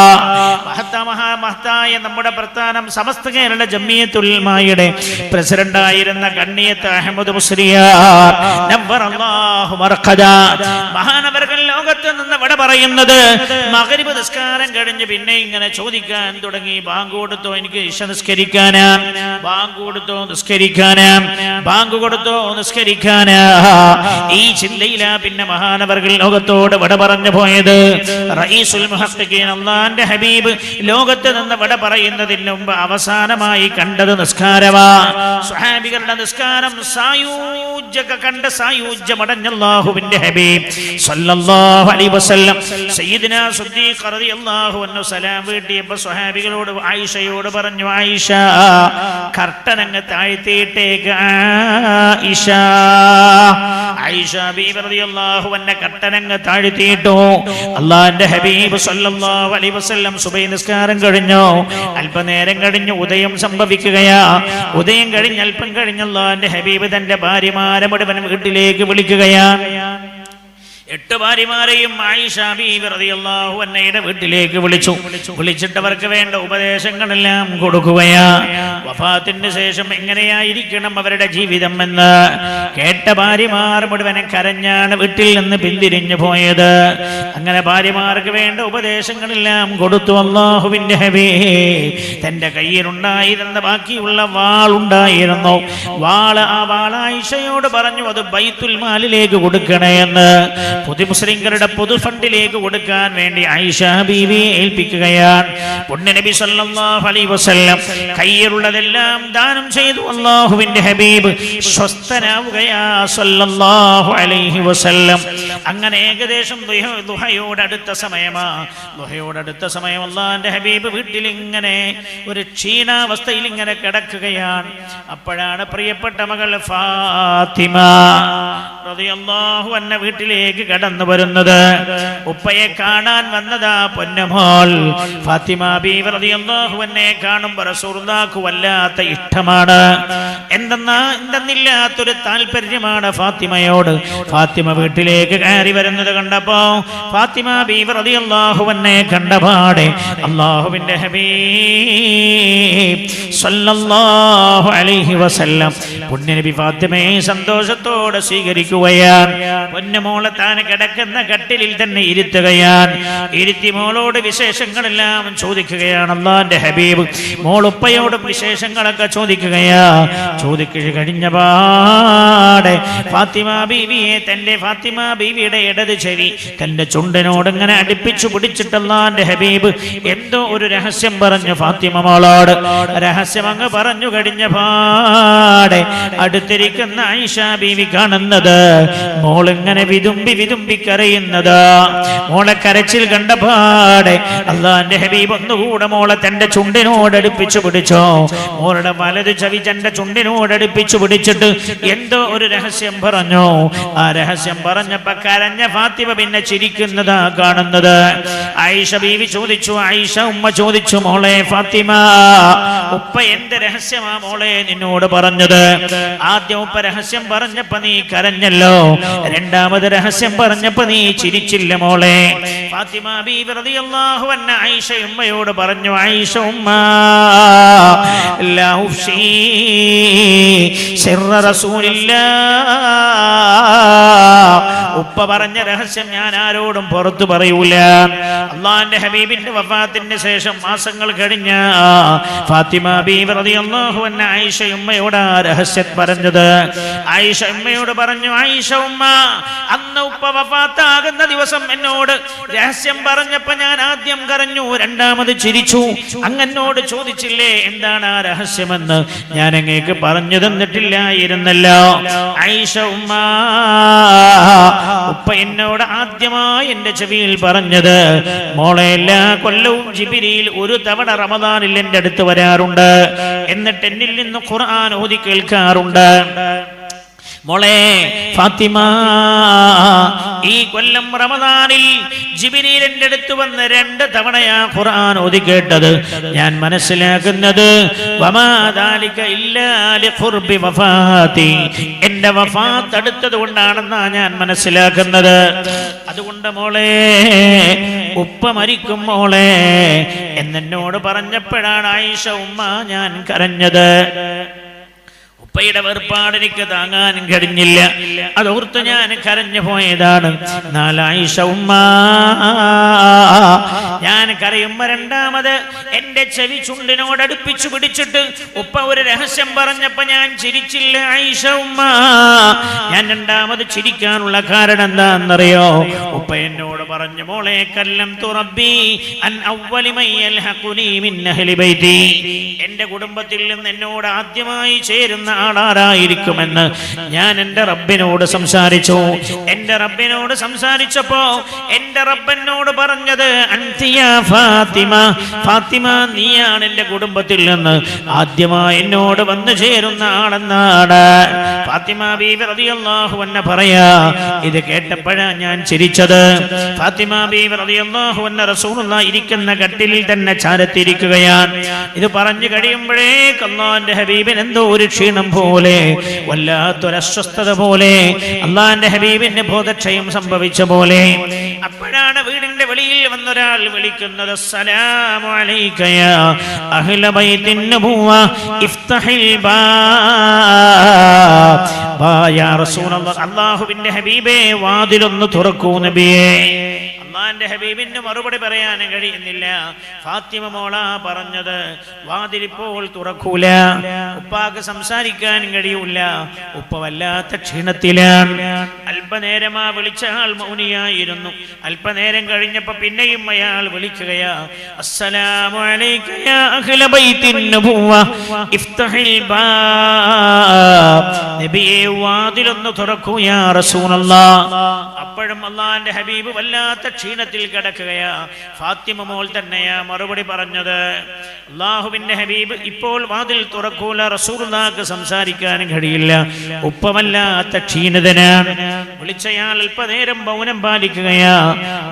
മഹത്തായ നമ്മുടെ പ്രസ്ഥാനം സമസ്ത കേരള ജംഇയ്യത്തുൽ ഉലമായുടെ പ്രസിഡന്റായിരുന്ന കണ്ണിയത്ത് അഹമ്മദ് മുസ്ലിയാർ നവ്വറല്ലാഹു മർഖദാ മഹാനവർകൾ ലോകത്ത് നിന്ന് വിട പറയുന്നത് മഗ്രിബ് നിസ്കാരം കഴിഞ്ഞ് പിന്നെ ഇങ്ങനെ ചോദിക്കാൻ തുടങ്ങി, ബാങ്ക് കൊടുത്തോ എനിക്ക് ഇശ നിസ്കരിക്കാനാ, ബാങ്ക് കൊടുത്തോ നിസ്കരിക്കാനാ, ബാങ്ക് കൊടുത്തോ നിസ്കരിക്കാനാ. ഈ ചിന്തയിലാ പിന്നെ മഹാനവർകൾ ലോകത്തോട് വിട പറഞ്ഞു പോയത്. റഈസുൽ മുഹഖ്ഖിഖീൻ അല്ലാഹുവിന്റെ ഹബീബ് ലോകത്ത് നിന്ന് വിട പറയുന്നതിന് മുമ്പ് അവസാനമായി കണ്ടത് നിസ്കാരമാ. സ്വഹാബികളുടെ നിസ്കാരം സായൂജ്യമടഞ്ഞ അല്ലാഹുവിന്റെ ഹബീബ് സല്ലല്ലാഹു അലൈഹി വസല്ലം സയ്യിദുനാ സുദ്ദീഖ് റളിയല്ലാഹു അൻഹു സലാം വീട്ടിയപ്പോൾ സ്വഹാബികളോട് ആയിഷയോട് പറഞ്ഞു, ആയിഷ കർട്ടൻ അങ്ങ് താഴ്ത്തിയിട്ടേക്ക്. ആയിഷ ബീവി റളിയല്ലാഹു അൻഹ കർട്ടൻ അങ്ങ് താഴ്ത്തിയിട്ടു. അല്ലാഹുവിന്റെ ഹബീബ് സല്ലല്ലാഹു അലൈഹി വസല്ലം സുബഹി നിസ്കാരം കഴിഞ്ഞു. അല്പനേരം കഴിഞ്ഞ് ഉദയം സംഭവിക്കുകയാ. ഉദയം കഴിഞ്ഞ് അല്പം കഴിഞ്ഞ് അല്ലാഹുവിന്റെ ഹബീബ് തന്റെ ഭാര്യമാരെ മുഴുവൻ വീട്ടിലേക്ക് വിളിക്കുകയാണ്. 8 ഭാര്യമാരെയും ആയിഷ ബീവി റളിയല്ലാഹു അൻഹയുടെ വീട്ടിലേക്ക് വിളിച്ചിട്ടവർക്ക് വേണ്ട ഉപദേശങ്ങളെല്ലാം കൊടുക്കുകയാ. വഫാത്തിന് ശേഷം എങ്ങനെയായിരിക്കണം അവരുടെ ജീവിതം എന്ന് കേട്ട ഭാര്യമാർ മുഴുവൻ കരഞ്ഞാണ് വീട്ടിൽ നിന്ന് പിന്തിരിഞ്ഞു പോയത്. അങ്ങനെ ഭാര്യമാർക്ക് വേണ്ട ഉപദേശങ്ങളെല്ലാം കൊടുത്തു. അല്ലാഹുവിന്റെ ഹബീബ് തന്റെ കയ്യിലുണ്ടായിരുന്ന ബാക്കിയുള്ള വാളുണ്ടായിരുന്നു. ആ വാൾ ആയിഷയോട് പറഞ്ഞു, അത് ബൈത്തുൽ മാലിലേക്ക് കൊടുക്കണേ എന്ന്. മുസ്ലിങ്ങളുടെ പൊതു ഫണ്ടിലേക്ക് കൊടുക്കാൻ വേണ്ടി ആയിഷ ബീവിയെ ഏൽപ്പിക്കുകയാണ്. പുണ്യനബി സല്ലല്ലാഹു അലൈഹി വസല്ലം കയ്യിലുള്ളതെല്ലാം ദാനം ചെയ്തു. അല്ലാഹുവിന്റെ ഹബീബ് സ്വസ്ഥനാവുകയാ സല്ലല്ലാഹു അലൈഹി വസല്ലം. അങ്ങനെ ഏകദേശം ദുഹയോടടുത്ത സമയം അല്ലാഹുവിന്റെ ഹബീബ് വീട്ടിൽ ഇങ്ങനെ ഒരു ക്ഷീണാവസ്ഥയിൽ ഇങ്ങനെ കിടക്കുകയാണ്. അപ്പോഴാണ് പ്രിയപ്പെട്ട മകൾ ഫാത്തിമ റളിയല്ലാഹു അൻഹ വീട്ടിലേക്ക് കടന്നു വരുന്നത്. ഉപ്പയെ കാണാൻ വന്നതാ പൊന്നുമോൾ ഫാത്തിമ ബീവി റളിയല്ലാഹു അൻഹയെ കാണുമ്പോൾ റസൂലുള്ളാഹിക്ക് വല്ലാത്ത ഇഷ്ടമാണ്. എന്തെന്നില്ലാത്തൊരു താല്പര്യമാണ് ഫാത്തിമയോട്. ഫാത്തിമ വീട്ടിലേക്ക് കയറി വരുന്നത് കണ്ടപ്പോ ഫാത്തിമ ബീവി റളിയല്ലാഹു അൻഹയെ കണ്ടപാടെ അല്ലാഹുവിന്റെ ഹബീബ് സല്ലല്ലാഹു അലൈഹി വസല്ലം പുണ്യനബി ഫാത്തിമയെ സന്തോഷത്തോടെ സ്വീകരിക്കുകയാണ്. പൊന്നുമോളെ താൻ കിടക്കുന്ന കട്ടിലിൽ തന്നെ ഇരുത്തുകയാണ്. ഇരുത്തി മോളോട് വിശേഷങ്ങളെല്ലാം ചോദിക്കുകയാണ് അല്ലാഹുവിന്റെ ഹബീബ്. മോളുപ്പയോടും വിശേഷങ്ങളൊക്കെ ചോദിക്കുകയാ. കഴിഞ്ഞ പാടെ ഫാത്തിമ ബീവിയുടെ ഇടത് ചെവി തന്റെ ചുണ്ടിനോട് ഇങ്ങനെ അടുപ്പിച്ചു പിടിച്ചിട്ട് അല്ലാഹുവിന്റെ ഹബീബ് എന്തോ ഒരു രഹസ്യം പറഞ്ഞു ഫാത്തിമ മോളോട്. രഹസ്യം അങ്ങ് പറഞ്ഞു കഴിഞ്ഞ പാടെ അടുത്തിരിക്കുന്ന ആയിഷ ബീവി കാണുന്നത് മോളിങ്ങനെ വിതുമ്പി കരയുന്നത്. മോളെ കരച്ചിൽ കണ്ട പാടെ അല്ലാഹുവിന്റെ ഹബീബ് ഒന്നുകൂടെ മോളെ തന്റെ ചുണ്ടിനോട് അടുപ്പിച്ചു പിടിച്ചോ. മോളുടെ വലത് ചെവി തന്റെ ചുണ്ടിനോട് അടുപ്പിച്ചു പിടിച്ചിട്ട് എന്തോ ഒരു രഹസ്യം പറഞ്ഞു. ആ രഹസ്യം പറഞ്ഞപ്പോ കരഞ്ഞ ഫാത്തിമ പിന്നെ ചിരിക്കുന്നതാ കാണുന്നത്. ആയിഷ ബീവി ചോദിച്ചു, ഉമ്മ ചോദിച്ചു, മോളെ ഫാത്തിമ ഉപ്പ എന്ത് രഹസ്യമാ മോളെ നിന്നോട് പറഞ്ഞത്? ആദ്യം ഉപ്പ രഹസ്യം പറഞ്ഞപ്പോ നീ കരഞ്ഞല്ലോ, രണ്ടാമത് രഹസ്യം പറഞ്ഞപ്പോ നീ ചിരിച്ചില്ല മോളെ. ഫാത്തിമ ബീവി റളിയല്ലാഹു അൻഹ ആയിഷ ഉമ്മയോട് പറഞ്ഞു, ആയിഷ ഉമ്മ ലാ ഉഫ്ശി സിർറ റസൂലില്ലാഹ്, ഉപ്പ പറഞ്ഞ രഹസ്യം ഞാൻ ആരോടും പുറത്തു പറയൂല. അല്ലാഹുവിന്റെ ഹബീബിന്റെ വഫാത്തിന് ശേഷം മാസങ്ങൾ കഴിഞ്ഞ ഫാത്തിമ ബീവി റളിയല്ലാഹു അൻഹ ആയിഷ ഉമ്മയോട് ആ രഹസ്യം പറഞ്ഞത്. ആയിഷ ഉമ്മയോട് പറഞ്ഞു, ആയിഷ ഉമ്മ അന്ന് ഉപ്പ വഫാത്താകുന്ന ദിവസം എന്നോട് രഹസ്യം പറഞ്ഞപ്പോ ഞാൻ ആദ്യം കരഞ്ഞു, രണ്ടാമത് ചിരിച്ചു. അങ്ങനോട് ചോദിച്ചില്ലേ എന്താണ് ആ രഹസ്യമെന്ന്? ഞാൻ അങ്ങേക്ക് പറഞ്ഞു തന്നിട്ടില്ലായിരുന്നല്ലോ. ആയിഷ ഉമ്മ ഉപ്പ എന്നോട് ആദ്യമായി എന്റെ ചെവിയിൽ പറഞ്ഞത്, മോളെ എല്ലാ കൊല്ലവും ജിബ്രീൽ ഒരു തവണ റമദാനിൽ എന്റെ അടുത്ത് വരാറുണ്ട്, എന്നിട്ട് എന്നിൽ നിന്ന് ഖുർആൻ ഓതി കേൾക്കാറുണ്ട്. മോളെ ഫാത്തിമ ഈ കൊല്ലം റമദാനിൽ ജിബ്രീൽ എൻ്റെ അടുത്ത് വന്ന് 2 തവണയാ ഖുർആൻ ഓതി കേട്ടത്. ഞാൻ മനസ്സിലാക്കുന്നത് വമാ ദാലിക ഇല്ലാ ലിഖുർബി വഫാതി, എൻ്റെ വഫാത്ത് അടുത്തത് കൊണ്ടാണെന്നാ ഞാൻ മനസ്സിലാക്കുന്നത്. അതുകൊണ്ട് മോളെ ഉപ്പ മരിക്കും മോളെ എന്നോട് പറഞ്ഞപ്പോഴാണ് ആയിഷ ഉമ്മ ഞാൻ കരഞ്ഞത്. ഉപ്പയുടെ വേർപാട് എനിക്ക് താങ്ങാൻ കഴിഞ്ഞില്ല, അതോർത്ത് ഞാൻ കരഞ്ഞു പോയതാണ്. ആയിഷ ഉമ്മ ഞാൻ കരയുമ്പോ രണ്ടാമത് എന്റെ ചെവി ചുണ്ടിനോട് അടുപ്പിച്ചു പിടിച്ചിട്ട് ഉപ്പ ഒരു രഹസ്യം പറഞ്ഞപ്പോ ഞാൻ ചിരിച്ചില്ല. ആയിഷ ഉമ്മ ഞാൻ രണ്ടാമത് ചിരിക്കാനുള്ള കാരണം എന്താണെന്നറിയോ? ഉപ്പ എന്നോട് പറഞ്ഞു, മോളെ കല്ലംതു റബ്ബി അൻ അവ്വലി മൻ യൽഹഖുനി മിൻ അഹ്ലി ബൈതി, എന്റെ കുടുംബത്തിൽ നിന്ന് എന്നോട് ആദ്യമായി ചേരുന്ന ആളാരായിരിക്കുമെന്ന് ഞാൻ എന്റെ റബ്ബിനോട് സംസാരിച്ചു. എന്റെ റബ്ബിനോട് സംസാരിച്ചപ്പോ എന്റെ റബ്ബനോട് പറഞ്ഞത്, അൻതിയ ഫാത്തിമ, ഫാത്തിമ നീയാണ് എന്റെ കുടുംബത്തിൽ നിന്ന് ആദ്യമായി എന്നോട് വന്നു ചേരുന്ന ആളെന്നാണ്. ഫാത്തിമ ബീവി റളിയല്ലാഹു അൻഹ പറയാ, ഇത് കേട്ടപ്പോഴാ ഞാൻ ചിരിച്ചത്. ഫാത്തിമ ബീവി റളിയല്ലാഹു അൻഹ റസൂലുള്ളാഹി ഇരിക്കുന്ന കട്ടിലിൽ തന്നെ ചാരത്തിരിക്കുകയാണ്. ഇത് പറഞ്ഞു കഴിയുമ്പോഴേക്ക് അല്ലാഹുവിന്റെ ഹബീബിന് എന്തോ ഒരു ക്ഷീണം പോലെ, വല്ലാത്തൊരു അസ്വസ്ഥത പോലെ, അല്ലാഹുവിന്റെ ഹബീബിന് ബോധക്ഷയം സംഭവിച്ച പോലെ. അപ്പോഴാണ് വീടിന്റെ വെളിയിൽ വന്നൊരാൾ വിളിക്കുന്നത്, അസ്സലാമു അലൈക യാ അഹ്ല ബൈത്തിൻ നബുവ ഇഫ്തഹിൽ ബാബ് യാ റസൂലല്ലാഹ്, അല്ലാഹുവിന്റെ ഹബീബേ വാതിലൊന്ന് തുറക്കൂ നബിയേ. അള്ളാന്റെ ഹബീബിന് മറുപടി പറയാനും കഴിയുന്നില്ല. ഫാത്തിമ മോളാ പറഞ്ഞത്, വാതിലിപ്പോൾ തുറക്കൂല, ഉപ്പാക്ക് സംസാരിക്കാൻ കഴിയൂല, ഉപ്പ വല്ലാത്ത ക്ഷീണത്തിലാണ്. അല്പനേരമാ വിളിച്ച ആൾ മൗനിയായിരുന്നു. അല്പനേരം കഴിഞ്ഞപ്പോ പിന്നെയും അയാൾ വിളിക്കുകയാ, അസ്സലാമു അലൈക യാ അഹ്ല ബൈത്തിൻ നബുവ ഇഫ്തഹിൽ ബാബ്. നബിയേ വാതിലൊന്ന് തുറക്കൂ യാ റസൂലല്ലാഹ്. അപ്പോഴും അല്ലാഹുവിന്റെ ഹബീബ് വല്ലാത്ത ക്ഷീണത്തിൽ കിടക്കുകയാ. ഫാത്തിമ മോൾ തന്നെയാ മറുപടി പറഞ്ഞത്, അല്ലാഹുവിന്റെ ഹബീബ് ഇപ്പോൾ വാതിൽ തുറക്കൂല, റസൂലുള്ളാഹിക്ക് സംസാരിക്കാൻ കഴിയില്ല, ഉപ്പ വല്ലാത്ത ക്ഷീണിതനാണ്. വിളിച്ചയാൾ അല്പനേരം മൗനം പാലിക്കുകയാ.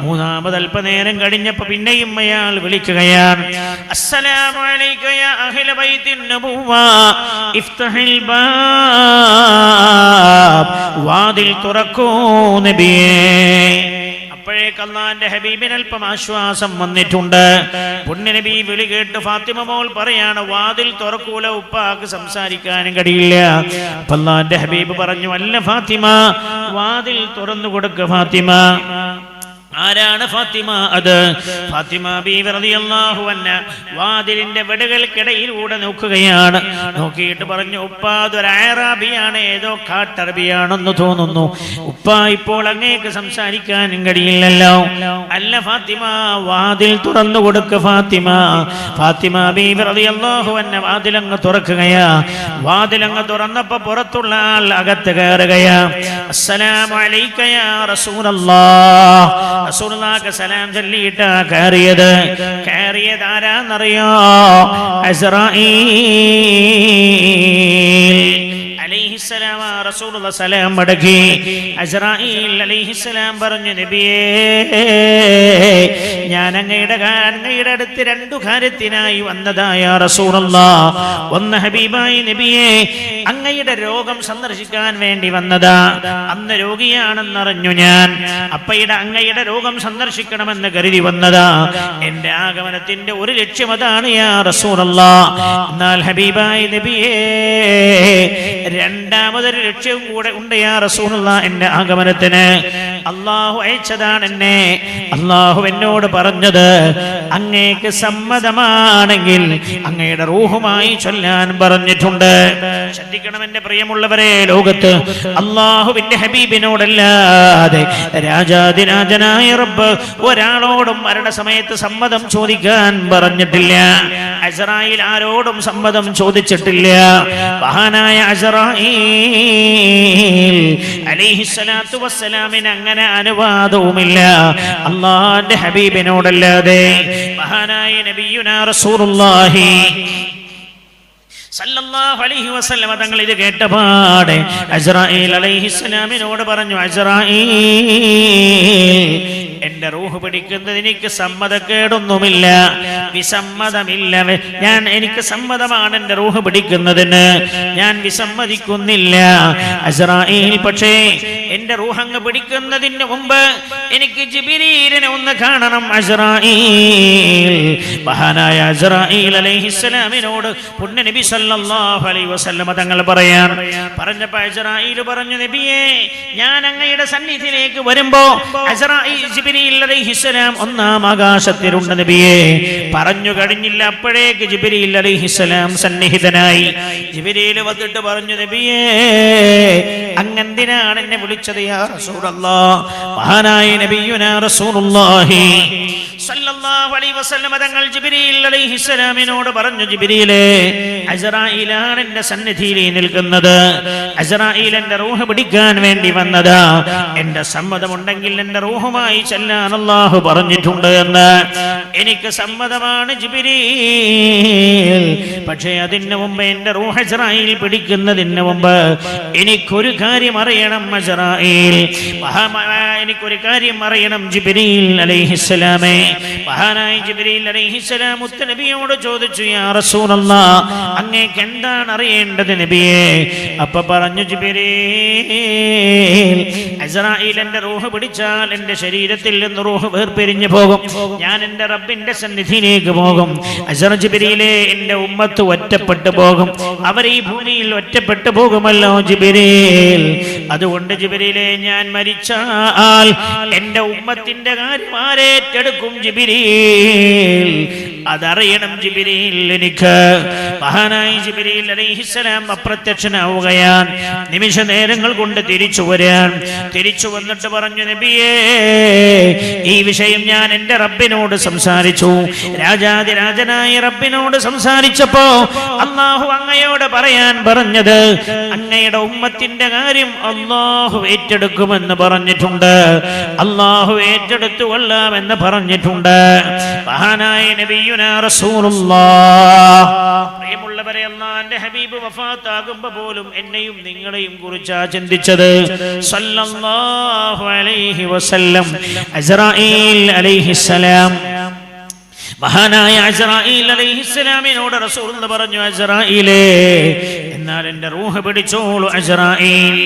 മൂന്നാമത് അല്പനേരം കഴിഞ്ഞപ്പോ പിന്നെയും അയാൾ വിളിക്കുകയാണ്, അസ്സലാമു അലൈക യാ അഹ്ല ബൈത്തിൻ നബുവ ഇഫ്തഹിൽ ബാബ്. വാതിൽ തുറക്കൂ നബിയേ. അപ്പോഴേക്ക് അല്ലാഹുവിന്റെ ഹബീബിന് അല്പം ആശ്വാസം വന്നിട്ടുണ്ട്. പുണ്യനബി വിളി കേട്ട് ഫാത്തിമ മോൾ പറയാണ്, വാതിൽ തുറക്കൂല, ഉപ്പാക്ക് സംസാരിക്കാനും കഴിയില്ല. അപ്പൊ അല്ലാഹുവിന്റെ ഹബീബ് പറഞ്ഞു, അല്ല ഫാത്തിമ, വാതിൽ തുറന്നു കൊടുക്ക ഫാത്തിമ. ആരാണ് ഫാത്തിമ? അത് ഫാത്തിമ ബീവി റളിയല്ലാഹു അൻഹ വാതിലിന്റെ വെടുകൾക്കിടയിലൂടെ നോക്കുകയാണ്. നോക്കിയിട്ട് പറഞ്ഞു, ഉപ്പ അതൊരു അറബിയാണ്, ഏതോ കാട്ടറബിയാണെന്ന് തോന്നുന്നു. ഉപ്പ ഇപ്പോൾ അങ്ങേക്ക് സംസാരിക്കാനും കഴിയില്ലല്ലോ. അല്ല ഫാത്തിമ, വാതിൽ തുറന്നു കൊടുക്ക ഫാത്തിമ. ഫാത്തിമ ബീവി റളിയല്ലാഹു അൻഹ വാതിലങ്ങ് തുറക്കുകയാ. വാതിലങ്ങ് തുറന്നപ്പോ പുറത്തുള്ള ആൾ അകത്ത് കയറുകയാ. അസ്സലാമു അലൈക യാ റസൂലല്ലാഹ്. റസൂലുള്ളാഹിക്ക് സലാം ചൊല്ലിയിട്ടാ കയറിയത്. കയറിയത് ആരാന്നറിയോ? അസ്റായീൽ അലൈഹിസ്സലാം. റസൂലുള്ളാഹി സലാം മടക്കി. അസ്റായീൽ അലൈഹിസ്സലാം പറഞ്ഞു, നബിയേ, ഞാൻ അങ്ങയുടെ അടുത്ത് രണ്ടു കാര്യത്തിനായി വന്നതായ റസൂലുള്ളാഹ്. ഒന്ന് ഹബീബായി നബിയേ, അങ്ങയുടെ രോഗം സന്ദർശിക്കാൻ വേണ്ടി വന്നതാ. അന്ന് രോഗിയാണെന്നറിഞ്ഞു ഞാൻ. അപ്പയുടെ അങ്ങയുടെ രോഗം സന്ദർശിക്കണമെന്ന് കരുതി വന്നതാ. എന്റെ ആഗമനത്തിന്റെ ഒരു ലക്ഷ്യം അതാണ് യാ റസൂലല്ലാഹ്. എന്നാൽ ഹബീബായി നബിയേ, രണ്ടാമതൊരു ലക്ഷ്യവും കൂടെ ഉണ്ട് യാ റസൂലല്ലാഹ്. എന്റെ ആഗമനത്തിന് അള്ളാഹു അയച്ചതാണ് എന്നെ. അള്ളാഹു എന്നോട് പറഞ്ഞത്, അങ്ങേക്ക് സമ്മതമാണെങ്കിൽ അങ്ങയുടെ റൂഹുമായി ചൊല്ലാൻ പറഞ്ഞിട്ടുണ്ട്. ശ്രദ്ധിക്കണം എന്റെ പ്രിയമുള്ളവരെ, ലോകത്ത് അള്ളാഹുവിന്റെ ഹബീബിനോടല്ലാതെ രാജാതിരാജനായ റബ്ബ് ഒരാളോടും മരണസമയത്ത് സമ്മതം ചോദിക്കാൻ പറഞ്ഞിട്ടില്ല. അസ്റായീൽ ആരോടും സമ്മതം ചോദിച്ചിട്ടില്ല. മഹാനായ അസ്റായീൽ അലൈഹിസ്സലാത്തു വസ്സലാമിന് അങ്ങനെ അനുവാദവുമില്ല അള്ളാഹുവിന്റെ ഹബീബിനോടല്ലാതെ. മഹാനായ നബിയുനാ റസൂലുള്ളാഹി സല്ലല്ലാഹു അലൈഹി വസല്ലം തങ്ങൾ ഇത് കേട്ടപാടെ അസ്റായീൽ അലൈഹിസ്സലാമിനോട് പറഞ്ഞു, അസ്റായീൽ, എന്റെ റൂഹ് പിടിക്കുന്നതിന് എനിക്ക് സമ്മതക്കേടൊന്നുമില്ല, വിസമ്മതമില്ല. എനിക്ക് സമ്മതമാണ് എന്റെ റൂഹ് പിടിക്കുന്നതിന്, ഞാൻ വിസമ്മതിക്കുന്നില്ല. അസ്റായീൽ, പക്ഷേ എന്റെ റൂഹ് അങ്ങ് പിടിക്കുന്നതിന് മുമ്പ് എനിക്ക് ജിബ്രീലിനെ ഒന്ന് കാണണം. അസ്റായീൽ, മഹാനായ അസ്റായീൽ അലൈഹിസ്സലാമിനോട് പുണ്യനബി സല്ലല്ലാഹു അലൈഹി വസല്ലം തങ്ങൾ പറഞ്ഞപ്പോൾ അസ്റായീൽ പറഞ്ഞു, നബിയേ, ഞാൻ അങ്ങയുടെ സന്നിധിയിലേക്ക് വരുമ്പോ അസ്റായീൽ ജിബ്രീൽ അലൈഹിസ്സലാം ഒന്നാം ആകാശത്തിലുണ്ട് നബിയേ. പറഞ്ഞു കഴിഞ്ഞില്ല, അപ്പോഴേക്ക് ജിബ്രീൽ അലൈഹിസ്സലാം സന്നിഹിതനായി. ജിബ്രീൽ വന്നിട്ട് പറഞ്ഞു, നബിയേ, അങ്ങെന്തിനാണ് എന്നെ വിളിച്ചത് യാ റസൂലല്ലാഹ്? മഹാനായ നബിയുനാ റസൂലുള്ളാഹി സല്ലല്ലാഹു അലൈഹി വസല്ലം തങ്ങൾ ജിബ്രീൽ അലൈഹിസ്സലാമിനോട് പറഞ്ഞു, ജിബ്രീലേ, അസ്റായീലാണ് എന്റെ സന്നിധിയിൽ നിൽക്കുന്നത്. അസ്റായീൽ എന്റെ റൂഹ് പിടിക്കാൻ വേണ്ടി വന്നതാ. എന്റെ സമ്മതമുണ്ടെങ്കിൽ എന്റെ റൂഹുമായി ചെല്ലാൻ അല്ലാഹു പറഞ്ഞിട്ടുണ്ട് എന്ന് എനിക്ക് സമ്മതമാണ് ജിബ്രീൽ. പക്ഷേ അതിന് മുമ്പ് എന്റെ റൂഹ് അസ്റായീൽ പിടിക്കുന്നതിന് മുമ്പ് എനിക്കൊരു കാര്യം അറിയണം അസ്റായീൽ. എനിക്കൊരു കാര്യം അറിയണം ജിബ്രീൽ അലൈഹിസ്സലാമേ. മഹാനായ ജിബ്രീൽ അലൈഹിസ്സലാം മുത്തനബിയോട് ചോദിച്ചു, യാ റസൂലല്ലാഹ്, അങ്ങേക്ക് എന്താണ് അറിയേണ്ടത് നബിയേ? അപ്പൊ പറഞ്ഞു ജിബ്രീൽ, അസ്രാഈൽ എന്റെ റൂഹ് പിടിച്ചാൽ എന്റെ ശരീരത്തിൽ നിന്ന് റൂഹ് വേർപിരിഞ്ഞു പോകും. ഞാൻ എന്റെ റബ്ബിന്റെ സന്നിധിയിലേക്ക് പോകും. ജിബ്രീലേ, എന്റെ ഉമ്മത്ത് ഒറ്റപ്പെട്ടു പോകും. അവർ ഈ ഭൂമിയിൽ ഒറ്റപ്പെട്ടു പോകുമല്ലോ ജിബ്രീൽ. അതുകൊണ്ട് ജിബ്രീലേ, ഞാൻ മരിച്ചാൽ എന്റെ ഉമ്മത്തിന്റെ കാര്യം ആരേറ്റെടുക്കും ജിബ്രീൽ? അതറിയണം ജിബ്രീൽ എനിക്ക്. മഹാനായ ജിബ്രീൽ അലൈഹിസ്സലാം അപ്രത്യക്ഷനാവുകയാണ്. നിമിഷ നേരങ്ങൾ കൊണ്ട് തിരിച്ചു വരാൻ. തിരിച്ചു വന്നിട്ട് പറഞ്ഞു, നബിയേ, ഈ വിഷയം ഞാൻ എന്റെ റബ്ബിനോട് സംസാരിച്ചു. രാജാതിരാജനായ റബ്ബിനോട് സംസാരിച്ചപ്പോ അല്ലാഹു അങ്ങയോട് പറയാൻ പറഞ്ഞത്, അങ്ങയുടെ ഉമ്മത്തിന്റെ കാര്യം അല്ലാഹു ഏറ്റെടുക്കുമെന്ന് പറഞ്ഞിട്ടുണ്ട്. അല്ലാഹു ഏറ്റെടുത്തു കൊള്ളാമെന്ന് പറഞ്ഞിട്ടുണ്ട്. മഹാനായ നബിയുനാ റസൂലുള്ളാഹ്. പ്രിയമുള്ളവരെ, അല്ലാഹുവിന്റെ ഹബീബ് വഫാത്താകുമ്പോൾ പോലും എന്നെയും നിങ്ങളെയും കുറിച്ചാ ചിന്തിച്ചത്. സല്ലല്ലാഹു അലൈഹി വസല്ലം. അസ്രാഈൽ അലൈഹിസ്സലാം, മഹാനായ അസ്രാഈൽ അലൈഹിസ്സലാമിനോട് റസൂലുള്ളാഹി പറഞ്ഞു, അസ്രാഈലേ, എന്നാൽ എന്റെ റൂഹ് പിടിച്ചോളൂ അസ്രാഈൽ.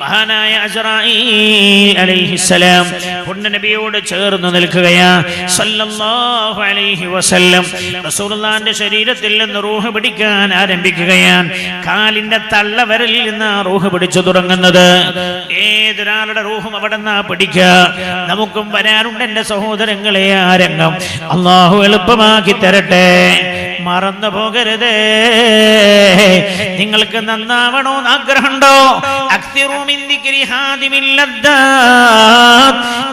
മഹാനായ അസ്രാഈൽ അലൈഹിസ്സലാം നബിയോട് ചേർന്ന് നിൽക്കുകയാ. സല്ലല്ലാഹു അലൈഹി വസല്ലം റസൂലുള്ളാഹിന്റെ ശരീരത്തിൽ നിന്ന് റൂഹ് പിടിക്കാൻ ആരംഭിക്കുകയാണ്. കാലിന്റെ തള്ളവിരലിൽ നിന്ന് റൂഹ് പിടിച്ചു തുടങ്ങുന്നത്. ഏതൊരാളുടെ റൂഹും അവിടെ നിന്നാ പിടിക്കുക. നമുക്കും വരാറുണ്ട് എന്റെ സഹോദരങ്ങളെ ആ രംഗം. അല്ലാഹു എളുപ്പമാക്കി തരട്ടെ. മറന്നു പോകരുത്. നിങ്ങൾക്ക് നന്നാവണോന്ന് ആഗ്രഹമുണ്ടോ?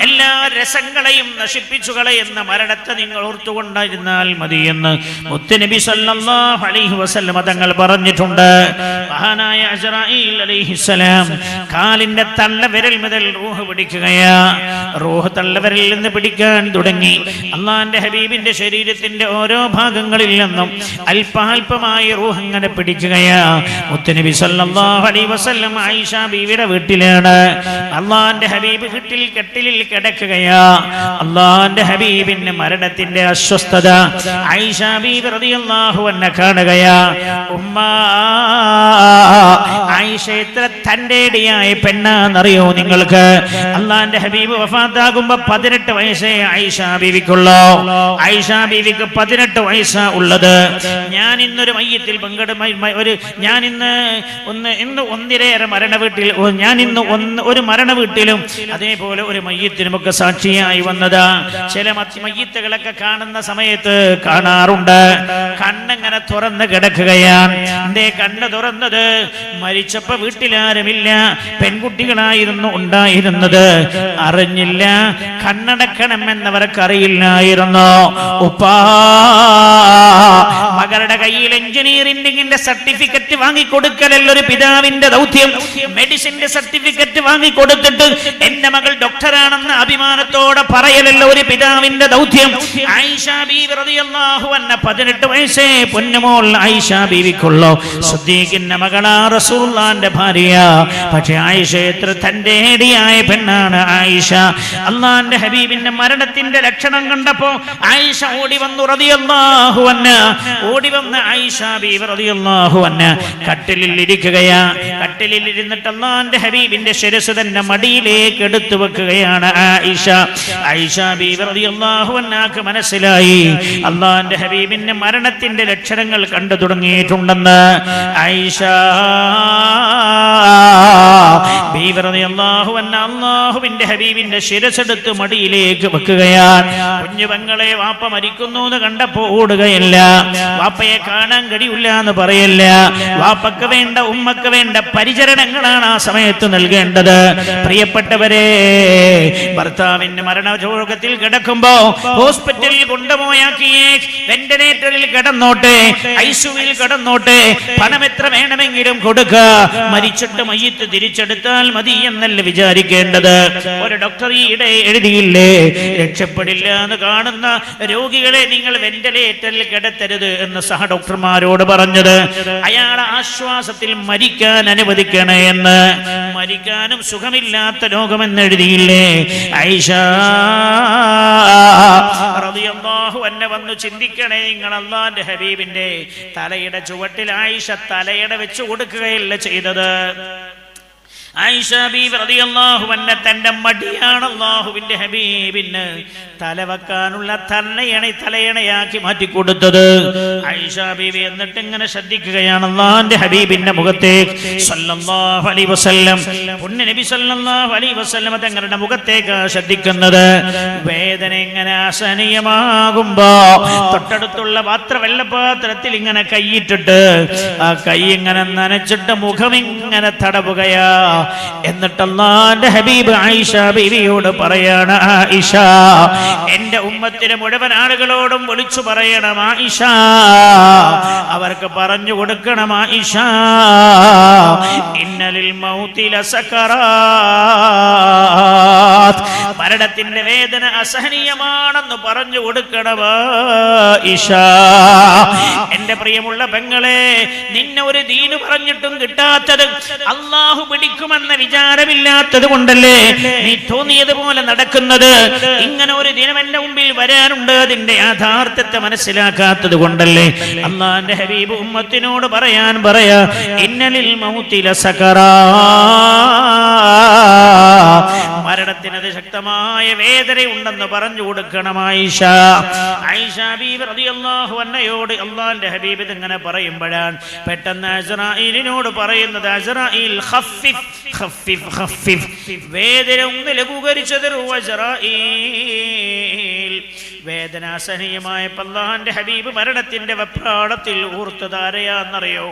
എല്ലാ രസങ്ങളെയും നശിപ്പിച്ചു കളയുന്ന മരണത്തെ നിങ്ങൾ ഓർത്തുകൊണ്ടിരുന്നാൽ മതിയെന്ന് മുത്തുനബി സല്ലല്ലാഹു അലൈഹി വസല്ലം തങ്ങൾ പറഞ്ഞിട്ടുണ്ട്. മഹാനായ അസ്രാഈൽ അലൈഹിസ്സലാം കാലിന്റെ തള്ളവിരൽ മുതൽ റൂഹ് പിടിക്കുകയാ. റൂഹ് തള്ളവിരലിൽ നിന്ന് പിടിക്കാൻ തുടങ്ങി. അല്ലാഹുവിന്റെ ഹബീബിന്റെ ശരീരത്തിന്റെ ഓരോ ഭാഗങ്ങളിൽ നിന്നും അല്പാൽപമായി റൂഹ് അങ്ങനെ പിടിക്കുകയാ. മുത്തുനബി സല്ലല്ലാഹു അലൈഹി വസല്ലം ആയിഷ ബീവിയുടെ വീട്ടിലാണ്. അല്ലാഹുവിന്റെ ഹബീബ് കെട്ടിലിൽ കിടക്കുകയാ. അല്ലാഹുവിന്റെ ഹബീബിന്റെ മരണത്തിന്റെ അസ്വസ്ഥത ആയിഷ ബീവി റളിയല്ലാഹു അൻഹ കാണുകയാ. ഉമ്മ ആയിഷ എത്ര തന്റേടിയായ പെണ്ണാന്നറിയോ നിങ്ങൾക്ക്? അല്ലാഹുവിന്റെ ഹബീബ് വഫാത്താകുമ്പോ 18 വയസ്സേ ആയിഷ ബീവിക്കുള്ളൂ. ആയിഷ ബീവിക്ക് 18 വയസ്സാ ഉള്ളത്. ഞാൻ ഇന്നൊരു മയ്യത്തിൽ ഞാൻ ഇന്ന് ഒന്നിലേറെ മരണ വീട്ടിൽ, ഞാൻ ഇന്ന് ഒരു മരണ വീട്ടിലും അതേപോലെ ഒരു മയ്യത്തിനുമൊക്കെ സാക്ഷിയായി വന്നതാ. ചില മയ്യത്തുകളൊക്കെ കാണുന്ന സമയത്ത് കാണാറുണ്ട്, കണ്ണെങ്ങനെ തുറന്ന് കിടക്കുകയാണ്. എന്തേ കണ്ണ് തുറന്നത്? മരിച്ചപ്പോ വീട്ടിലാരുമില്ല, പെൺകുട്ടികളായിരുന്നു ഉണ്ടായിരുന്നത്. അറിഞ്ഞില്ല, കണ്ണടക്കണമെന്നവർക്ക് അറിയില്ലായിരുന്നു. ഉപ്പാ മകളുടെ കയ്യിൽ എഞ്ചിനീയറിംഗിന്റെ സർട്ടിഫിക്കറ്റ് വാങ്ങിക്കൊടുക്കലല്ല ഒരു പിതാവിന്റെ ദൗത്യം. മെഡിസിന്റെ സർട്ടിഫിക്കറ്റ് വാങ്ങിക്കൊടുത്തിട്ട് എന്റെ മകൾ ഡോക്ടറാണെന്ന് അഭിമാനത്തോടെ പറയലല്ല ഒരു പിതാവിന്റെ ദൗത്യം. ആയിഷ ബീവി റളിയല്ലാഹു അൻഹ 18 വയസ്സേ പൊന്നുമോൾ ആയിഷ ബീവിക്കുള്ളൂ. സിദ്ദീഖിന്റെ മകളാ, റസൂലുള്ളാഹിന്റെ ഭാര്യ. പക്ഷേ ആയിഷ എത്ര തന്റേടിയായ പെണ്ണാണ് ആയിഷ. അല്ലാഹുവിന്റെ ഹബീബിന്റെ മരണത്തിന്റെ ലക്ഷണം കണ്ടപ്പോ ആയിഷ ഓടി വന്നു റളിയല്ലാഹു അൻഹ. ഓടി വന്ന ആയിഷ ബീവി റളിയല്ലാഹു അൻഹ കട്ടിലിൽ ഇരിക്കുകയാ. കട്ടിലിൽ ഇരുന്നിട്ട് അല്ലാഹുവിന്റെ ഹബീബിന്റെ ശിരസ് തന്നെ മടിയിലേക്ക് എടുത്തു വെക്കുകയാണ് ആയിഷ. ആയിഷ ബീവി റളിയല്ലാഹു അൻഹക്ക് മനസ്സിലായി അല്ലാഹുവിന്റെ ഹബീബിന്റെ മരണത്തിന്റെ ലക്ഷണങ്ങൾ കണ്ടു തുടങ്ങിയിട്ടുണ്ടെന്ന്. ആയിഷ ബീവി റളിയല്ലാഹു അൻഹ അല്ലാഹുവിന്റെ ഹബീബിന്റെ ശിരസ് എടുത്ത് മടിയിലേക്ക് വെക്കുകയാണ്. കുഞ്ഞു പെങ്ങളെ വാപ്പ മരിക്കുന്നു എന്ന് കണ്ടപ്പോ ഓടുകയല്ല, വാപ്പയെ കാണാൻ കഴിയില്ല എന്ന് പറയല്ല. വാപ്പക്ക് വേണ്ട, ഉമ്മക്ക് വേണ്ട പരിചരണങ്ങളാണ് ആ സമയത്ത് നൽകേണ്ടത്. പ്രിയപ്പെട്ടവരെ, ഭർത്താവിന്റെ മരണരോഗത്തിൽ കിടക്കുമ്പോ ഹോസ്പിറ്റലിൽ കൊണ്ടുപോയാക്കിയേ, വെന്റിലേറ്ററിൽ കിടന്നോട്ടെ, ഐസിയുവിൽ കിടന്നോട്ടെ, പണം എത്ര വേണമെങ്കിലും കൊടുക്ക, മരിച്ചിട്ട് മയ്യത്ത് തിരിച്ചെടുത്താൽ മതി എന്നല്ല വിചാരിക്കേണ്ടത്. ഒരു ഡോക്ടർ ഈയിടെ എഴുതിയില്ലേ, രക്ഷപ്പെടില്ല എന്ന് കാണുന്ന രോഗികളെ നിങ്ങൾ വെന്റിലേറ്ററിൽ കിടത്തരുത് എന്ന് സഹ ഡോക്ടർമാരോട് പറഞ്ഞത്. അയാളെ ആശ്വാസത്തിൽ മരിക്കാൻ അനുവദിക്കണേ എന്ന്. മരിക്കാനും സുഖമില്ലാത്ത രോഗമെന്ന് എഴുതിയില്ലേ. ആയിഷ അൻഹ വന്നു ചിന്തിക്കണേ, നിങ്ങൾ അല്ലാഹുവിന്റെ ഹബീബിന്റെ തലയുടെ ചുവട്ടിൽ ആയിഷ തലയട വെച്ചു കൊടുക്കുകയല്ല ചെയ്തത്. ആയിഷ ബീവി റളിയല്ലാഹു അൻഹ തന്റെ മടിയാണ് അല്ലാഹുവിന്റെ ഹബീബിന് തലവെക്കാനുള്ള തലയണയാക്കി മാറ്റി കൊടുത്തത്. ആയിഷ ബീവി എന്നിട്ട് ഇങ്ങനെ ശ്രദ്ധിക്കുകയാണ് അല്ലാഹുവിന്റെ ഹബീബിന്റെ മുഖത്തേക്ക് സല്ലല്ലാഹു അലൈഹി വസല്ലം. പുണ്യ നബി സല്ലല്ലാഹു അലൈഹി വസല്ലം തങ്ങളുടെ മുഖത്തേക്ക് ശ്രദ്ധിക്കുന്നത്. വേദന ഇങ്ങനെ അസഹനീയമാകുമ്പോ തൊട്ടടുത്തുള്ള വെള്ളപാത്രത്തിൽ ഇങ്ങനെ കൈയിട്ടിട്ട് ആ കൈ ഇങ്ങനെ നനച്ചിട്ട് മുഖം ഇങ്ങനെ തടവുകയാ. എന്നിട്ട് അല്ലാഹുവിന്റെ ഹബീബ് ആയിഷ ബീവിയോട് പറയാണ്, ആയിഷ എന്റെ ഉമ്മത്തിലെ മുഴുവൻ ആളുകളോടും വിളിച്ചു പറയണം, ആയിഷ അവർക്ക് പറഞ്ഞു കൊടുക്കണം, ആയിഷ ഇന്നലിൽ മൗതി ലസകറാത്ത്, മരണത്തിന്റെ വേദന അസഹനീയമാണെന്ന് പറഞ്ഞു കൊടുക്കണം ആയിഷ. എന്റെ പ്രിയമുള്ള പെങ്ങളെ, നിന്നെ ഒരു ദീന് പറഞ്ഞിട്ടും കിട്ടാത്തത് അല്ലാഹു പിടിക്കുമെന്ന വിചാരമില്ലാത്തത് കൊണ്ടല്ലേ നീ തോന്നിയതുപോലെ നടക്കുന്നത്. ഇങ്ങനെ ഒരു ദിനം എന്റെ മുമ്പിൽ വരാനുണ്ട്, അതിന്റെ യാഥാർത്ഥ്യത്തെ മനസ്സിലാക്കാത്തത് കൊണ്ടല്ലേ. അല്ലാഹുവിന്റെ ഹബീബ് ഉമ്മത്തിനോട് പറയാ ഇന്നലിൽ മൗതി ലസകറാത്ത്, മരണത്തിന് ശക്തമായ വേദനയുണ്ടെന്ന് പറഞ്ഞു കൊടുക്കണം ആയിഷ. ആയിഷ ബീവി റളിയല്ലാഹു അൻഹയോട് അല്ലാഹുവിന്റെ ഹബീബ് ഇങ്ങനെ പറയുമ്പോഴാണ് പെട്ടെന്ന് അസ്റായീലിനോട് പറയുന്നത്, അസ്റായീൽ ഖഫിഫ് ഖഫിഫ് ഖഫിഫ്, വേദന ഒന്ന് ലഘൂകരിച്ചത് അസ്റായീൽ. വേദനാസഹനീയമായപ്പോൾ അല്ലാഹുവിന്റെ ഹബീബ് മരണത്തിന്റെ വെപ്രാളത്തിൽ ഓർത്തത് ആരെയാണെന്നറിയോ?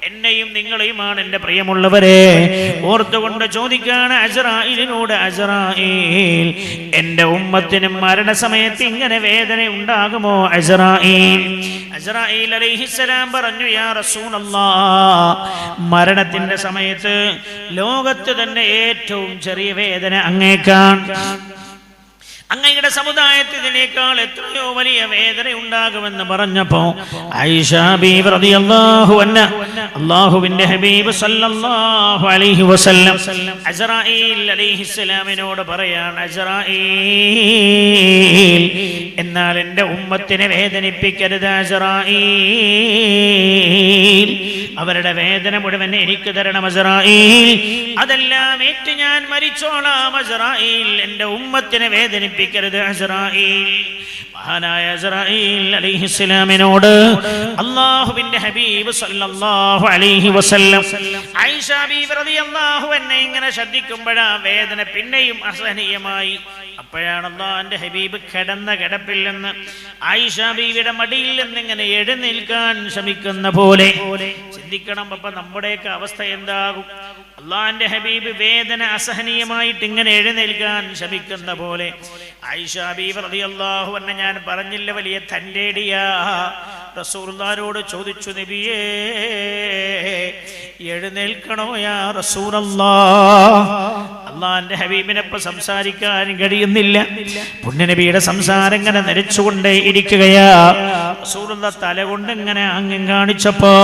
എന്നെയും നിങ്ങളെയുമാണ് എൻ്റെ പ്രിയമുള്ളവരെ. ഓർത്തുകൊണ്ട് ചോദിക്കാണ് അസ്റായീലിനോട്, അസ്റായീൽ എൻ്റെ ഉമ്മത്തിന് മരണസമയത്ത് ഇങ്ങനെ വേദന ഉണ്ടാകുമോ അസ്റായീൽ? അസ്റായീൽ അലൈഹിസ്സലാം പറഞ്ഞു, യാ റസൂലല്ലാഹ്, മരണത്തിന്റെ സമയത്ത് ലോകത്ത് തന്നെ ഏറ്റവും ചെറിയ വേദന അങ്ങേക്കാണ്. അങ്ങയുടെ സമുദായത്തിനേക്കാൾ എത്രയോ വലിയ വേദന ഉണ്ടാകുമെന്ന് പറഞ്ഞപ്പോ ആയിഷ ബീവി റളിയല്ലാഹു അൻഹ അല്ലാഹുവിന്റെ ഹബീബ് സല്ലല്ലാഹു അലൈഹി വസല്ലം അസ്റായീൽ അലൈഹിസ്സലാമിനോട് പറയാണ്, അസ്റായീൽ എന്നാൽ എൻ്റെ ഉമ്മത്തിനെ വേദനിപ്പിക്കരുത് അസ്റായീൽ, അവരുടെ വേദന മുഴുവൻ എനിക്ക് തരണം അസ്റായീൽ, അതെല്ലാം ഏറ്റ് ഞാൻ മരിച്ചോളാം അസ്റായീൽ, എൻ്റെ ഉമ്മത്തിനെ വേദനിപ്പിക്കരുത് അസ്റായീൽ. മഹാനായ അസ്റായീൽ അലൈഹിസ്സലാമിനോട് അല്ലാഹുവിന്റെ ഹബീബ് സല്ലല്ലാഹു അലൈഹി വസല്ലം ആയിഷ ബീവി റളിയല്ലാഹു അൻഹ ഇങ്ങനെ ശ്രദ്ധിക്കുമ്പോഴാ വേദന പിന്നെയും അസഹനീയമായി. അപ്പോഴാണ് അല്ലാഹുവിന്റെ ഹബീബ് കിടന്ന കിടപ്പിൽ നിന്ന് ആയിഷ ബീവിയുടെ മടിയിൽ നിന്ന് ഇങ്ങനെ എഴുന്നേൽക്കാൻ ശ്രമിക്കുന്ന പോലെ ചിന്തിക്കണം. അപ്പൊ നമ്മുടെയൊക്കെ അവസ്ഥ എന്താകും? അല്ലാഹുവിന്റെ ഹബീബ് വേദന അസഹനീയമായിട്ട് ഇങ്ങനെ എഴുന്നേൽക്കാൻ ശ്രമിക്കുന്ന പോലെ ആയിഷ ബീവി റളിയല്ലാഹു അൻഹ, ഞാൻ പറഞ്ഞില്ല വലിയ തന്റേടിയാ, റസൂലുള്ളാഹിനോട് ചോദിച്ചു, നബിയേ എഴുന്നേൽക്കണോ യാ റസൂലല്ലാഹ്? അല്ലാഹുവിന്റെ ഹബീബിനൊപ്പം സംസാരിക്കാൻ കഴിയുന്നില്ല. പുണ്യനബിയുടെ സംസാരം ഇങ്ങനെ നരച്ചുകൊണ്ടേ ഇരിക്കുകയാ. റസൂലുള്ളാഹി തല കൊണ്ട് ഇങ്ങനെ ആംഗ്യം കാണിച്ചപ്പോ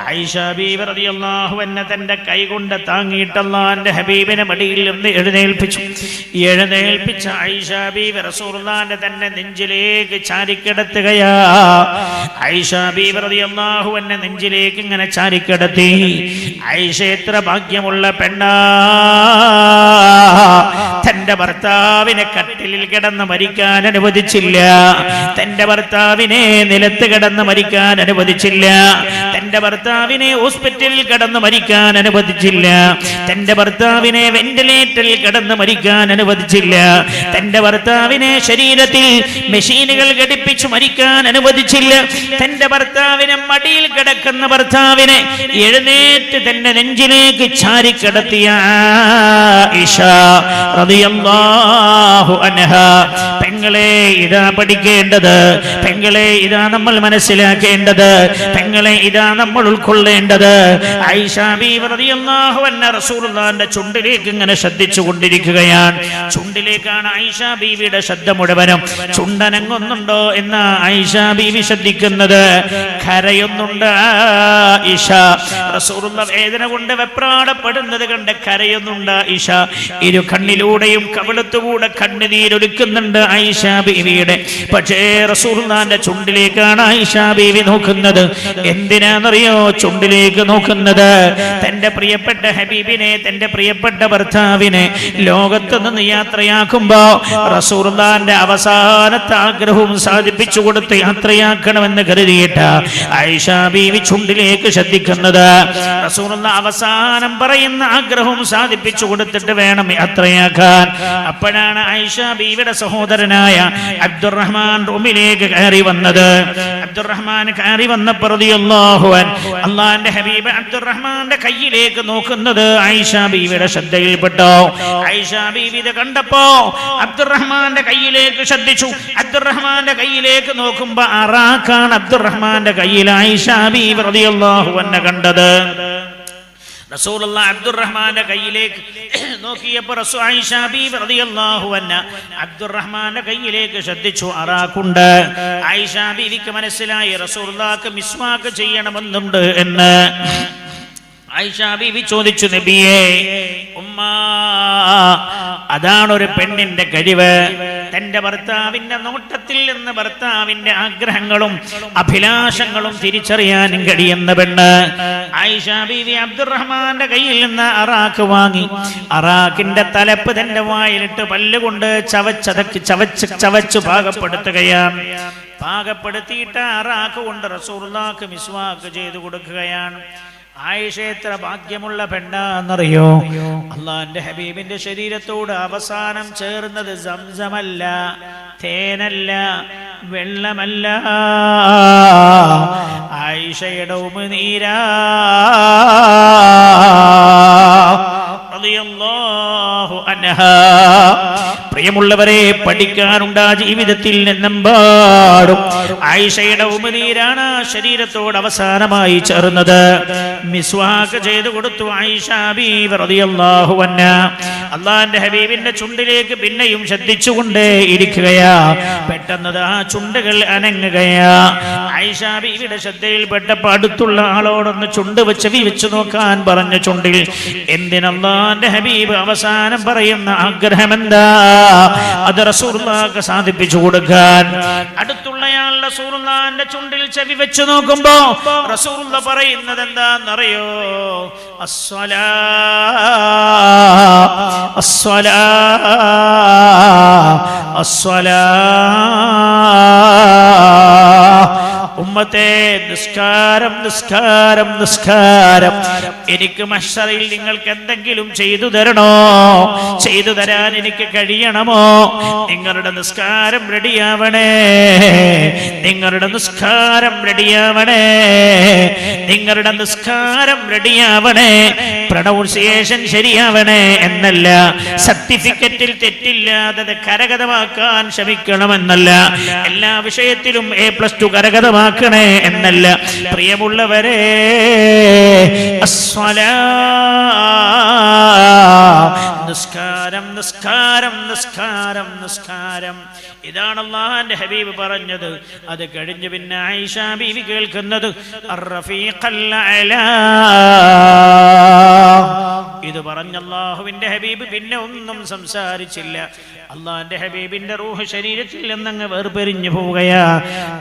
ആയിഷ ബീവി റളിയല്ലാഹു അൻഹ തന്റെ കൈ കൊണ്ട് താങ്ങിയിട്ട് അല്ലാഹുവിന്റെ ഹബീബിനെ മടിയിൽ നിന്ന് എഴുന്നേൽപ്പിച്ച ആയിഷ ബീവി റസൂലുള്ളാഹിന്റെ തന്നെ നെഞ്ചിലേക്ക് ചാരിക്കിടത്തുകയാ. ആയിഷ ബീവി റളിയല്ലാഹു അൻഹ നെഞ്ചിലേക്ക് ഇങ്ങനെ ചാരിക്കിടത്തി. ആയിഷ എത്ര ഭാഗ്യമുള്ള പെണ്ണാ, തന്റെ ഭർത്താവിനെ കട്ടിലിൽ കിടന്ന് മരിക്കാൻ അനുവദിച്ചില്ല, തന്റെ ഭർത്താവിനെ നിലത്ത് കിടന്ന് മരിക്കാൻ അനുവദിച്ചില്ല, തന്റെ ഭർത്താവിനെ ഹോസ്പിറ്റലിൽ കിടന്ന് മരിക്കാൻ അനുവദിച്ചില്ല, തന്റെ ഭർത്താവിനെ വെന്റിലേറ്ററിൽ കിടന്ന് മരിക്കാൻ അനുവദിച്ചില്ല, തന്റെ ഭർത്താവിനെ ശരീരത്തിൽ മെഷീനുകൾ ഘടിപ്പിച്ച് മരിക്കാൻ അനുവദിച്ചില്ല, തന്റെ ഭർത്താവിനെ മടിയിൽ കിടക്കുന്ന ഭർത്താവിനെ എഴുന്നേറ്റ് തന്റെ നെഞ്ചിലേക്ക് ചാരിക്കിടത്തിയ ആയിഷ റളിയല്ലാഹു അൻഹ. പെങ്ങളെ ഇതാ പഠിക്കേണ്ടത്, പെങ്ങളെ ഇതാ നമ്മൾ മനസ്സിലാക്കേണ്ടത്, പെങ്ങളെ ഇതാ നമ്മൾ ഉൾക്കൊള്ളേണ്ടത്. ആയിഷ ബീവി റളിയല്ലാഹു അൻഹ റസൂലുള്ളാഹിന്റെ ചുണ്ടിലേക്ക് ഇങ്ങനെ ശ്രദ്ധിച്ചു കൊണ്ടിരിക്കുകയാണ്. ചുണ്ടിലേക്കാണ് ആയിഷ ബീവിയുടെ ശബ്ദം മുഴുവനും. ചുണ്ടനങ്ങുന്നുണ്ടോ എന്ന ആയിഷ ബീവി ശ്രദ്ധിക്കുന്നത്. കരയുന്നുണ്ട് ആയിഷ. റസൂലുള്ളാഹി വേദന കൊണ്ട് വെപ്രാടപ്പെടുന്നത് കണ്ട് കരയുന്നുണ്ട് ആയിഷ. ഇരു കണ്ണിലൂടെയും കവിളത്തുകൂടെ കണ്ണുനീരൊലിക്കുന്നുണ്ട് ആയിഷ ബീവിയുടെ. പക്ഷേ റസൂലുള്ളാഹിന്റെ ചുണ്ടിലേക്കാണ് ആയിഷ ബീവി നോക്കുന്നത്. എന്തിനാണെന്നറിയോ ചുണ്ടിലേക്ക് നോക്കുന്നത്? തന്റെ പ്രിയപ്പെട്ട ഹബീബിനെ, തന്റെ പ്രിയപ്പെട്ട ഭർത്താവിനെ ലോകത്ത് നിന്ന് യാത്രയാക്കുമ്പോ റസൂലുള്ളാഹിന്റെ അവസാനത്തെ ആഗ്രഹവും സാധിപ്പിച്ചു കൊടുത്ത് യാത്രയാക്കണമെന്ന് കരുതിയിട്ട് ആയിഷ ബീവി ചുണ്ടിലേക്ക് ശ്രദ്ധിക്കുന്നത്. റസൂലുള്ളാഹി അവസാനം പറയുന്ന ആഗ്രഹവും സാധിപ്പിച്ചു കൊടുത്തിട്ട് വേണം യാത്രയാക്കാൻ. അപ്പോഴാണ് ആയിഷ ബീവിയുടെ സഹോദരനായ അബ്ദുറഹ്മാൻ റൂമിലേക്ക് കയറി വന്നത്. അബ്ദുറഹ്മാൻ കയറി വന്നപ്പോൾ റളിയല്ലാഹു അൻഹു അല്ലാഹുവിന്റെ ഹബീബ് അബ്ദുറഹ്മാന്റെ കയ്യിലേക്ക് നോക്കുന്നത് ആയിഷ ബീവിയുടെ ശ്രദ്ധയിൽപ്പെട്ടു. ആയിഷ ബീവി ഇത് കണ്ടപ്പോ അബ്ദുറഹ്മാന്റെ കയ്യിലേക്ക് ശ്രദ്ധിച്ചു. അബ്ദുറഹ്മാന്റെ കയ്യിലേക്ക് നോക്കുമ്പോ അറാഖാണ് അബ്ദുറഹ്മാന്റെ കയ്യിൽ ആയിഷ ബീവി റളിയല്ലാഹു അൻഹ കണ്ടത്. റസൂലുള്ളാഹി അബ്ദുറഹ്മാന്റെ കയ്യിലേക്ക് നോക്കിയപ്പോൾ ആയിഷ ബീവി റളിയല്ലാഹു അൻഹ അബ്ദുറഹ്മാന്റെ കയ്യിലേക്ക് ശ്രദ്ധിച്ചു. അറാഖുണ്ട്. ആയിഷ ബീവിക്ക് മനസ്സിലായി റസൂലുള്ളാഹിക്ക് മിസ്വാക്ക് ചെയ്യണമെന്നുണ്ട് എന്ന്. ആയിഷ ബീവി ചോദിച്ചു, നബിയേ, ഉമ്മ, അതാണ് ഒരു പെണ്ണിന്റെ കഴിവ്. തന്റെ ഭർത്താവിന്റെ നോട്ടത്തിൽ നിന്ന് ഭർത്താവിന്റെ ആഗ്രഹങ്ങളും അഭിലാഷങ്ങളും തിരിച്ചറിയാനും കഴിയുന്ന പെണ്ണ്. ആയിഷ ബീവി അബ്ദുറഹ്മാന്റെ കയ്യിൽ നിന്ന് അറാഖ് വാങ്ങി. അറാഖിന്റെ തലപ്പ് തന്റെ വായിലിട്ട് പല്ലുകൊണ്ട് ചവച്ച് പാകപ്പെടുത്തുകയാണ്. പാകപ്പെടുത്തിയിട്ട് അറാഖ് കൊണ്ട് റസൂലുള്ളാഹിക്ക് മിസ്വാക്ക് ചെയ്തു കൊടുക്കുകയാണ്. ആയിഷ എത്ര ഭാഗ്യമുള്ള പെണ്ണാന്നറിയോ? അള്ളാന്റെ ഹബീബിന്റെ ശരീരത്തോട് അവസാനം ചേർന്നത് സംസമല്ല, തേനല്ല, വെള്ളമല്ല, ആയിഷയുടെ ഉമിനീരാ റളിയല്ലാഹു അൻഹാ. പ്രിയമുള്ളവരെ, പഠിക്കാനുണ്ട് ആ ജീവിതത്തിൽ നിന്നെമ്പാടും. ആയിഷയുടെ ഉമിനീരാണ് ശരീരത്തോട് അവസാനമായി ചേർന്നത്. മിസ്വാക്ക് ചെയ്തു കൊടുത്തു ആയിഷ ബീവി റളിയല്ലാഹു അൻഹാ. അള്ളാന്റെ ഹബീബിന്റെ ചുണ്ടിലേക്ക് പിന്നെയും ശ്രദ്ധിച്ചുകൊണ്ടേ ഇരിക്കുകയാ. പെട്ടെന്ന് ആ ചുണ്ടുകൾ അനങ്ങുകയാ. ആയിഷ ബീവിയുടെ ശ്രദ്ധയിൽപ്പെട്ടപ്പോൾ അടുത്തുള്ള ആളോടൊന്ന് ചുണ്ട് വെച്ച് നോക്കാൻ പറഞ്ഞു. ചുണ്ടിൽ എന്തിനല്ലാന്റെ ഹബീബ് അവസാനം പറയുന്ന ആഗ്രഹം എന്താ? അത് റസൂലുള്ളാഹിക്ക് സാധിപ്പിച്ചു കൊടുക്കാൻ. അടുത്തുള്ളയാൾ റസൂലുള്ളാഹിന്റെ ചുണ്ടിൽ ചെവി വെച്ച് നോക്കുമ്പോ റസൂലുള്ളാഹി പറയുന്നത് എന്താണെന്നറിയോ? അസ്സലാ അസ്സലാ അസ്സലാ. ഉമ്മത്തെ, നിസ്കാരം നിസ്കാരം നിസ്കാരം. എനിക്ക് മഹ്ശറിൽ നിങ്ങൾക്ക് എന്തെങ്കിലും ചെയ്തു തരണോ? ചെയ്തു തരാൻ എനിക്ക് കഴിയണമോ? നിങ്ങളുടെ നിസ്കാരം റെഡിയാവണേ, നിങ്ങളുടെ നിസ്കാരം റെഡിയാവണേ, നിങ്ങളുടെ നിസ്കാരം റെഡിയാവണേ. പ്രൊനൗൺസിയേഷൻ ശരിയാവണേ എന്നല്ല, സർട്ടിഫിക്കറ്റിൽ തെറ്റില്ലാതെ കരഗതമാക്കാൻ ശ്രമിക്കണമെന്നല്ല, എല്ലാ വിഷയത്തിലും A+2 കരഗതമാക്കണേ എന്നല്ല. പ്രിയമുള്ളവരെ, അസ്സലാ, നിസ്കാരം നിസ്കാരം നിസ്കാരം നിസ്കാരം. ഇതാണ് അല്ലാഹുവിന്റെ ഹബീബ് പറഞ്ഞത്. അത് കഴിഞ്ഞ് പിന്നെ ആയിഷ ബീവി കേൾക്കുന്നത് അർറഫീഖൽ അലാ. ഇത് പറഞ്ഞ അല്ലാഹുവിന്റെ ഹബീബ് പിന്നെ ഒന്നും സംസാരിച്ചില്ല. അല്ലാഹുവിന്റെ ഹബീബിന്റെ റൂഹ് ശരീരത്തിൽ നിന്നങ്ങ് വേർപിരിഞ്ഞു പോവുകയാ.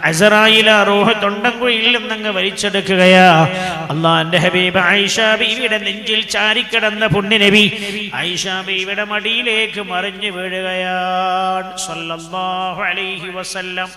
അസ്റായീൽ റൂഹ് തൊണ്ടൻകുഴിയിൽ നിന്നങ്ങ് വലിച്ചെടുക്കുകയാ. അല്ലാഹുവിന്റെ ഹബീബ് ആയിഷ ബീവിയുടെ നെഞ്ചിൽ ചാരിക്കിടന്ന പുണ്യനബി ആയിഷ ബീവിയുടെ മടിയിലേക്ക് മറിഞ്ഞു വീഴുകയാണ്. സ്വല്ലല്ലാഹു അലൈഹി വസല്ലം.